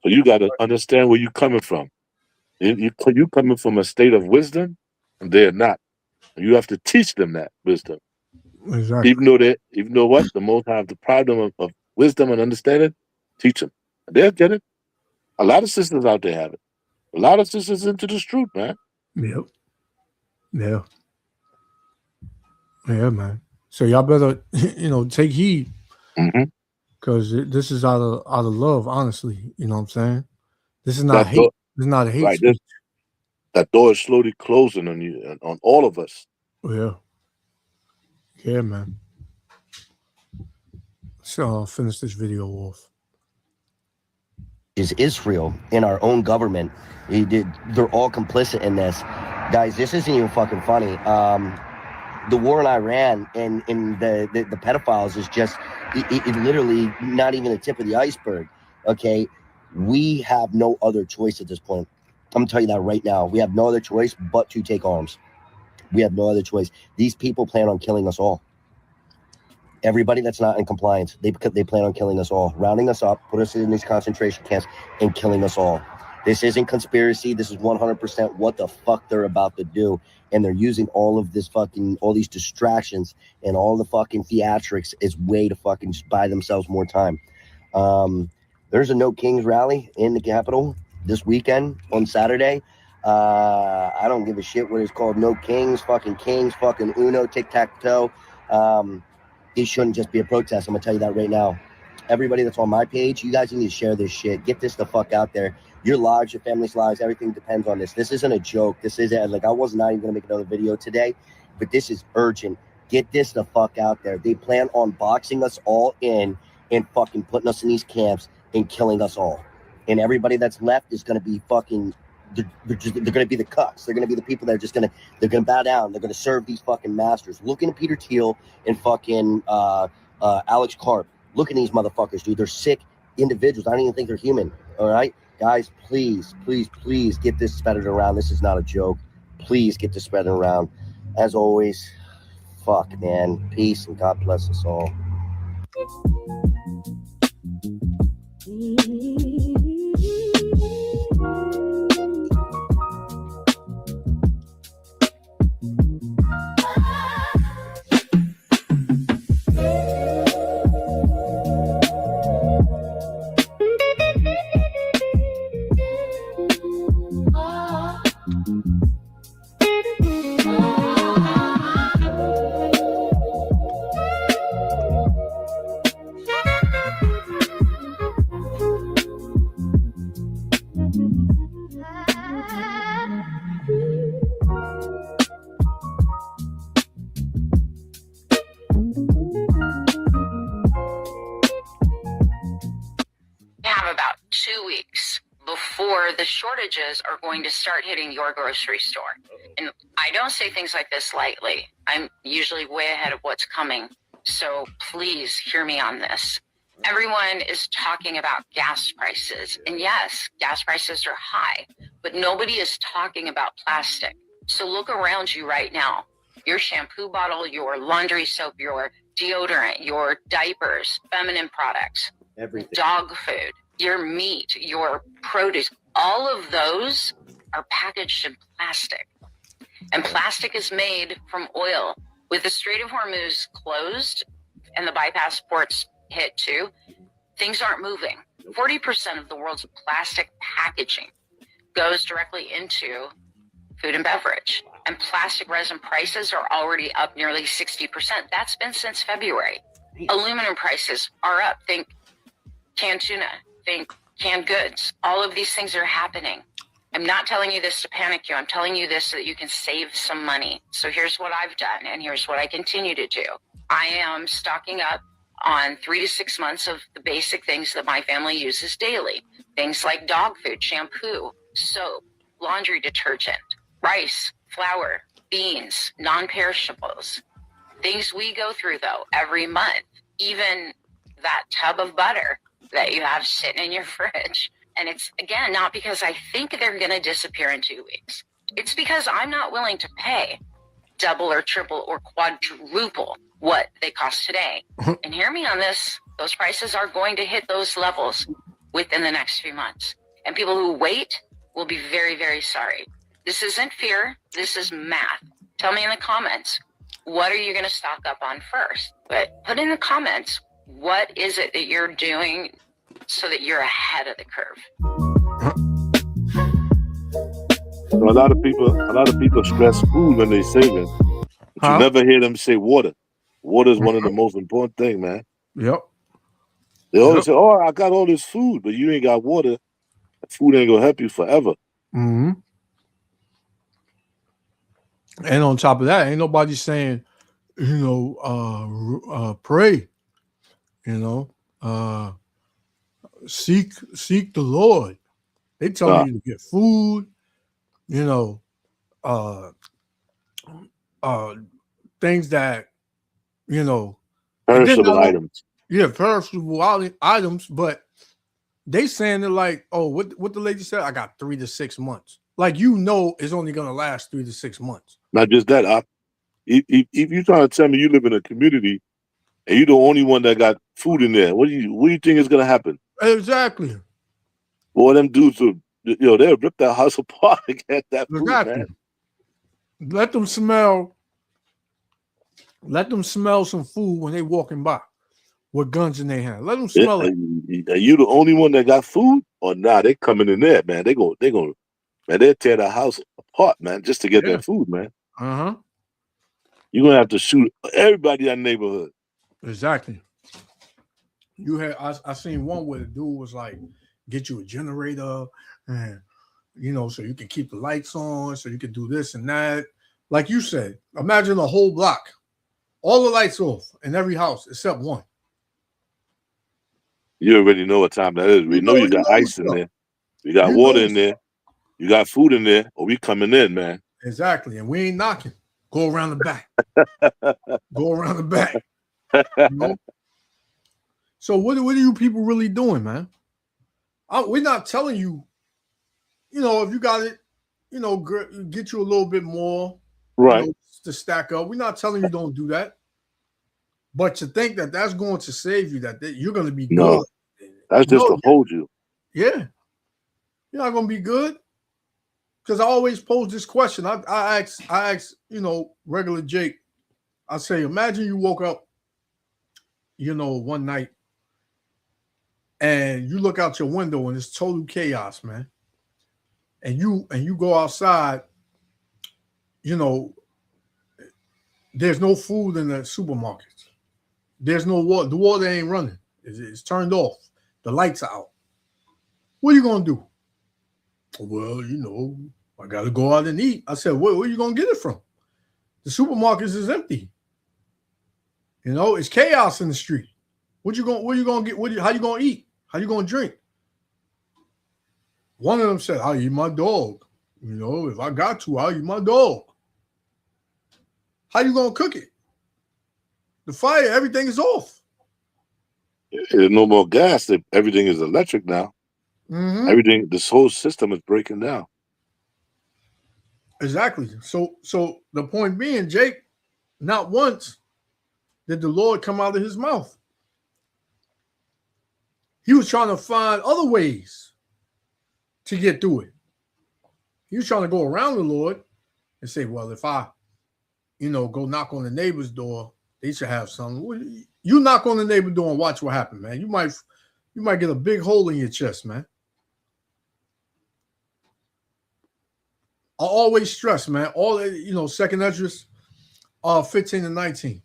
So you got to understand where you're coming from. You coming from a state of wisdom, and they're not. You have to teach them that wisdom. Exactly. Even though what the Most High have deprived them of wisdom and understanding, teach them. They'll get it. A lot of sisters out there have it. A lot of sisters into this truth, man. Yep. Yeah. Yeah, man. So y'all better, take heed, because this is out of love. Honestly, you know what I'm saying. This is not hate. This is not a hate speech. That door is slowly closing on you and on all of us. Yeah. Yeah, man. finish this video off. Is Israel in our own government. They're all complicit in this. Guys, this isn't even fucking funny. The war in Iran and the pedophiles is just it literally not even the tip of the iceberg. Okay, we have no other choice at this point. I'm gonna tell you that right now. We have no other choice but to take arms. We have no other choice. These people plan on killing us all. Everybody that's not in compliance, they plan on killing us all, rounding us up, put us in these concentration camps, and killing us all. This isn't conspiracy. This is 100% what the fuck they're about to do. And they're using all these distractions and all the fucking theatrics as way to fucking just buy themselves more time. There's a No Kings rally in the Capitol this weekend on Saturday. I don't give a shit what it's called. No Kings, fucking Uno, tic-tac-toe. It shouldn't just be a protest. I'm gonna tell you that right now. Everybody that's on my page, you guys need to share this shit. Get this the fuck out there. Your lives, your family's lives, everything depends on this. This isn't a joke. This isn't like I was not even gonna make another video today, but this is urgent. Get this the fuck out there. They plan on boxing us all in and fucking putting us in these camps and killing us all. And everybody that's left is gonna be fucking. They're gonna be the cucks. They're gonna be the people that are they're gonna bow down. They're gonna serve these fucking masters. Look at Peter Thiel and fucking Alex Karp. Look at these motherfuckers, dude. They're sick individuals. I don't even think they're human. All right, guys, please get this spread around. This is not a joke. Please get this spread around. As always, fuck, man. Peace and God bless us all. The shortages are going to start hitting your grocery store. And I don't say things like this lightly. I'm usually way ahead of what's coming. So please hear me on this. Everyone is talking about gas prices. And yes, gas prices are high, but nobody is talking about plastic. So look around you right now. Your shampoo bottle, your laundry soap, your deodorant, your diapers, feminine products, everything, dog food, your meat, your produce. All of those are packaged in plastic. And plastic is made from oil. With the Strait of Hormuz closed and the bypass ports hit too, things aren't moving. 40% of the world's plastic packaging goes directly into food and beverage. And plastic resin prices are already up nearly 60%. That's been since February. Aluminum prices are up. Think canned tuna, think canned goods. All of these things are happening. I'm not telling you this to panic you. I'm telling you this so that you can save some money. So here's what I've done, and here's what I continue to do. I am stocking up on 3 to 6 months of the basic things that my family uses daily. Things like dog food, shampoo, soap, laundry detergent, rice, flour, beans, non-perishables. Things we go through, though, every month. Even that tub of butter that you have sitting in your fridge. And it's, again, not because I think they're going to disappear in 2 weeks. It's because I'm not willing to pay double or triple or quadruple what they cost today. And hear me on this, those prices are going to hit those levels within the next few months. And people who wait will be very, very sorry. This isn't fear. This is math. Tell me in the comments, what are you going to stock up on first? But put in the comments, what is it that you're doing so that you're ahead of the curve? A lot of people stress food when they say that. But you never hear them say water. Water is one of the most important things, man. Yep. They always say, "Oh, I got all this food, but you ain't got water. That food ain't gonna help you forever." Mm-hmm. And on top of that, ain't nobody saying, pray. You know, seek the Lord. They tell you to get food. You know, things that and then perishable items. Yeah, perishable items, but they saying it like, oh, what the lady said, I got 3 to 6 months. Like, it's only gonna last 3 to 6 months. Not just that, if you're trying to tell me you live in a community and you're the only one that got food in there, what do you think is gonna happen? Exactly. Boy, them dudes they'll rip that house apart to get that food, man. Let them smell some food when they walking by with guns in their hand. Let them smell it. Are you the only one that got food? Or nah, they coming in there, man. They'll tear the house apart, man, just to get that food, man. Uh-huh. You're gonna have to shoot everybody in that neighborhood. Exactly. I seen one where the dude was like, get you a generator and so you can keep the lights on, so you can do this and that. Like you said, imagine a whole block, all the lights off in every house except one. You already know what time that is. We know you got ice in there. You got water in there. You got food in there, or we coming in, man. Exactly. And we ain't knocking. Go around the back. Go around the back. So what are you people really doing, man? We're not telling you, if you got it, get you a little bit more, right, to stack up. We're not telling you don't do that. But to think that that's going to save you, that you're going to be good. That's just to hold you. Yeah. You're not going to be good. Because I always pose this question. I ask, regular Jake, I say, imagine you woke up, one night and you look out your window and it's total chaos, man. And you go outside, there's no food in the supermarkets. There's no water. The water ain't running. It's turned off. The lights are out. What are you going to do? Well, I got to go out and eat. I said, where are you going to get it from? The supermarkets is empty. It's chaos in the street. Where you going to get? How you going to eat? How you going to drink? One of them said, I'll eat my dog. If I got to, I'll eat my dog. How you going to cook it? The fire, everything is off. There's no more gas. Everything is electric now. Mm-hmm. Everything, this whole system is breaking down. Exactly. So the point being, Jake, not once did the Lord come out of his mouth. He was trying to find other ways to get through it. He was trying to go around the Lord and say, well, if I, go knock on the neighbor's door, they should have something. You knock on the neighbor's door and watch what happens, man. You might get a big hole in your chest, man. I always stress, man, all second Esdras 15 and 19.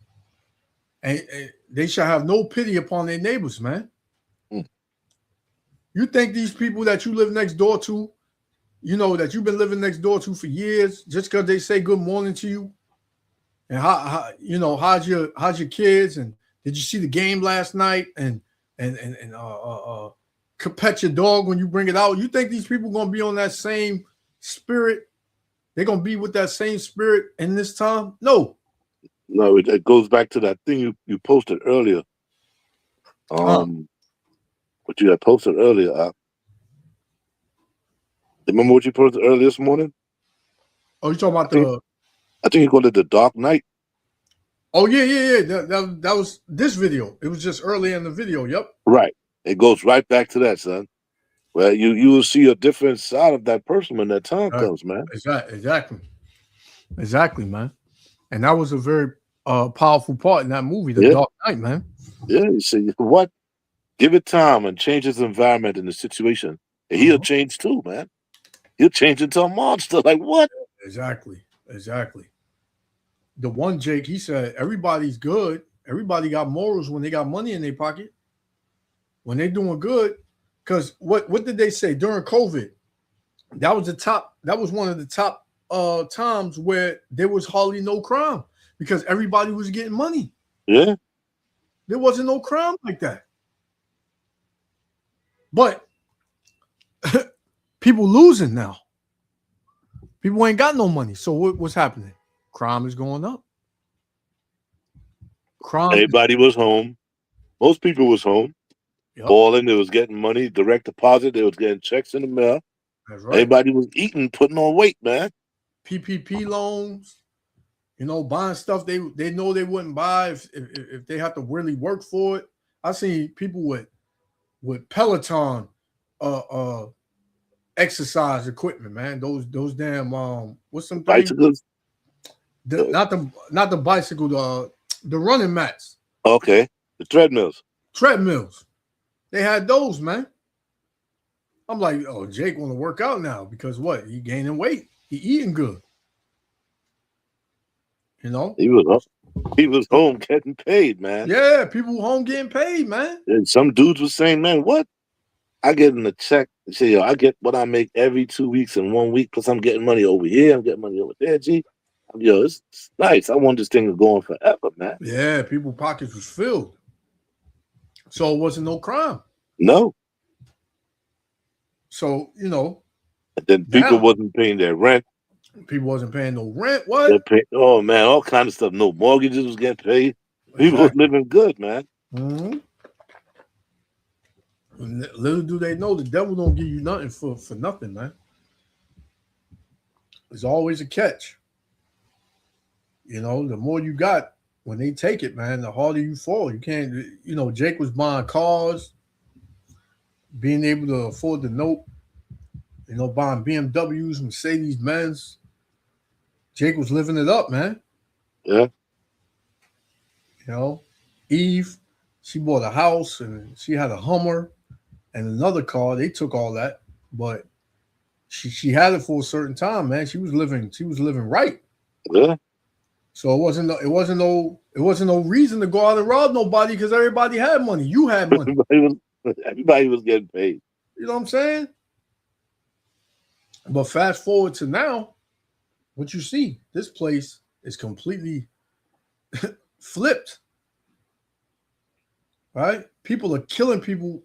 And they shall have no pity upon their neighbors, man. You think these people that you live next door to, that you've been living next door to for years, just because they say good morning to you, and how's your kids, and did you see the game last night, and pet your dog when you bring it out? You think these people gonna be on that same spirit? They're gonna be with that same spirit in this time? No, it goes back to that thing you posted earlier. What you had posted earlier. Remember what you posted earlier this morning? Oh, you talking about I think you called it the Dark Night. Oh yeah. That was this video. It was just early in the video. Yep. Right. It goes right back to that, son. Well, you will see a different side of that person when that time comes, man. Exactly, man. And that was a very powerful part in that movie, The Dark Knight, man. Yeah, you see what? Give it time and change his environment and the situation. And he'll change too, man. He'll change into a monster. Like what? Exactly. The one Jake, he said, everybody's good. Everybody got morals when they got money in their pocket. When they're doing good. Because what did they say during COVID? That was one of the top times where there was hardly no crime because everybody was getting money. Yeah. There wasn't no crime like that. But people losing now. People ain't got no money. So what's happening? Crime is going up. Crime. Everybody was home. Most people was home. Yep. Balling. They was getting money, direct deposit. They was getting checks in the mail. That's right. Everybody was eating, putting on weight, man. PPP loans, you know, buying stuff they know they wouldn't buy if they have to really work for it. I seen people with Peloton exercise equipment, man. Those damn what's some things? Bicycles. Not the bicycle, the running mats. Okay, the treadmills. Treadmills. They had those, man. I'm like, oh, Jake want to work out now because what? He gaining weight. He eating good. You know? He was home getting paid, man. Yeah, people home getting paid, man. And some dudes was saying, man, what? I get in a check and say, yo, I get what I make every 2 weeks in 1 week, plus I'm getting money over here, I'm getting money over there, G. Yo, it's nice. I want this thing to go on forever, man. Yeah, people's pockets was filled. So it wasn't no crime. No. So, you know. And then people wasn't paying their rent. People wasn't paying no rent. What? Oh, man, all kind of stuff. No mortgages was getting paid. People was living good, man. Mm-hmm. Little do they know the devil don't give you nothing for nothing, man. There's always a catch. You know, the more you got, when they take it, man, the harder you fall. You can't, you know, Jake was buying cars, being able to afford the note, you know, buying BMWs, Mercedes-Benz. Jake was living it up, man. Yeah. You know, Eve, she bought a house and she had a Hummer and another car. They took all that, but she had it for a certain time, man. She was living right. Yeah. So it wasn't no reason to go out and rob nobody because everybody had money. You had money. Everybody was getting paid. You know what I'm saying? But fast forward to now, what you see, this place is completely flipped. Right? People are killing people,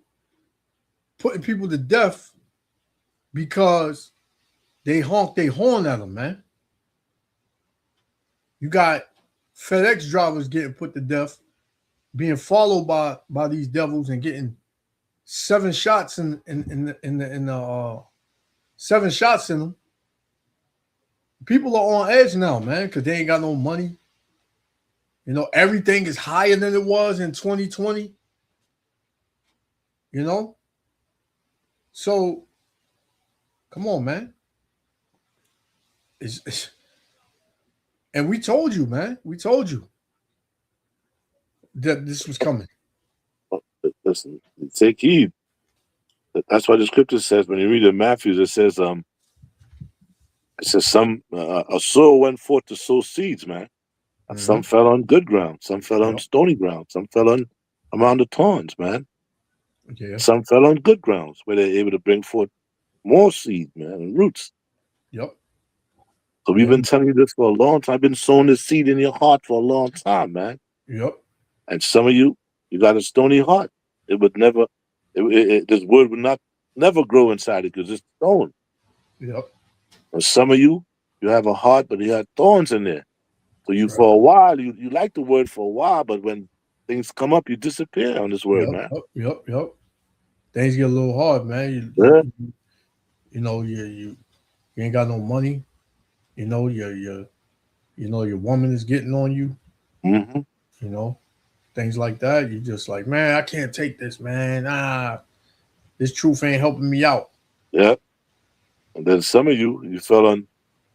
putting people to death because they honk their horn at them, man. You got FedEx drivers getting put to death, being followed by these devils and getting 7 shots in 7 shots in them. People are on edge now, man, because they ain't got no money. You know, everything is higher than it was in 2020. You know? So, come on, man. And we told you, man. We told you that this was coming. Listen, take heed. That's why the scripture says, when you read in Matthew, it says some a sower went forth to sow seeds, man. Mm-hmm. Some fell on good ground, some fell on stony ground, some fell on around the thorns, man. Yeah. Some fell on good grounds where they're able to bring forth more seed, man, and roots. Yep. So we've been telling you this for a long time. I've been sowing this seed in your heart for a long time, man. Yep. And some of you got a stony heart. It would never, this word would never grow inside it because it's stone. Yep. And some of you have a heart, but you have thorns in there. So you, for a while, you like the word for a while, but when things come up, you disappear on this word, man. Yep. Things get a little hard, man. You know, you ain't got no money. You know, your woman is getting on you. Mm-hmm. You know, things like that. You're just like, man, I can't take this, man. This truth ain't helping me out. Yeah. And then some of you fell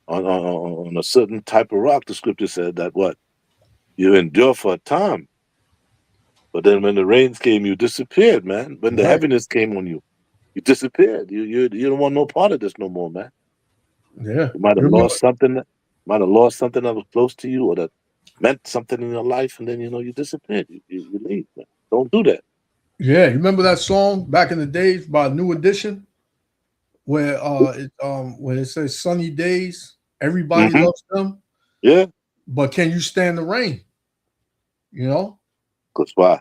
on a certain type of rock. The scripture said that what? You endure for a time. But then when the rains came, you disappeared, man. When the heaviness came on you, you disappeared. You don't want no part of this no more, man. Yeah. You might have lost something. Might have lost something that was close to you or that meant something in your life, and then you disappeared. You leave, man. Don't do that. Yeah, you remember that song back in the days by New Edition, where it says sunny days, everybody loves them. Yeah. But can you stand the rain? You know? Because why?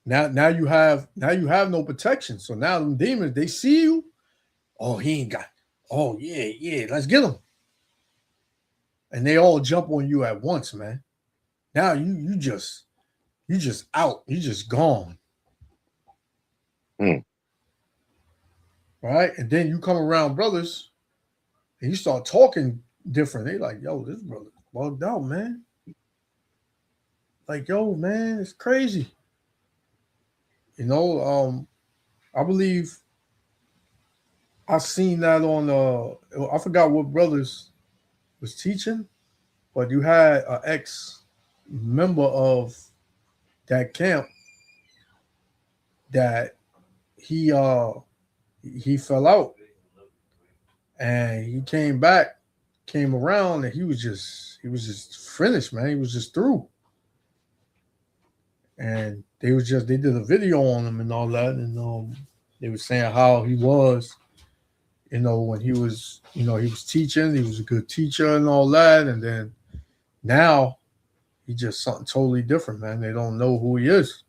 Now you have no protection. So now them demons, they see you. Oh, he ain't got. Oh yeah, let's get him. And they all jump on you at once, man. Now you just out. You just gone. Right? And then you come around brothers and you start talking different. They like, yo, this brother bugged out, man. Like, yo, man, it's crazy. You know, I believe I've seen that on I forgot what brothers was teaching, but you had an ex-member of that camp that he fell out and he came around, and he was just finished, man. He was just through. And they did a video on him and all that, and they were saying how he was, when he was teaching, he was a good teacher and all that, and then now he's just something totally different, man. They don't know who he is.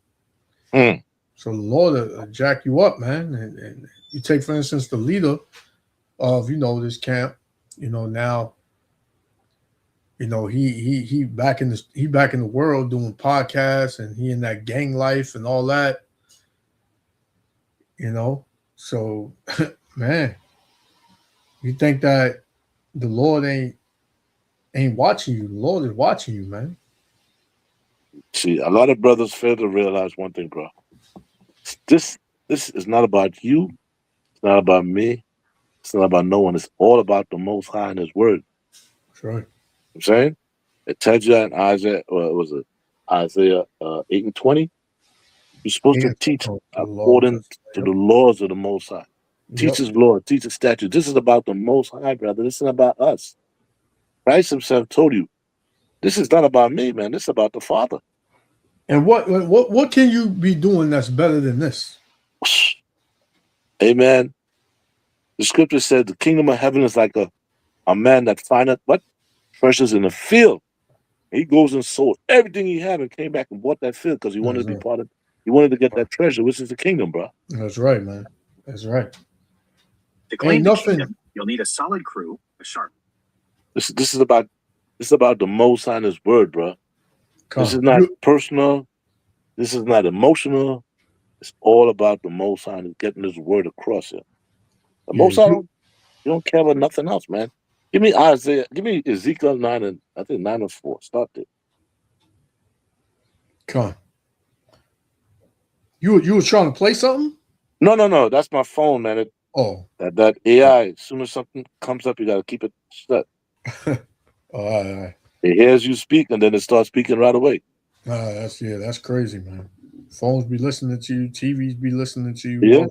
So the Lord will jack you up, man. And you take, for instance, the leader of this camp. Now he back in the world doing podcasts, and he in that gang life and all that. So man, you think that the Lord ain't watching you? The Lord is watching you, man. See, a lot of brothers fail to realize one thing, bro. This is not about you. It's not about me. It's not about no one. It's all about the Most High and His Word. That's right. I'm saying it tells you in Isaiah, Isaiah 8:20. You're supposed to teach according to the laws of the Most High. Teach His law, teach His statute. This is about the Most High, brother. This isn't about us. Christ Himself told you, this is not about me, man. This is about the Father. And what can you be doing that's better than this? Amen. The scripture said the kingdom of heaven is like a man that findeth what? Treasures in the field. He goes and sold everything he had and came back and bought that field because he wanted to be part of it. He wanted to get that treasure, which is the kingdom, bro. That's right, man. That's right. To claim the kingdom, you'll need a solid crew, a sharp. This is about the Most High and His Word, bro. This is not personal. This is not emotional. It's all about the Most High and getting His Word across here. The Most High, you don't care about nothing else, man. Give me Ezekiel 9 and I think 9 and 4. Start there. Come on. You were trying to play something? No. That's my phone, man. That AI. As soon as something comes up, you gotta keep it shut. All right. It hears you speak, and then it starts speaking right away. That's crazy, man. Phones be listening to you, TVs be listening to you. Yeah.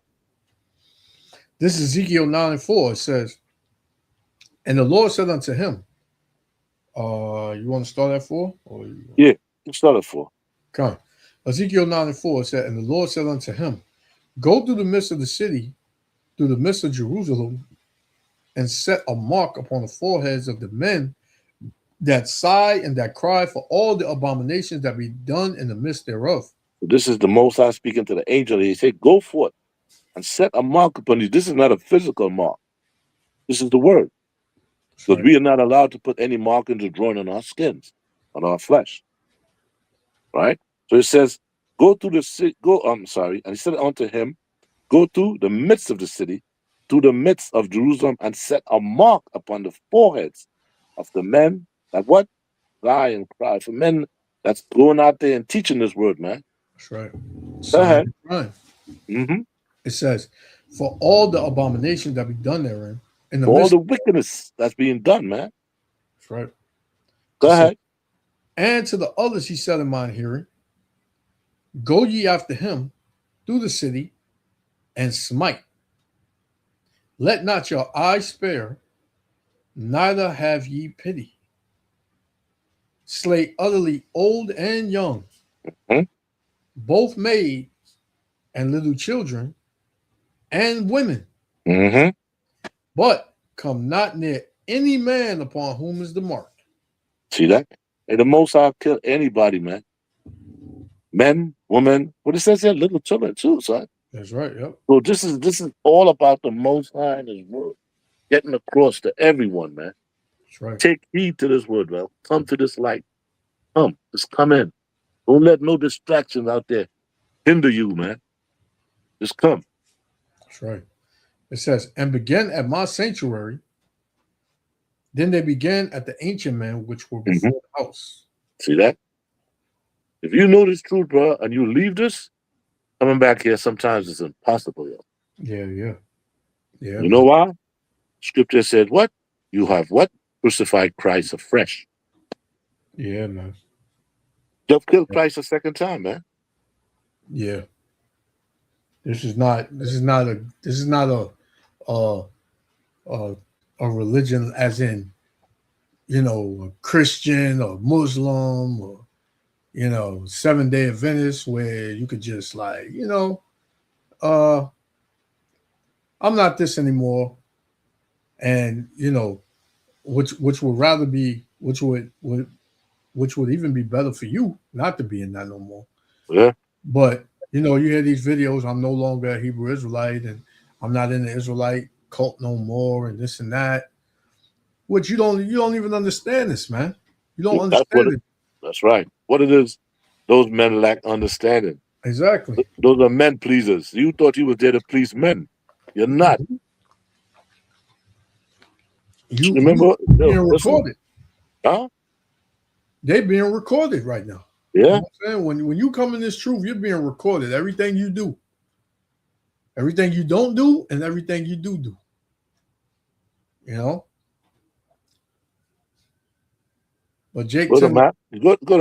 This is Ezekiel 9 and 4. It says, and the Lord said unto him, you want to start at 4? Yeah, you start at 4. Come on. Ezekiel 9 and 4 said, and the Lord said unto him, go through the midst of the city, through the midst of Jerusalem, and set a mark upon the foreheads of the men that sigh and that cry for all the abominations that be done in the midst thereof. This is the Most High speaking to the angel. He said, go forth and set a mark upon you. This is not a physical mark. This is the word. Because we are not allowed to put any markings or drawing on our skins, on our flesh. Right? So it says, go through the city, and he said unto him, go through the midst of the city, to the midst of Jerusalem, and set a mark upon the foreheads of the men that what? Lie and cry. For men that's going out there and teaching this word, man. That's right. Go ahead. Right. Mm-hmm. It says, for all the abominations that be done therein, in the all midst the wickedness that's being done, man. That's right. Go ahead. And to the others he said in mine hearing, go ye after him through the city and smite. Let not your eye spare, neither have ye pity. Slay utterly old and young, both maids and little children and women. But come not near any man upon whom is the mark. See that? And the Most High kill anybody, man. Men, women, what it says here, little children too, son. That's right. Yep. So this is all about the Most High and His word, getting across to everyone, man. That's right. Take heed to this word, man. Come to this light. Just come in. Don't let no distractions out there hinder you, man. Just come. That's right. It says, and begin at my sanctuary. Then they began at the ancient men which were before the house. See that? If you know this truth, bro, and you leave this, coming back here sometimes is impossible, yo. Yeah. You Man. know why? Scripture said what? You have what? Crucified Christ afresh. Yeah, man. You've killed Christ a second time, man. Yeah. This is not a religion as in, a Christian or Muslim or, 7-day Adventist where you could just I'm not this anymore. And, which would rather be, which would even be better for you not to be in that no more. Yeah. But, you hear these videos, I'm no longer a Hebrew Israelite and I'm not in the Israelite cult no more and this and that. Which you don't even understand this, man. You don't understand it. That's right. What it is, those men lack understanding. Exactly. Those are men pleasers. You thought you was there to please men. You're not. You remember being recorded. Huh? They being recorded right now. Yeah. You know what I'm saying? When you come in this truth, you're being recorded. Everything you do. Everything you don't do and everything you do. But Jake go to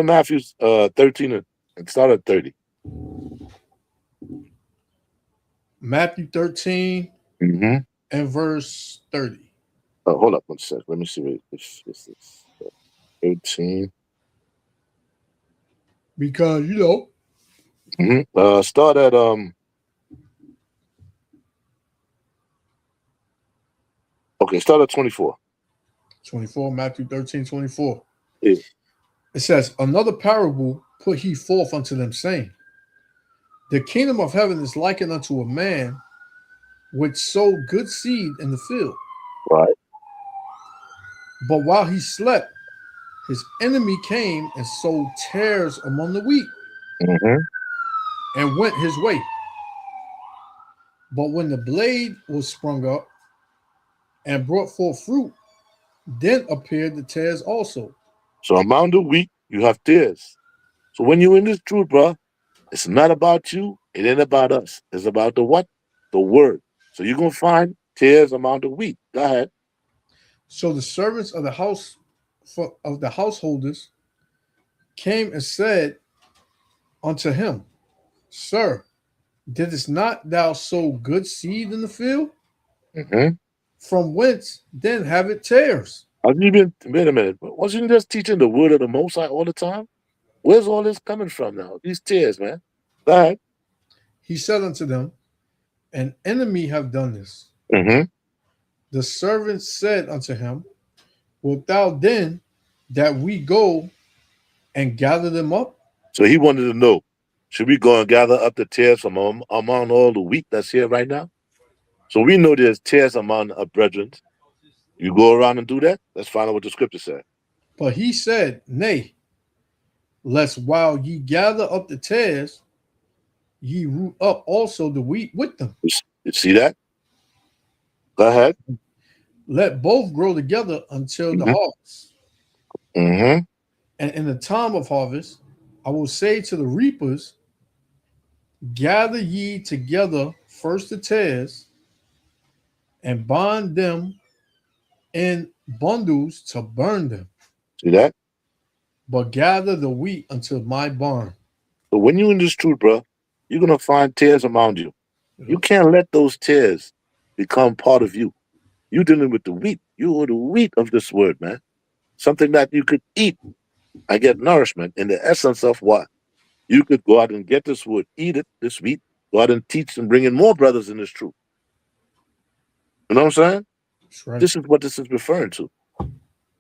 Matthew 13 and start at 30. Matthew 13 and verse 30. Oh, hold up one sec. Let me see what this is. 13. Because start at start at 24. 24, Matthew 13, 24. Yeah. It says, another parable put he forth unto them, saying, the kingdom of heaven is likened unto a man which sowed good seed in the field. Right. But while he slept, his enemy came and sowed tares among the wheat and went his way. But when the blade was sprung up and brought forth fruit, then appeared the tares also. So among the wheat, you have tares. So when you're in this truth, bro, it's not about you. It ain't about us. It's about the what? The word. So you're going to find tares among the wheat. Go ahead. So the servants of the house of the householders came and said unto him, Sir, didst not thou sow good seed in the field? From whence then have it tares? Have you been, wait a minute, wasn't you just teaching the word of the Most High all the time? Where's all this coming from now? These tares, man. Go ahead. He said unto them, an enemy have done this. The servants said unto him, wilt thou then that we go and gather them up? So he wanted to know, should we go and gather up the tares from among all the wheat that's here right now? So we know there's tares among our brethren. You go around and do that? Let's find out what the scripture said. But he said, nay, lest while ye gather up the tares, ye root up also the wheat with them. You see that? Go ahead. Let both grow together until the harvest. And in the time of harvest, I will say to the reapers, gather ye together first the tares, and bind them in bundles to burn them. See that? But gather the wheat unto my barn. So when you're in this truth, bro, you're going to find tares around you. You can't let those tares become part of you. You're dealing with the wheat. You are the wheat of this word, man. Something that you could eat and get nourishment in the essence of what? You could go out and get this wood, eat it, this wheat, go out and teach and bring in more brothers in this truth. You know what I'm saying? That's right. This is what this is referring to.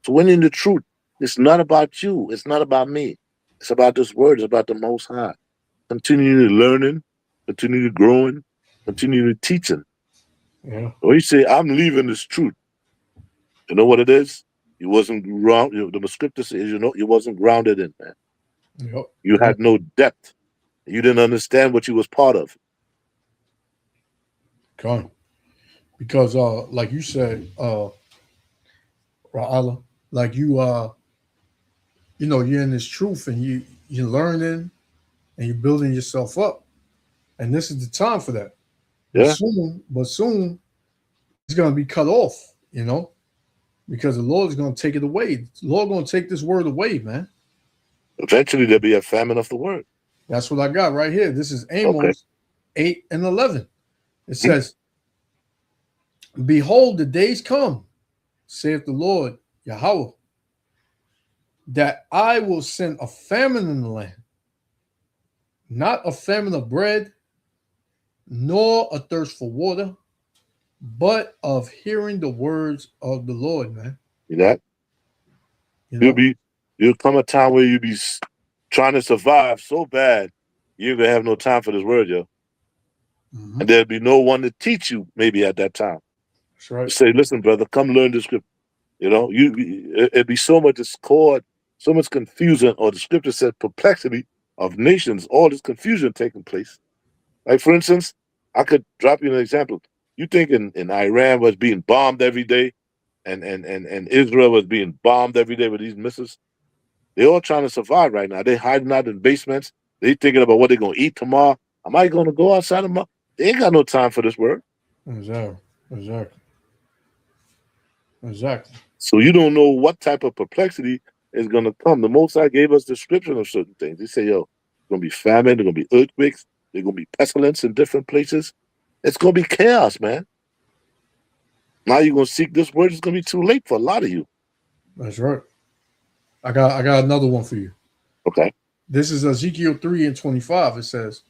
So when you're in the truth, it's not about you. It's not about me. It's about this word. It's about the Most High. continue learning, continue growing, continue teaching. Yeah. When you say, I'm leaving this truth, you know what it is? You wasn't ground. The scripture says, you wasn't grounded in, man. Yep. You had no depth. You didn't understand what you was part of. Okay. Because like you said, Ra'ala, like you're in this truth and you're learning and you're building yourself up. And this is the time for that. But Yeah. soon it's gonna be cut off, because the Lord is gonna take it away. The Lord gonna take this word away, man. Eventually there'll be a famine of the word. That's what I got right here. This is Amos 8 and 11. It says, Behold, the days come, saith the Lord Yahweh, that I will send a famine in the land, not a famine of bread, nor a thirst for water, but of hearing the words of the Lord, man. See that? You'll come a time where you'll be trying to survive so bad, you're gonna have no time for this word, yo. And there'll be no one to teach you maybe at that time. That's right. You say, listen, brother, come learn the scripture. It'd be so much discord, so much confusion, or the scripture said perplexity of nations, all this confusion taking place. Like, for instance, I could drop you an example. You think in Iran was being bombed every day, and Israel was being bombed every day with these missiles? They're all trying to survive right now. They're hiding out in basements. They thinking about what they're going to eat tomorrow. Am I going to go outside tomorrow? They ain't got no time for this word. Exactly. So you don't know what type of perplexity is going to come. The Most High gave us description of certain things. He said, yo, there's going to be famine, there's going to be earthquakes, there's going to be pestilence in different places. It's going to be chaos, man. Now you're going to seek this word. It's going to be too late for a lot of you. That's right. I got another one for you. Okay. This is Ezekiel 3 and 25. It says,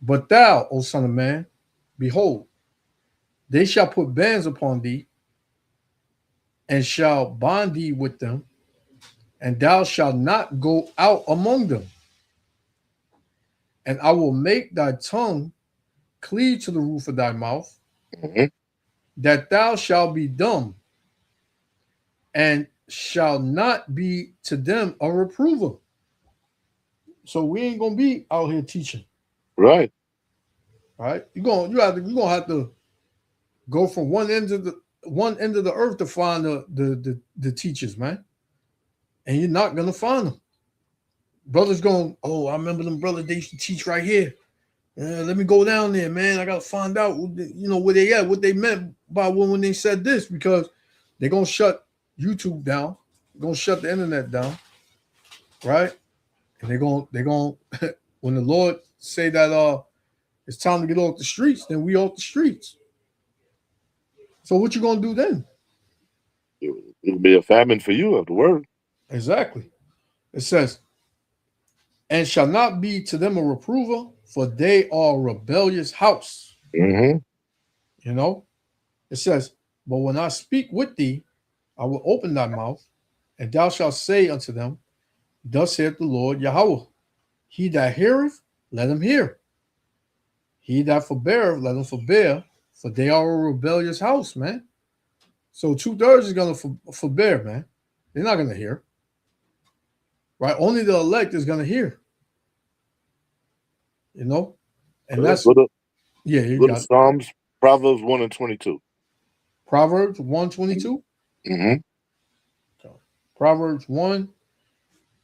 But thou, O son of man, behold, they shall put bands upon thee, and shall bind thee with them, and thou shalt not go out among them. And I will make thy tongue cleave to the roof of thy mouth, that thou shalt be dumb, and shall not be to them a reprover. So we ain't gonna be out here teaching. Right. Right? You're gonna have to go from one end of the earth to find the teachers, man. And you're not gonna find them. Brothers going, oh, I remember them brothers, they used to teach right here. Let me go down there, man. I gotta find out where they at, what they meant by when they said this, because they're gonna shut YouTube down, they're gonna shut the internet down, right? And they're gonna when the Lord say that it's time to get off the streets, then we off the streets. So what you gonna do then? It'll be a famine for you of the word. Exactly. It says, and shall not be to them a reprover, for they are a rebellious house. It says, but when I speak with thee, I will open thy mouth, and thou shalt say unto them, thus saith the Lord Yahweh, he that heareth, let him hear. He that forbeareth, let him forbear, for they are a rebellious house, man. So 2/3 is going to forbear, man. They're not going to hear. Right? Only the elect is going to hear. And that's go you got Psalms, Proverbs 1 and 22. Proverbs 1:22. Proverbs 1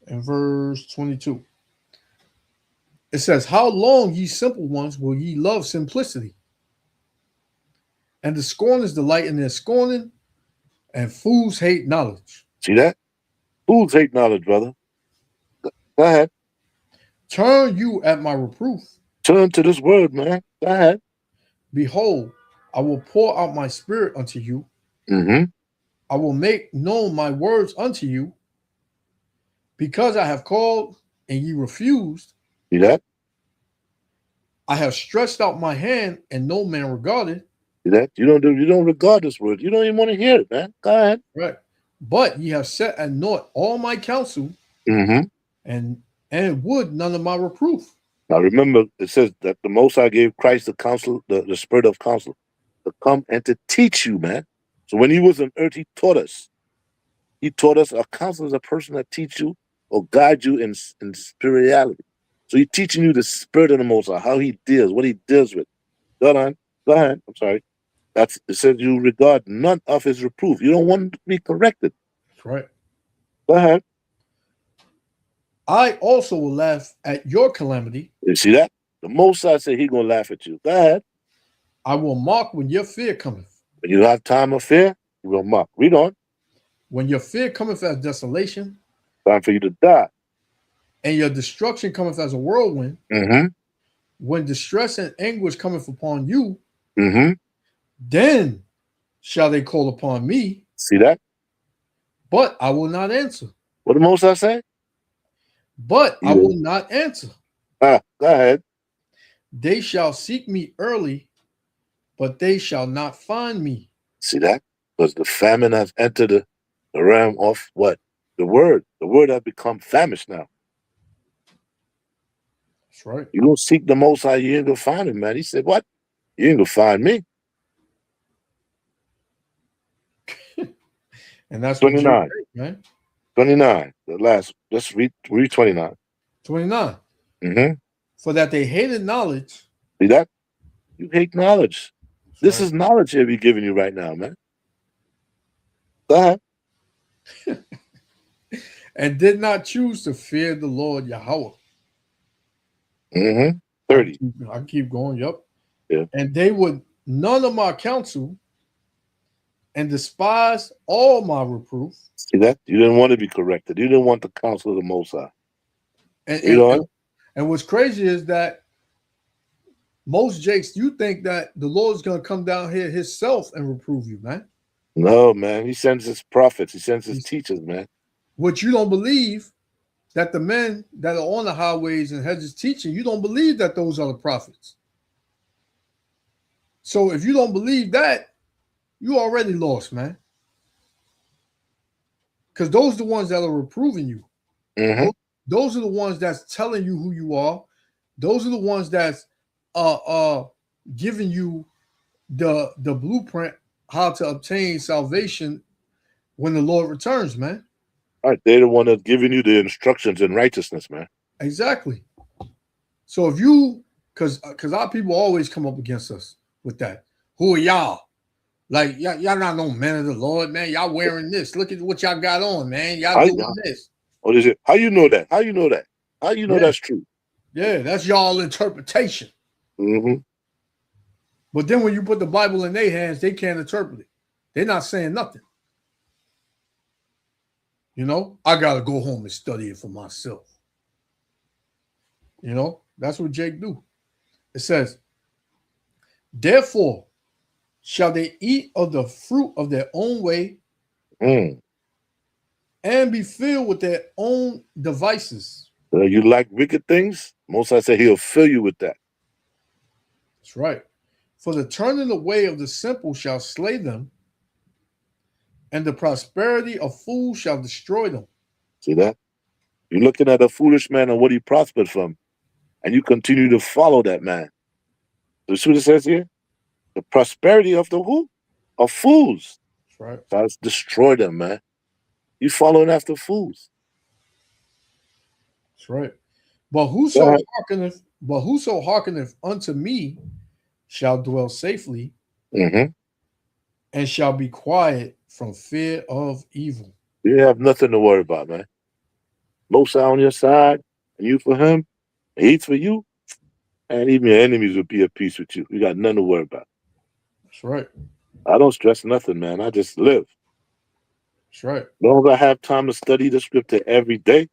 and verse 22. It says, how long, ye simple ones, will ye love simplicity? And the scorners delight in their scorning, and fools hate knowledge. See that? Fools hate knowledge, brother. Go ahead. Turn you at my reproof. Turn to this word, man. Go ahead. Behold, I will pour out my spirit unto you. I will make known my words unto you, because I have called and ye refused. See that? I have stretched out my hand and no man regarded. See that? You don't regard this word. You don't even want to hear it, man. Go ahead. Right. But ye have set at naught all my counsel, and would none of my reproof. Now remember, it says that the Most High gave Christ the counsel, the spirit of counsel, to come and to teach you, man. So when he was on earth, he taught us. He taught us a counselor is a person that teach you or guide you in spirituality. So he's teaching you the spirit of the Most High, how he deals, what he deals with. Go ahead. I'm sorry. It says you regard none of his reproof. You don't want to be corrected. That's right. Go ahead. I also will laugh at your calamity. You see that? The Most High said he's going to laugh at you. Go ahead. I will mock when your fear cometh. When you have time of fear, you will mock. Read on. When your fear cometh as desolation. Time for you to die. And your destruction cometh as a whirlwind. Mm-hmm. When distress and anguish cometh upon you, mm-hmm. then shall they call upon me. See that? But I will not answer. What the Most High say? But I will not answer. Go ahead. They shall seek me early, but they shall not find me. See that? Because the famine has entered the realm of what? The word. The word has become famished now. That's right. You don't seek the Most High, you ain't gonna find him, man. He said, what? You ain't gonna find me. And that's 29, man. 29. The last. Let's read 29. 29. Mm-hmm. For that they hated knowledge. See that? You hate knowledge. That's this right. is knowledge that we're giving you right now, man. Go ahead. And did not choose to fear the Lord Yahweh. Mm-hmm. 30. I keep going. Yep. Yeah. And they would none of my counsel and despise all my reproof. See that? You didn't want to be corrected. You didn't want the counsel of the Most High. And what's crazy is that most Jakes, you think that the Lord's going to come down here himself and reprove you, man. No, man. He sends his prophets. He sends his teachers, man. What you don't believe that the men that are on the highways and hedges teaching, you don't believe that those are the prophets. So if you don't believe that, you already lost, man. Because those are the ones that are reproving you. Mm-hmm. Those are the ones that's telling you who you are. Those are the ones that's giving you the blueprint how to obtain salvation when the Lord returns, man. All right, they're the one that's giving you the instructions in righteousness, man. Exactly. So if you, because our people always come up against us with that. Who are y'all? Like y'all not no men of the Lord, man. Y'all wearing this. Look at what y'all got on, man. Y'all doing this. What is it? How you know that? How you know that? How you know that's true? Yeah, that's y'all interpretation. Mm-hmm. But then when you put the Bible in their hands, they can't interpret it. They're not saying nothing. You know, I got to go home and study it for myself. You know, that's what Jake do. It says, therefore, shall they eat of the fruit of their own way and be filled with their own devices. You like wicked things? Most I say he'll fill you with that. That's right. For the turning away of the simple shall slay them, and the prosperity of fools shall destroy them. See that? You're looking at a foolish man and what he prospered from, and you continue to follow that man. You see what it says here? The prosperity of the who? Of fools. That's right. That's destroy them, man. You following after fools. That's right. But whoso hearkeneth unto me shall dwell safely, and shall be quiet from fear of evil. You have nothing to worry about, man. Most High on your side, and you for him, and he's for you, and even your enemies will be at peace with you. You got nothing to worry about. That's right. I don't stress nothing, man. I just live. That's right. As long as I have time to study the scripture every day.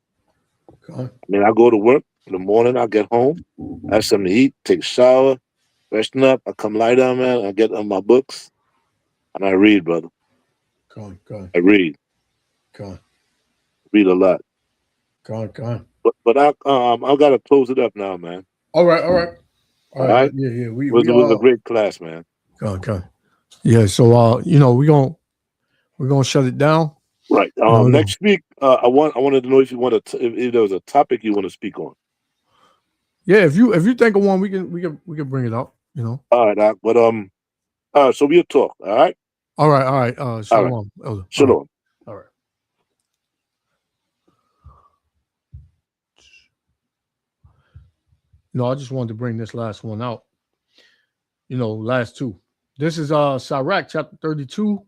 Okay. I mean, I go to work in the morning, I get home, I have something to eat, take a shower, freshen up, I come lie down, man, I get on my books, and I read, brother. Go on. I read. Go on. Read a lot. Go on. But I gotta close it up now, man. All right. All right. Yeah. It was a great class, man. Okay. Yeah. So we're gonna shut it down. Right. Next week, I wanted to know if you want to if there was a topic you want to speak on. Yeah, if you think of one, we can bring it up. You know. All right, Doc. But all right, so we'll talk. All right. All right. Shalom, All right. Elder. Shalom. All right. No, I just wanted to bring this last one out. You know, last two. This is Sirach chapter 32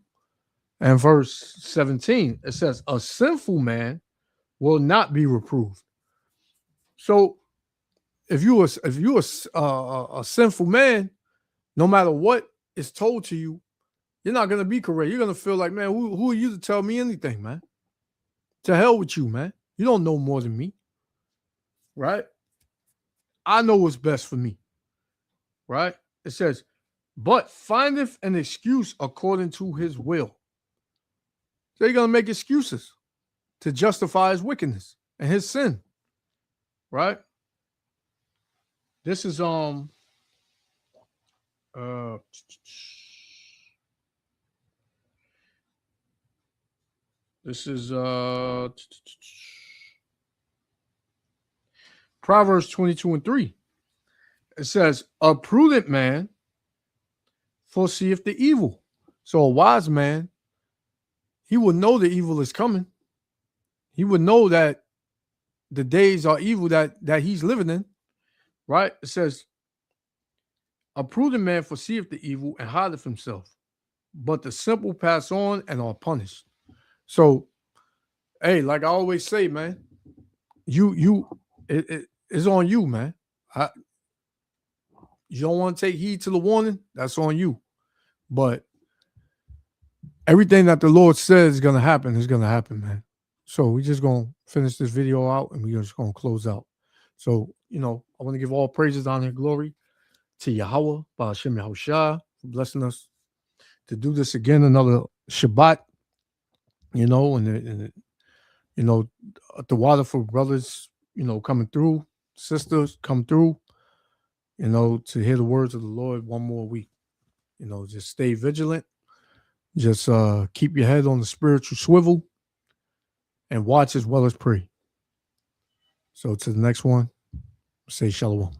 and verse 17. It says, "A sinful man will not be reproved." So, if you a sinful man, no matter what is told to you, you're not gonna be correct. You're gonna feel like, man, who are you to tell me anything, man? To hell with you, man. You don't know more than me, right? I know what's best for me, right? It says, "But findeth an excuse according to his will." So you're gonna make excuses to justify his wickedness and his sin, right? This is this is Proverbs 22 and 3. It says, "A prudent man foreseeth the evil." So a wise man, he would know the evil is coming. He would know that the days are evil that he's living in, right? It says, "A prudent man foreseeth the evil and hideth himself, but the simple pass on and are punished." So, hey, like I always say, man, it's on you, man. You don't want to take heed to the warning, that's on you. But everything that the Lord says is gonna happen is gonna happen, man. So we're just gonna finish this video out and we're just gonna close out. So, you know, I want to give all praises, honor, and glory to Yahweh, Ba'ashem Yahushua, for blessing us to do this again, another Shabbat, you know, and you know, the Waterful brothers, you know, coming through, sisters come through, you know, to hear the words of the Lord one more week. You know, just stay vigilant. Just keep your head on the spiritual swivel and watch as well as pray. So to the next one, say shalom.